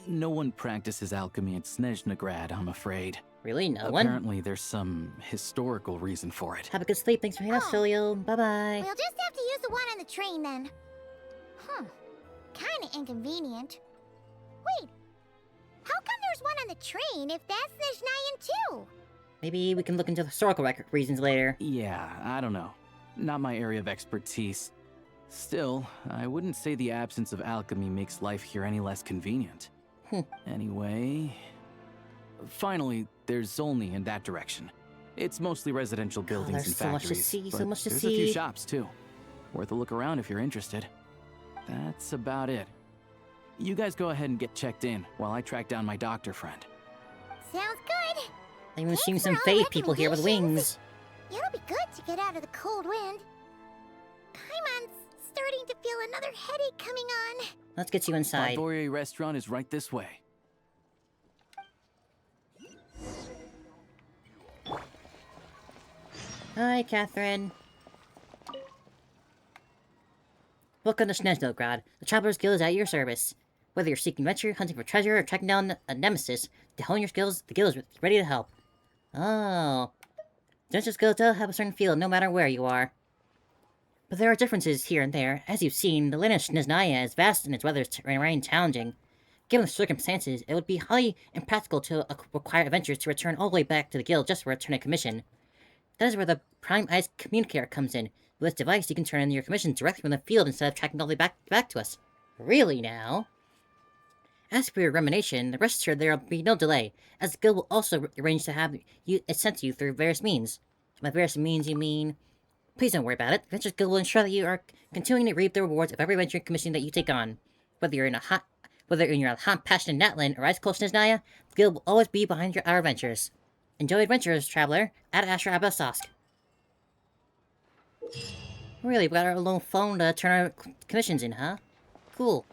No one practices alchemy at Snezhnaya, I'm afraid. Really? No one? Apparently there's some historical reason for it. Have a good sleep. Thanks for hanging out, Filio. Bye-bye. We'll just have to use the one on the train then. Kinda inconvenient. Wait, how come there's one on the train if that's Snezhnayan too? Maybe we can look into the historical reasons later. Yeah, I don't know. Not my area of expertise. Still, I wouldn't say the absence of alchemy makes life here any less convenient. Anyway... Finally, there's Zolny in that direction. It's mostly residential buildings there's and so much to factories, see, so but much to there's a few see. shops too. Worth a look around if you're interested. That's about it. You guys go ahead and get checked in while I track down my doctor friend. Sounds good. I'm even seeing for some all Fae the people here with wings. It'll be good to get out of the cold wind. Paimon's starting to feel another headache coming on. Let's get you inside. Podvorier restaurant is right this way. Hi, Catherine. Welcome to Snezhnaya. The Traveler's Guild is at your service. Whether you're seeking adventure, hunting for treasure, or tracking down a nemesis, to hone your skills, the guild is ready to help. Oh. The Adventurers Guild does have a certain feel no matter where you are. But there are differences here and there. As you've seen, the land of Snezhnaya is vast and its weather terrain challenging. Given the circumstances, it would be highly impractical to require adventurers to return all the way back to the guild just for a return a commission. That is where the Prime Ice Communicator comes in. With this device, you can turn in your commission directly from the field instead of tracking all the way back to us. Really now? As for your remuneration, rest assured there will be no delay, as the guild will also arrange to have it sent to you through various means. By various means, you mean... Please don't worry about it. The Adventurers Guild will ensure that you are continuing to reap the rewards of every adventuring commission that you take on. Whether you're in your hot, passionate Natlan or ice cold Snezhnaya, the guild will always be behind our adventures. Enjoy adventures, traveler. Ad Asher Abasosk. Really, we got our own phone to turn our commissions in, huh? Cool.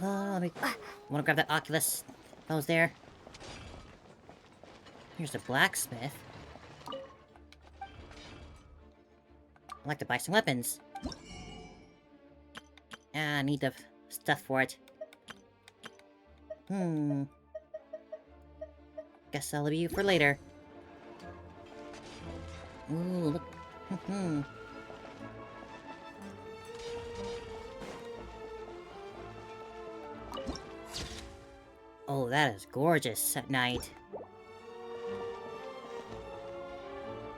Let me... wanna grab that Oculus that was there. Here's the blacksmith. I'd like to buy some weapons. I need the stuff for it. Guess I'll leave you for later. Ooh, look. Oh, that is gorgeous at night.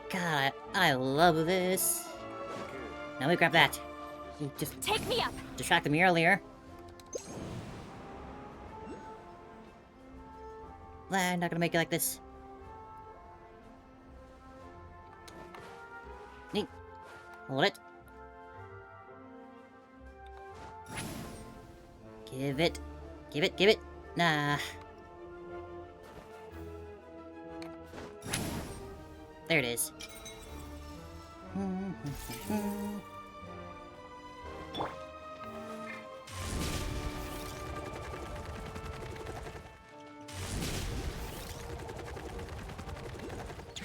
God, I love this. Now let me grab that. You just take me up. Distracted me earlier. I'm not gonna make it like this. Neat. Hold it. Give it. Give it, give it. Nah. There it is.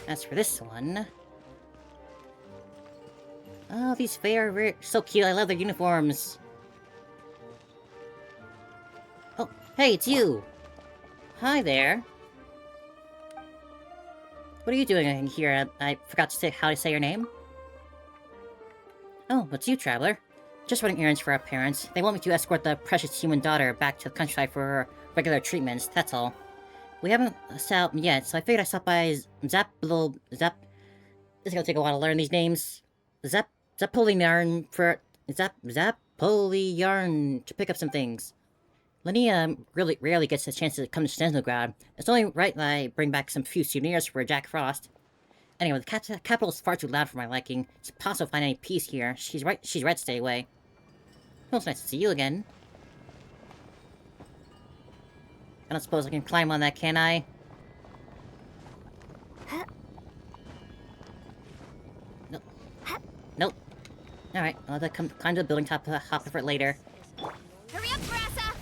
As for this one... Oh, these Fae are so cute. I love their uniforms. Oh, hey, it's you! Hi there. What are you doing here? I forgot to say how to say your name. Oh, it's you, traveler. Just running errands for our parents. They want me to escort the precious human daughter back to the countryside for her regular treatments, that's all. We haven't set out yet, so I figured I'd stop by Zap... This is gonna take a while to learn these names. Zapoliarn for... Zapoliarn to pick up some things. Linnea really rarely gets a chance to come to Snezhnaya. It's only right that I bring back some few souvenirs for Jack Frost. Anyway, the capital is far too loud for my liking. It's impossible to find any peace here. She's right to stay away. Well, it's nice to see you again. I don't suppose I can climb on that, can I? Nope. Nope. Alright, I'll have to climb to the building top, hop over it later. Hurry up, Grassa!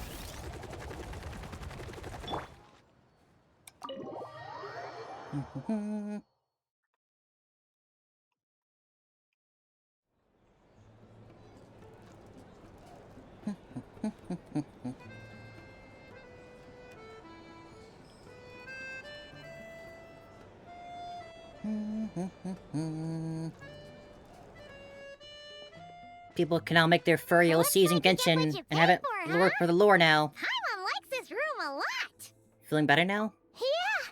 People can now make their furry OCs in Genshin and have it work for the lore now. Paimon likes this room a lot. Feeling better now? Yeah,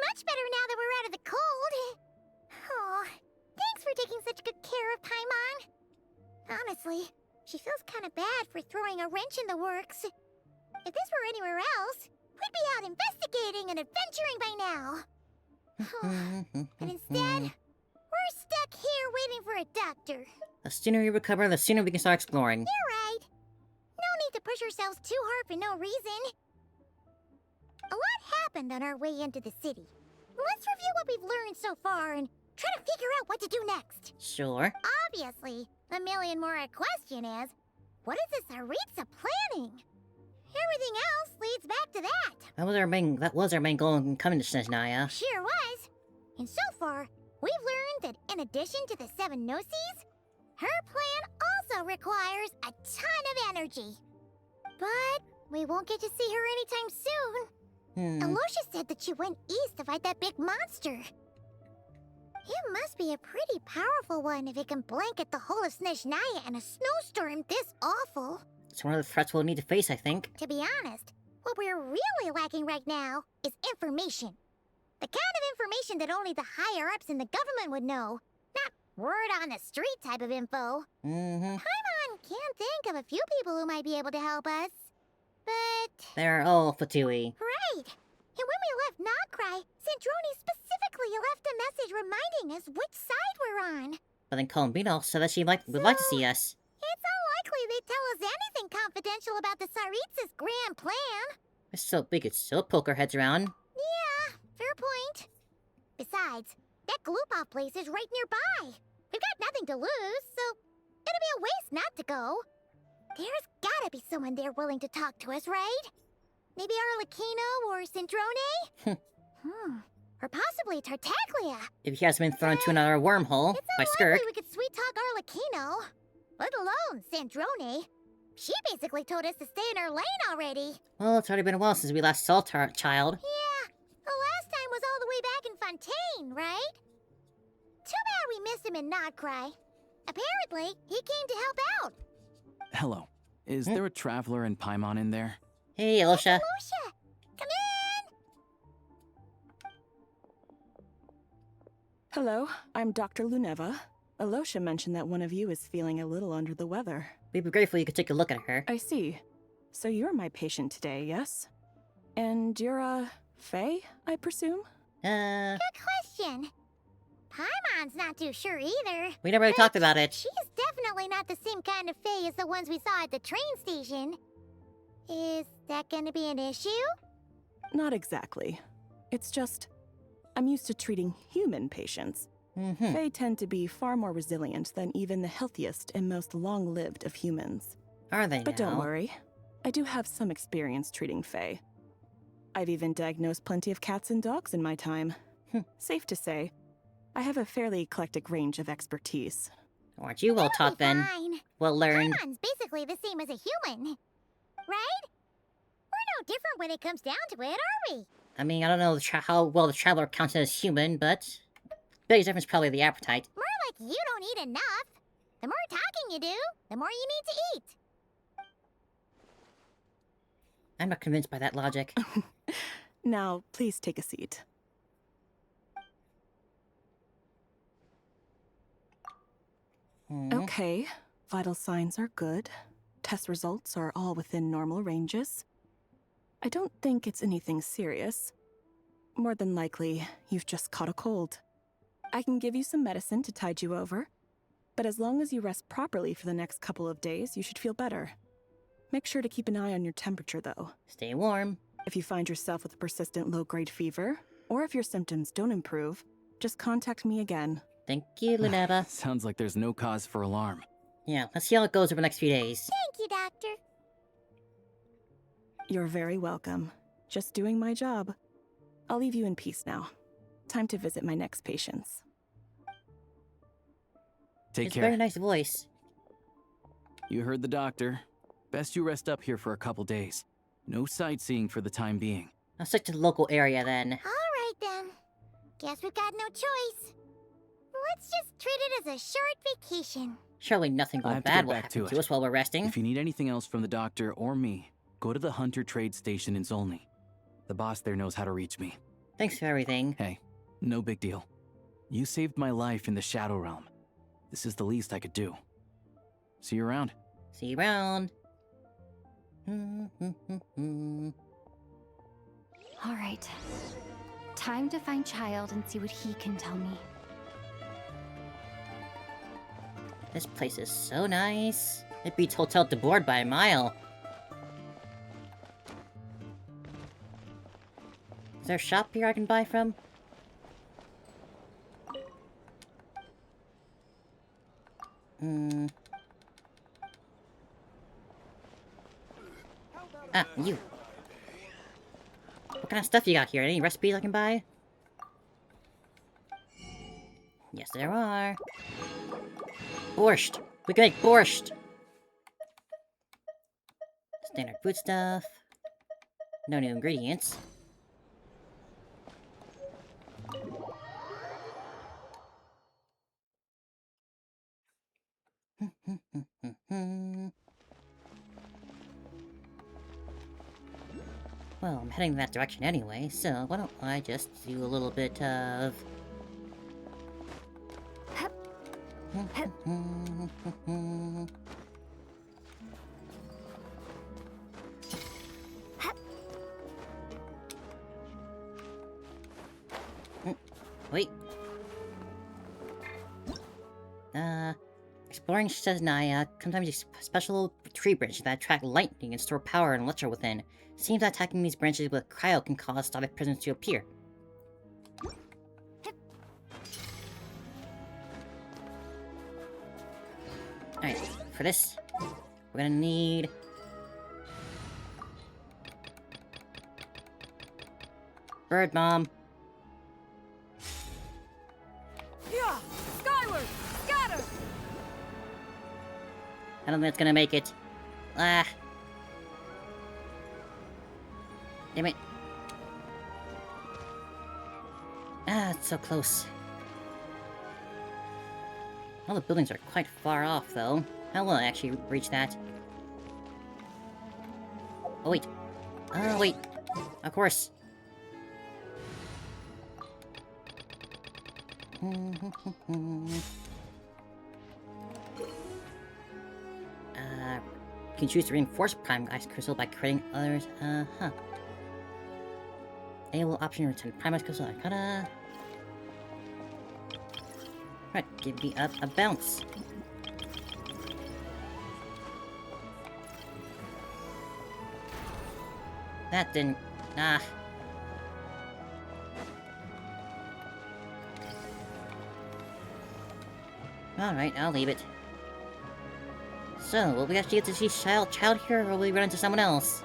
much better now that we're out of the cold. Oh, thanks for taking such good care of Paimon. Honestly, she feels kind of bad for throwing a wrench in the works. If this were anywhere else, we'd be out investigating and adventuring by now. But instead, we're stuck here waiting for a doctor. The sooner you recover, the sooner we can start exploring. You're right. No need to push ourselves too hard for no reason. A lot happened on our way into the city. Let's review what we've learned so far and try to figure out what to do next. Sure. Obviously, the million more question is, what is this Tsaritsa planning? Everything else leads back to that. That was our main goal in coming to Snezhnaya. Sure was. And so far, we've learned that in addition to the 7 Gnosis, her plan also requires a ton of energy. But we won't get to see her anytime soon. Aloysia said that she went east to fight that big monster. It must be a pretty powerful one if it can blanket the whole of Snezhnaya in a snowstorm this awful. It's one of the threats we'll need to face, I think. To be honest, what we're really lacking right now is information. The kind of information that only the higher-ups in the government would know. Not word on the street type of info. Paimon can think of a few people who might be able to help us. But... They're all Fatui. Right. And when we left Nocry, Sandrone specifically left a message reminding us which side we're on. But then Columbino said that she would like to see us. It's unlikely they'd tell us anything confidential about the Tsaritsa's grand plan. It's so big, it's still poke our heads around. Yeah, Fair point. Besides, that Gloop-Off place is right nearby. We've got nothing to lose, so it'll be a waste not to go. There's gotta be someone there willing to talk to us, right? Maybe Arlecchino or Sindrone? Or possibly Tartaglia. If he hasn't been thrown into another wormhole by It's Skirk. unlikely we could sweet-talk Arlecchino. Let alone Sandrone. She basically told us to stay in her lane already. Well, it's already been a while since we last saw Child. Yeah, the last time was all the way back in Fontaine, right? Too bad we missed him in Nodcry. Apparently, he came to help out. Hello. Is there a traveler and Paimon in there? Hey, Elosha. Lucia, come in! Hello, I'm Dr. Luneva. Alosha mentioned that one of you is feeling a little under the weather. We'd be grateful you could take a look at her. I see. So you're my patient today, yes? And you're Fae, I presume? Good question. Paimon's not too sure either. We never really talked about it. She's definitely not the same kind of Fae as the ones we saw at the train station. Is that gonna be an issue? Not exactly. It's just, I'm used to treating human patients. Fae tend to be far more resilient than even the healthiest and most long-lived of humans. Are they But don't worry. I do have some experience treating Fae. I've even diagnosed plenty of cats and dogs in my time. Safe to say, I have a fairly eclectic range of expertise. Aren't you well taught then? Fine. Well learned. Paimon's basically the same as a human. Right? We're no different when it comes down to it, are we? I mean, I don't know how well the traveler counts as human, but biggest difference is probably the appetite. More like you don't eat enough. The more talking you do, the more you need to eat. I'm not convinced by that logic. Now, please take a seat. Okay, vital signs are good. Test results are all within normal ranges. I don't think it's anything serious. More than likely, you've just caught a cold. I can give you some medicine to tide you over, but as long as you rest properly for the next couple of days, you should feel better. Make sure to keep an eye on your temperature, though. Stay warm. If you find yourself with a persistent low-grade fever, or if your symptoms don't improve, just contact me again. Thank you, Luneva. Sounds like there's no cause for alarm. Yeah, let's see how it goes over the next few days. Thank you, Doctor. You're very welcome. Just doing my job. I'll leave you in peace now. Time to visit my next patients. Take It's care. a very nice voice. You heard the doctor. Best you rest up here for a couple days. No sightseeing for the time being. I'll stick to the local area then. Alright then. Guess we've got no choice. Let's just treat it as a short vacation. Surely nothing I have to bad get will back happen to to it. us while we're resting. If you need anything else from the doctor or me, go to the Hunter Trade Station in Zolny. The boss there knows how to reach me. Thanks for everything. Hey, no big deal. You saved my life in the Shadow Realm. This is the least I could do. See you around. See you around. All right. Time to find Child and see what he can tell me. This place is so nice. It beats Hotel de Board by a mile. Is there a shop here I can buy from? Ah, you. What kind of stuff you got here? Any recipes I can buy? Yes, there are. Borscht! We can make borscht! Standard food stuff. No new ingredients. Well, I'm heading that direction anyway, so why don't I just do a little bit of... Wait. Exploring Snezhnaya, sometimes use a special tree branch that attract lightning and store power and electro within. Seems that attacking these branches with cryo can cause static prisms to appear. Alright, for this, we're gonna need... Bird Mom. Yeah! Skyward! Scatter! I don't think it's gonna make it. Ah. Damn it. Ah, it's so close. All the buildings are quite far off, though. How will I actually reach that? Oh, wait. Oh, wait. Of course. You can choose to reinforce Prime Ice Crystal by creating others. Enable option to return Prime Ice Crystal Arcana. Right, give me a bounce. That didn't... Ah. Alright, I'll leave it. So, will we actually get to see Child here, or will we run into someone else?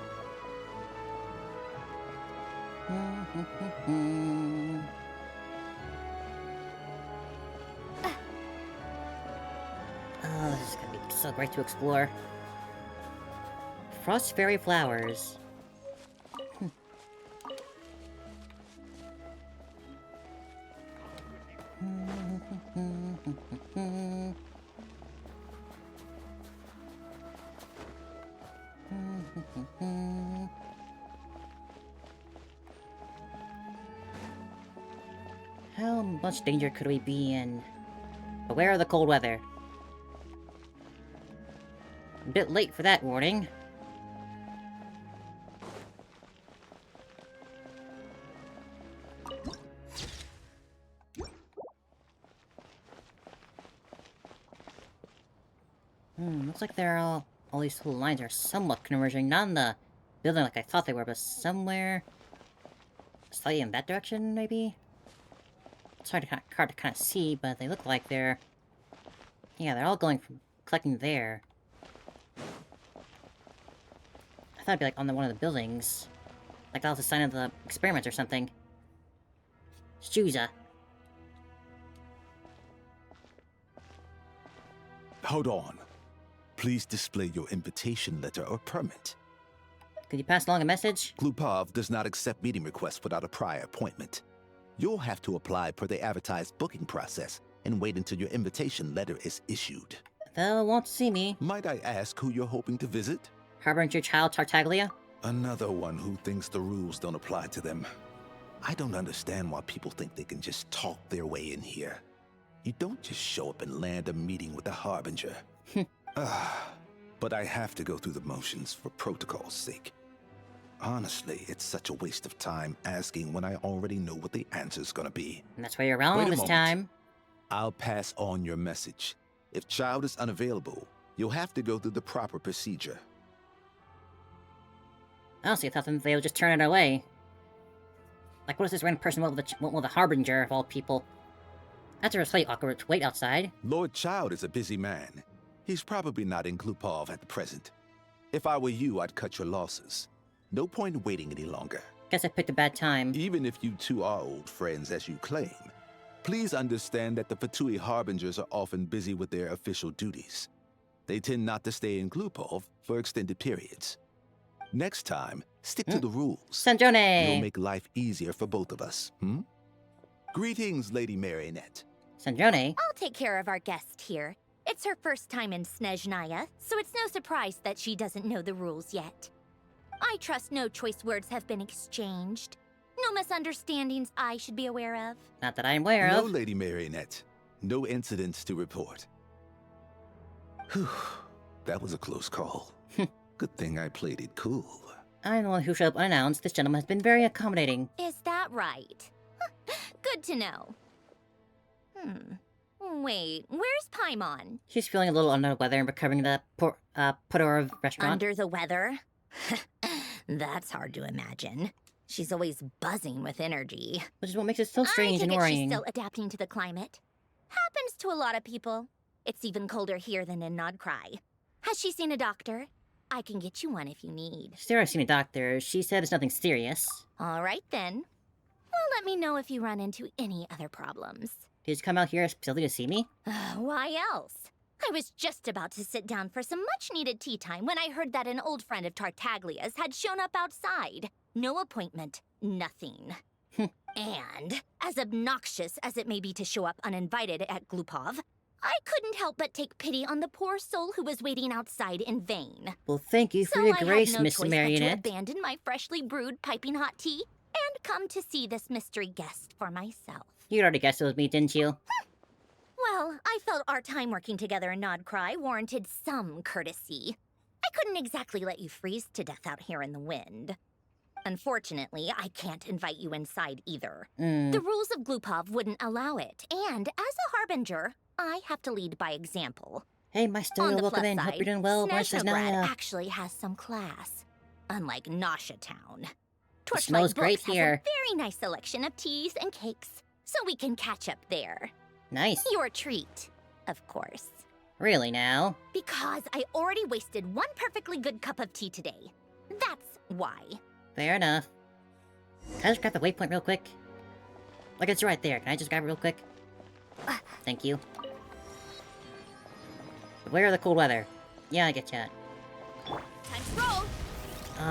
Oh, this is gonna be so great to explore. Frost Fairy Flowers. How much danger could we be in? Beware of the cold weather. A bit late for that warning. Looks like they're all these little lines are somewhat converging, not in the building like I thought they were, but somewhere slightly in that direction, maybe? It's hard to kind of see, but they look like they're... Yeah, they're all going from collecting there. I thought it'd be like on one of the buildings. Like that was a sign of the experiment or something. Shuza. Hold on. Please display your invitation letter or permit. Could you pass along a message? Glupov does not accept meeting requests without a prior appointment. You'll have to apply per the advertised booking process and wait until your invitation letter is issued. They'll want to see me. Might I ask who you're hoping to visit? Harbinger Child Tartaglia? Another one who thinks the rules don't apply to them. I don't understand why people think they can just talk their way in here. You don't just show up and land a meeting with a Harbinger. But I have to go through the motions for protocol's sake. Honestly, it's such a waste of time asking when I already know what the answer's gonna be. And that's why you're wrong this time. I'll pass on your message. If Child is unavailable, you'll have to go through the proper procedure. Honestly, I thought they would just turn it away. Like, what if this random person went with a Harbinger of all people? That's a slightly awkward wait outside. Lord Child is a busy man. He's probably not in Glupov at the present. If I were you, I'd cut your losses. No point in waiting any longer. Guess I picked a bad time. Even if you two are old friends as you claim, please understand that the Fatui Harbingers are often busy with their official duties. They tend not to stay in Glupov for extended periods. Next time, stick to the rules. Snezhnaya! It'll make life easier for both of us, Greetings, Lady Marionette. Snezhnaya? I'll take care of our guest here. It's her first time in Snezhnaya, so it's no surprise that she doesn't know the rules yet. I trust no choice words have been exchanged. No misunderstandings I should be aware of. Not that I'm aware of. No, Lady Marionette. No incidents to report. Whew. That was a close call. Good thing I played it cool. I'm the one who showed up unannounced. This gentleman has been very accommodating. Is that right? Good to know. Wait, where's Paimon? She's feeling a little under the weather and recovering the Podora restaurant. Under the weather? That's hard to imagine. She's always buzzing with energy. Which is what makes it so strange and I take it she's worrying. still adapting to the climate. Happens to a lot of people. It's even colder here than in Nodcry. Has she seen a doctor? I can get you one if you need. Sarah's seen a doctor. She said it's nothing serious. All right, then. Well, let me know if you run into any other problems. Did you come out here specifically to see me? Why else? I was just about to sit down for some much-needed tea time when I heard that an old friend of Tartaglia's had shown up outside. No appointment, nothing. And, as obnoxious as it may be to show up uninvited at Glupov, I couldn't help but take pity on the poor soul who was waiting outside in vain. Well, thank you for So your I grace, had no Miss choice but Marionette. to abandon my freshly brewed piping hot tea and come to see this mystery guest for myself. You already guessed it was me, didn't you? Well, I felt our time working together in Nodcry warranted some courtesy. I couldn't exactly let you freeze to death out here in the wind. Unfortunately, I can't invite you inside either. The rules of Glupov wouldn't allow it, and as a harbinger, I have to lead by example. Hey, my On Stoyo, the welcome plus in. Hope side, you're doing well. Born Snezhnaya Snezhnaya. actually has some class, unlike Nasha Town. It smells great Books here. has a very nice selection of teas and cakes, so we can catch up there. Nice. Your treat, of course. Really now? Because I already wasted one perfectly good cup of tea today. That's why. Fair enough. Can I just grab the waypoint real quick? Like, it's right there. Can I just grab it real quick? Thank you. Beware of the cold weather. Yeah, I get ya. Time to roll.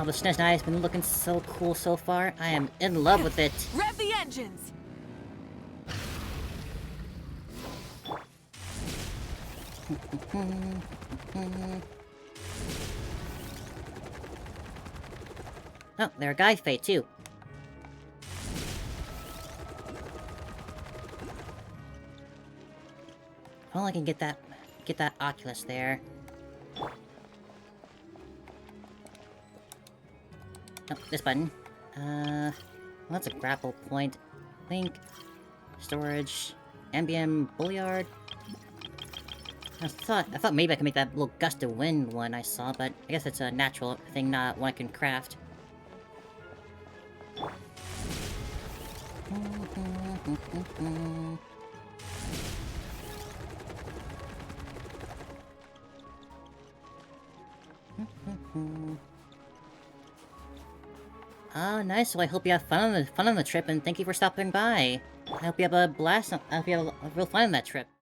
But Snezhnaya's been looking so cool so far. I am in love with it. Rev the engines! Oh, they're a guy fate too. Well, I can get that Oculus there. Oh, this button. Well, that's a grapple point. Link. Storage. Ambient Bulliard. I thought maybe I could make that little gust of wind one I saw, but I guess it's a natural thing, not one I can craft. Ah, nice. Well, I hope you have fun on the trip, and thank you for stopping by. I hope you have a blast. I hope you have a real fun on that trip.